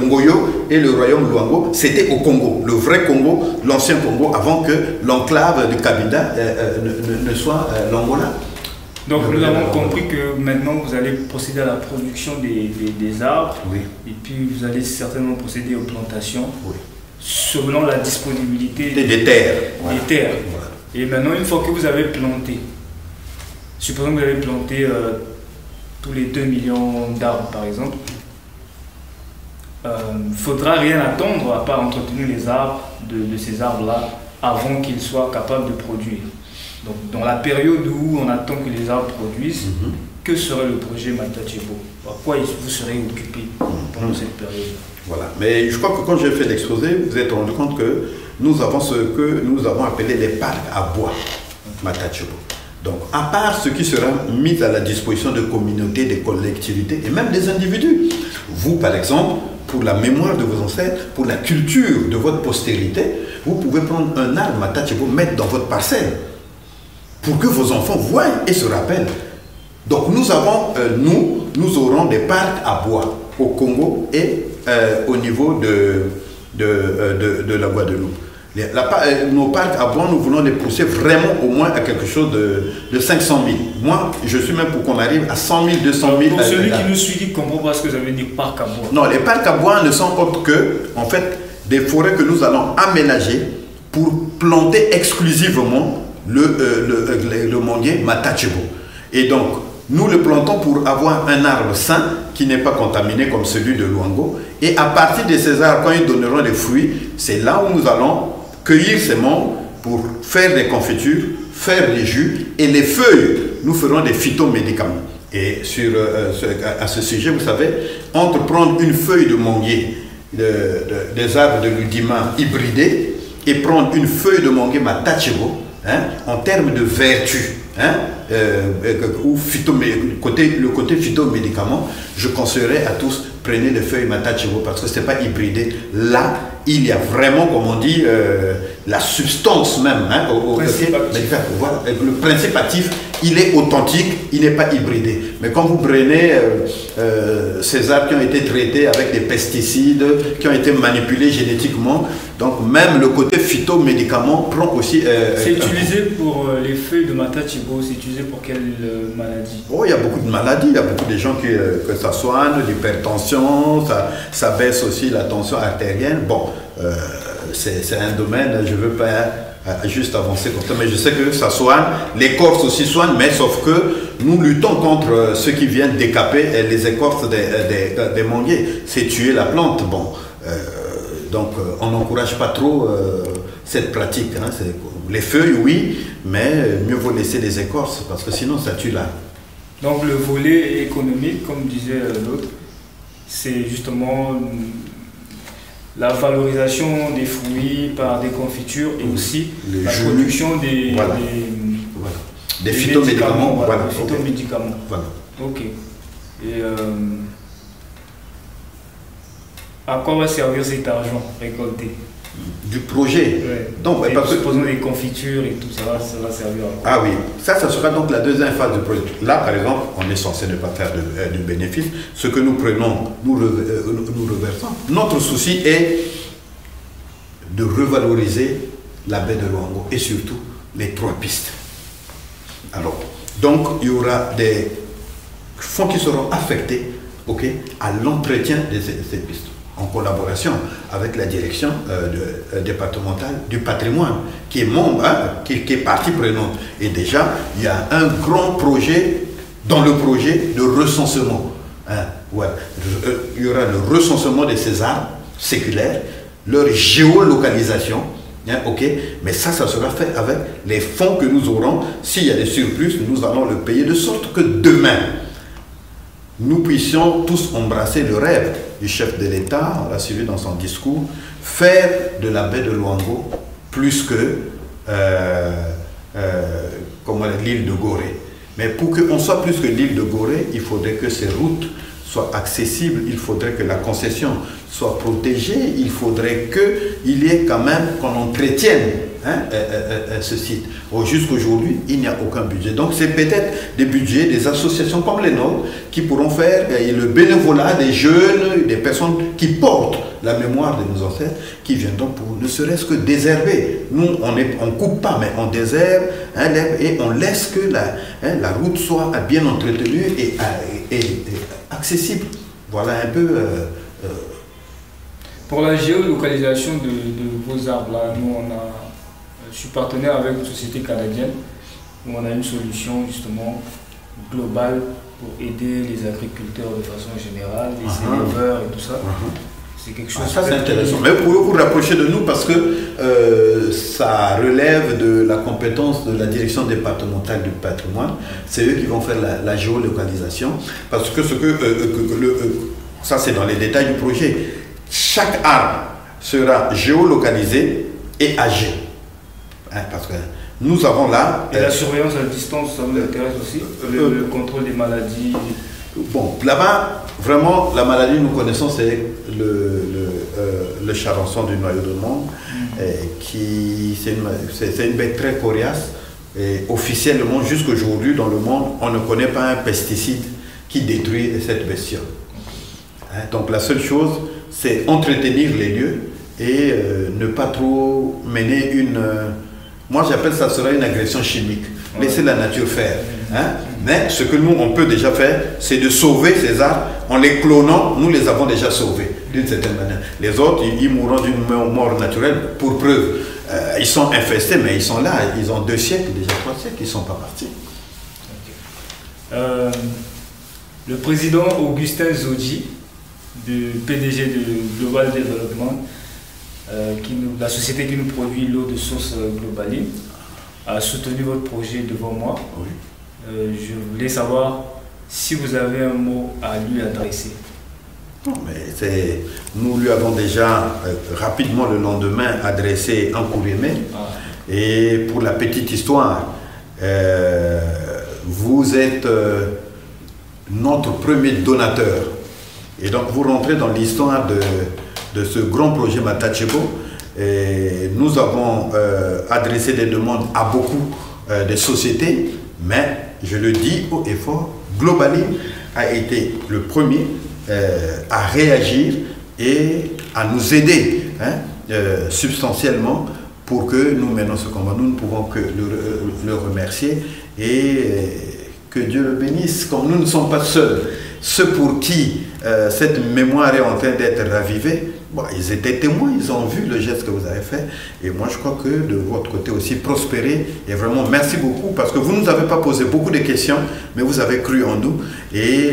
Speaker 2: Ngoyo et le royaume Luango, c'était au Congo. Le vrai Congo, l'ancien Congo, avant que l'enclave du Cabinda ne soit l'Angola.
Speaker 1: Donc nous avons compris que maintenant vous allez procéder à la production des arbres,
Speaker 2: oui.
Speaker 1: Et puis vous allez certainement procéder aux plantations,
Speaker 2: oui.
Speaker 1: Selon la disponibilité
Speaker 2: des terres.
Speaker 1: Voilà. Des terres.
Speaker 2: Voilà.
Speaker 1: Et maintenant, une fois que vous avez planté, supposons que vous avez planté tous les 2 millions d'arbres par exemple, il ne faudra rien attendre à part entretenir les arbres de ces arbres-là avant qu'ils soient capables de produire. Donc, dans la période où on attend que les arbres produisent, que serait le projet Matachebo? À quoi vous serez occupé pendant cette période?
Speaker 2: Voilà. Mais je crois que quand j'ai fait l'exposé, vous vous êtes rendu compte que nous avons ce que nous avons appelé les parcs à bois Matachebo. Donc, à part ce qui sera mis à la disposition de communautés, des collectivités et même des individus. Vous, par exemple, pour la mémoire de vos ancêtres, pour la culture de votre postérité, vous pouvez prendre un arbre Matachebo, mettre dans votre parcelle, pour que vos enfants voient et se rappellent. Donc nous avons, nous aurons des parcs à bois au Congo et au niveau de la Guadeloupe. Nos parcs à bois, nous voulons les pousser vraiment au moins à quelque chose de 500 000. Moi, je suis même pour qu'on arrive à 100 000, 200 000.
Speaker 1: Pour celui qui nous suit, qui ne comprend pas ce que vous avez dit parc à bois.
Speaker 2: Non, les parcs à bois ne sont autres que, en fait, des forêts que nous allons aménager pour planter exclusivement le manguier Matachebo. Et donc, nous le plantons pour avoir un arbre sain qui n'est pas contaminé comme celui de Luango. Et à partir de ces arbres, quand ils donneront des fruits, c'est là où nous allons cueillir ces mangues pour faire des confitures, faire des jus. Et les feuilles, nous ferons des phytomédicaments. Et à ce sujet, vous savez, entre prendre une feuille de manguier, des arbres de l'udima hybridés, et prendre une feuille de manguier Matachebo, en termes de vertu, ou le côté phytomédicament, je conseillerais à tous, prenez des feuilles Matachebo parce que ce n'est pas hybridé. Là, il y a vraiment, comme on dit, la substance même. Voilà, le principe actif, il est authentique, il n'est pas hybridé. Mais quand vous prenez ces arbres qui ont été traités avec des pesticides, qui ont été manipulés génétiquement, donc même le côté phytomédicament prend aussi...
Speaker 1: c'est utilisé pour les feuilles de Matachebo, c'est utilisé pour quelle maladie?
Speaker 2: Oh, il y a beaucoup de maladies, il y a beaucoup de gens que ça soigne, l'hypertension, ça baisse aussi la tension artérielle. Bon, c'est un domaine, je ne veux pas juste avancer comme ça, mais je sais que ça soigne, l'écorce aussi soigne, mais sauf que nous luttons contre ceux qui viennent décaper les écorces des manguiers, c'est tuer la plante. Bon, donc on n'encourage pas trop cette pratique. Hein. Les feuilles, oui, mais mieux vaut laisser les écorces parce que sinon ça tue l'arbre.
Speaker 1: Donc le volet économique, comme disait l'autre, c'est justement la valorisation des fruits par des confitures et aussi la production des
Speaker 2: phytomédicaments.
Speaker 1: Voilà, des phytomédicaments.
Speaker 2: Voilà.
Speaker 1: Ok. Et à quoi va servir cet argent récolté?
Speaker 2: Du projet.
Speaker 1: Ouais.
Speaker 2: Donc,
Speaker 1: supposons des confitures et tout ça va servir à quoi?
Speaker 2: Ah oui, ça sera donc la deuxième phase du projet. Là, par exemple, on est censé ne pas faire du bénéfice. Ce que nous prenons, nous reversons. Notre souci est de revaloriser la baie de Luango et surtout les 3 pistes. Alors, donc, il y aura des fonds qui seront affectés, à l'entretien de ces pistes, en collaboration avec la direction départementale du patrimoine, qui est membre, qui est partie prenante. Et déjà, il y a un grand projet dans le projet de recensement. Il y aura le recensement de ces arbres séculaires, leur géolocalisation, mais ça sera fait avec les fonds que nous aurons. S'il y a des surplus, nous allons le payer de sorte que demain, nous puissions tous embrasser le rêve du chef de l'État, on l'a suivi dans son discours, faire de la baie de Luango plus que l'île de Gorée. Mais pour qu'on soit plus que l'île de Gorée, il faudrait que ces routes soient accessibles, il faudrait que la concession soit protégée, il faudrait qu'il y ait quand même qu'on entretienne ce site. Jusqu'aujourd'hui, il n'y a aucun budget. Donc c'est peut-être des budgets, des associations comme les nôtres qui pourront faire le bénévolat des jeunes, des personnes qui portent la mémoire de nos ancêtres, qui viendront pour ne serait-ce que désherber. Nous, on ne coupe pas, mais on désherbe et on laisse que la route soit bien entretenue et accessible. Voilà un peu...
Speaker 1: Pour la géolocalisation de vos arbres, là, nous, je suis partenaire avec une société canadienne où on a une solution justement globale pour aider les agriculteurs de façon générale, les éleveurs et tout ça. C'est quelque chose
Speaker 2: ça c'est intéressant. Mais vous pouvez vous rapprocher de nous parce que ça relève de la compétence de la direction départementale du patrimoine. C'est eux qui vont faire la géolocalisation. Parce que ça c'est dans les détails du projet. Chaque arbre sera géolocalisé et âgé. Parce que nous avons là...
Speaker 1: Et la surveillance à distance, ça vous intéresse aussi? Le contrôle des maladies?
Speaker 2: Bon, là-bas, vraiment, la maladie, nous connaissons, c'est le charançon du noyau de monde. C'est une bête très coriace. Et officiellement, jusqu'aujourd'hui, dans le monde, on ne connaît pas un pesticide qui détruit cette bestiole. Donc la seule chose, c'est entretenir les lieux et ne pas trop mener une... moi j'appelle ça sera une agression chimique. Laisser la nature faire. Mais ce que nous on peut déjà faire, c'est de sauver ces arbres. En les clonant, nous les avons déjà sauvés d'une certaine manière. Les autres, ils mourront d'une mort naturelle pour preuve. Ils sont infestés, mais ils sont là. Ils ont 2 siècles, déjà 3 siècles, ils ne sont pas partis.
Speaker 1: Le président Augustin Zodji, du PDG de Global Development, la société qui nous produit l'eau de source Globaline, a soutenu votre projet devant moi.
Speaker 2: Oui.
Speaker 1: Je voulais savoir si vous avez un mot à lui adresser.
Speaker 2: Non, mais nous lui avons déjà rapidement le lendemain adressé un courrier mail. Et pour la petite histoire, vous êtes notre premier donateur. Et donc vous rentrez dans l'histoire de ce grand projet Matachebo. Et nous avons adressé des demandes à beaucoup de sociétés, mais je le dis haut et fort, Globaline a été le premier à réagir et à nous aider substantiellement pour que nous menions ce combat. Nous ne pouvons que le remercier et que Dieu le bénisse. Comme nous ne sommes pas seuls, ceux pour qui cette mémoire est en train d'être ravivée, bon, ils étaient témoins, ils ont vu le geste que vous avez fait. Et moi, je crois que de votre côté aussi, prospérer. Et vraiment, merci beaucoup parce que vous ne nous avez pas posé beaucoup de questions, mais vous avez cru en nous. Et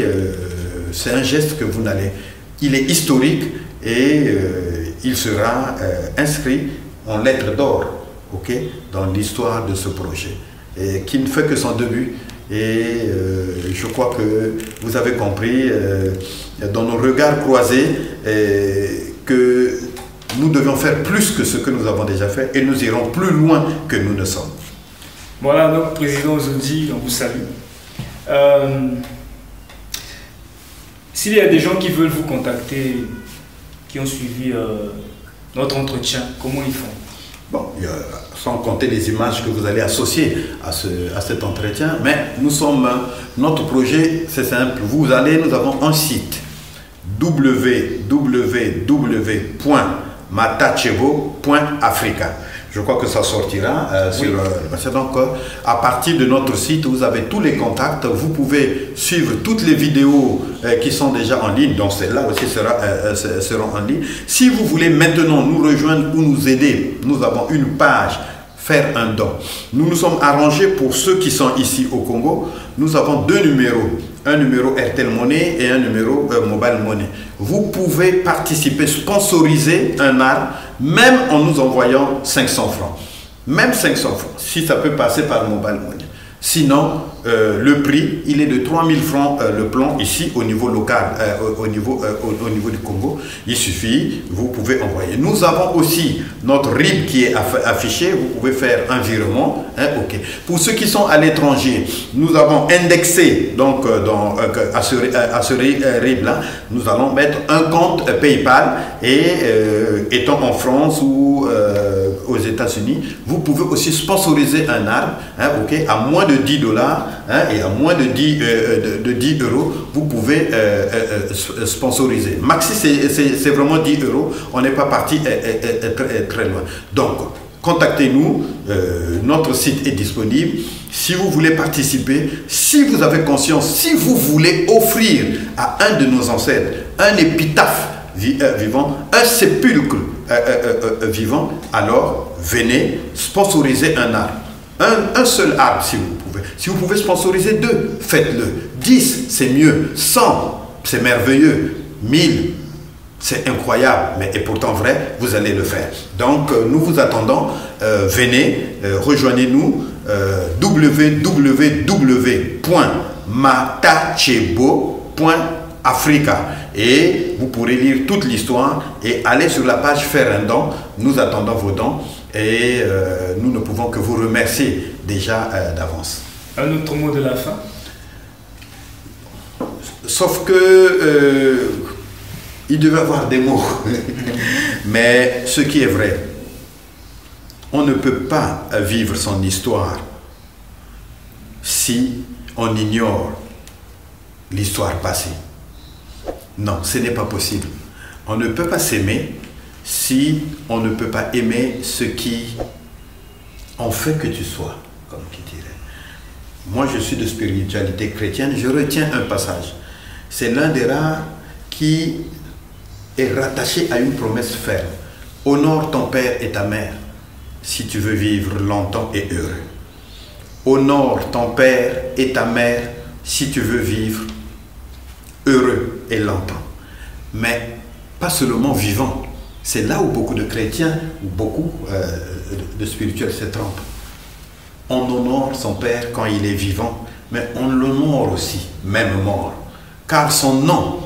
Speaker 2: c'est un geste que vous n'allez... Il est historique et il sera inscrit en lettres d'or, ok, dans l'histoire de ce projet, et qui ne fait que son début. Et je crois que vous avez compris dans nos regards croisés que nous devions faire plus que ce que nous avons déjà fait et nous irons plus loin que nous ne sommes.
Speaker 1: Voilà, donc Président Ozodi, on vous salue. S'il y a des gens qui veulent vous contacter, qui ont suivi notre entretien, comment ils font?
Speaker 2: Bon, sans compter les images que vous allez associer à cet entretien, mais nous sommes, notre projet, c'est simple, nous avons un site www.matachebo.africa. Je crois que ça sortira sur... donc, à partir de notre site, vous avez tous les contacts. Vous pouvez suivre toutes les vidéos qui sont déjà en ligne. Donc, celles-là aussi seront en ligne. Si vous voulez maintenant nous rejoindre ou nous aider, nous avons une page faire un don. Nous nous sommes arrangés pour ceux qui sont ici au Congo. Nous avons deux numéros. Un numéro Airtel Money et un numéro Mobile Money. Vous pouvez participer, sponsoriser un arbre, même en nous envoyant 500 francs. Même 500 francs, si ça peut passer par Mobile Money. Sinon, le prix, il est de 3000 francs le plan ici au niveau local, au niveau du Congo. Il suffit, vous pouvez envoyer. Nous avons aussi notre RIB qui est affiché. Vous pouvez faire un virement. Ok. Pour ceux qui sont à l'étranger, nous avons indexé donc à ce RIB-là, nous allons mettre un compte PayPal et étant en France ou aux États-Unis, vous pouvez aussi sponsoriser un arbre, ok, à moins de 10 dollars et à moins de 10 euros, vous pouvez sponsoriser. Maxi, c'est vraiment 10 euros. On n'est pas parti très loin. Donc, contactez-nous. Notre site est disponible. Si vous voulez participer, si vous avez conscience, si vous voulez offrir à un de nos ancêtres un épitaphe vivant, un sépulcre vivant, alors venez sponsoriser un arbre. Un seul arbre si vous pouvez. Si vous pouvez sponsoriser 2, faites-le. 10, c'est mieux. 100, c'est merveilleux. 1000, c'est incroyable, mais et pourtant vrai, vous allez le faire. Donc, nous vous attendons. Venez, rejoignez-nous. www.matachebo.africa et vous pourrez lire toute l'histoire et aller sur la page faire un don. Nous attendons vos dons et nous ne pouvons que vous remercier déjà d'avance.
Speaker 1: Un autre mot de la fin?
Speaker 2: Sauf que il devait y avoir des mots. Mais ce qui est vrai, on ne peut pas vivre son histoire si on ignore l'histoire passée. Non, ce n'est pas possible. On ne peut pas s'aimer si on ne peut pas aimer ceux qui ont fait que tu sois, comme qui dirait. Moi, je suis de spiritualité chrétienne, je retiens un passage. C'est l'un des rares qui est rattaché à une promesse ferme. Honore ton père et ta mère si tu veux vivre longtemps et heureux. Honore ton père et ta mère si tu veux vivre heureux et longtemps. Mais pas seulement vivant. C'est là où beaucoup de chrétiens, ou beaucoup de spirituels se trompent. On honore son père quand il est vivant, mais on l'honore aussi, même mort. Car son nom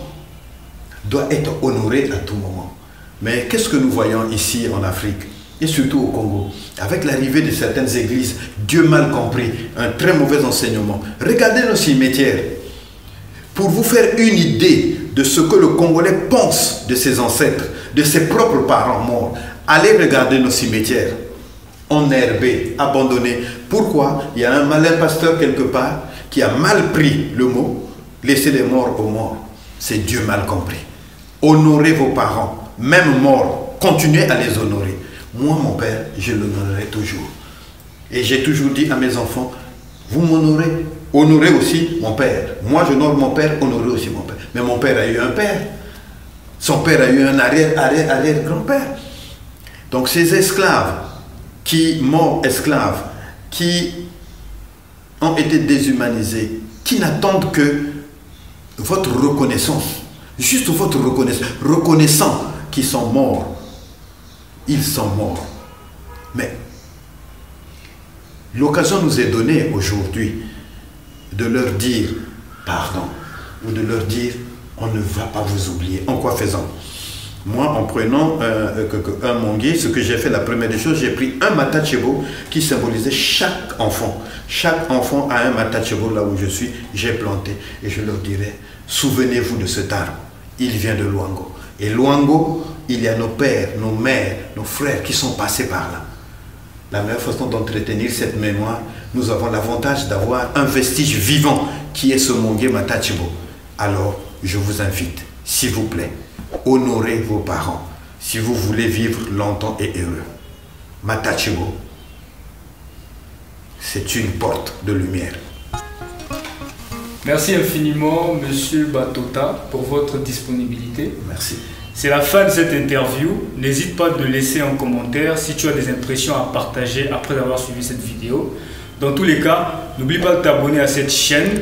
Speaker 2: doit être honoré à tout moment. Mais qu'est-ce que nous voyons ici en Afrique et surtout au Congo? Avec l'arrivée de certaines églises, Dieu mal compris, un très mauvais enseignement. Regardez nos cimetières. Pour vous faire une idée de ce que le Congolais pense de ses ancêtres, de ses propres parents morts, allez regarder nos cimetières. Enherbés, abandonnés. Pourquoi? Il y a un malin pasteur quelque part qui a mal pris le mot, laissez les morts aux morts. C'est Dieu mal compris. Honorez vos parents, même morts, continuez à les honorer. Moi, mon père, je l'honorerai toujours. Et j'ai toujours dit à mes enfants, vous m'honorez, honorez aussi mon père. Moi, j'honore mon père, honorez aussi mon père. Mais mon père a eu un père. Son père a eu un arrière-grand-père. Donc ces esclaves, morts esclaves, qui ont été déshumanisés, qui n'attendent que votre reconnaissance, juste votre reconnaissance, reconnaissant qu'ils sont morts ils sont morts. Mais l'occasion nous est donnée aujourd'hui de leur dire pardon ou de leur dire on ne va pas vous oublier. En quoi faisant? Moi, en prenant un manguier, ce que j'ai fait, la première des choses, j'ai pris un matachebo qui symbolisait chaque enfant. Chaque enfant a un matachebo là où je suis, j'ai planté. Et je leur dirais, souvenez-vous de cet arbre. Il vient de Luango. Et Luango, il y a nos pères, nos mères, nos frères qui sont passés par là. La meilleure façon d'entretenir cette mémoire, nous avons l'avantage d'avoir un vestige vivant qui est ce manguier matachebo. Alors, je vous invite, s'il vous plaît, honorez vos parents si vous voulez vivre longtemps et heureux. Matachebo, c'est une porte de lumière.
Speaker 1: Merci infiniment, Monsieur Batota, pour votre disponibilité.
Speaker 2: Merci.
Speaker 1: C'est la fin de cette interview. N'hésite pas de laisser un commentaire si tu as des impressions à partager après avoir suivi cette vidéo. Dans tous les cas, n'oublie pas de t'abonner à cette chaîne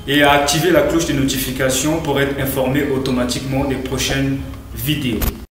Speaker 1: et à activer la cloche de notification pour être informé automatiquement des prochaines vidéos.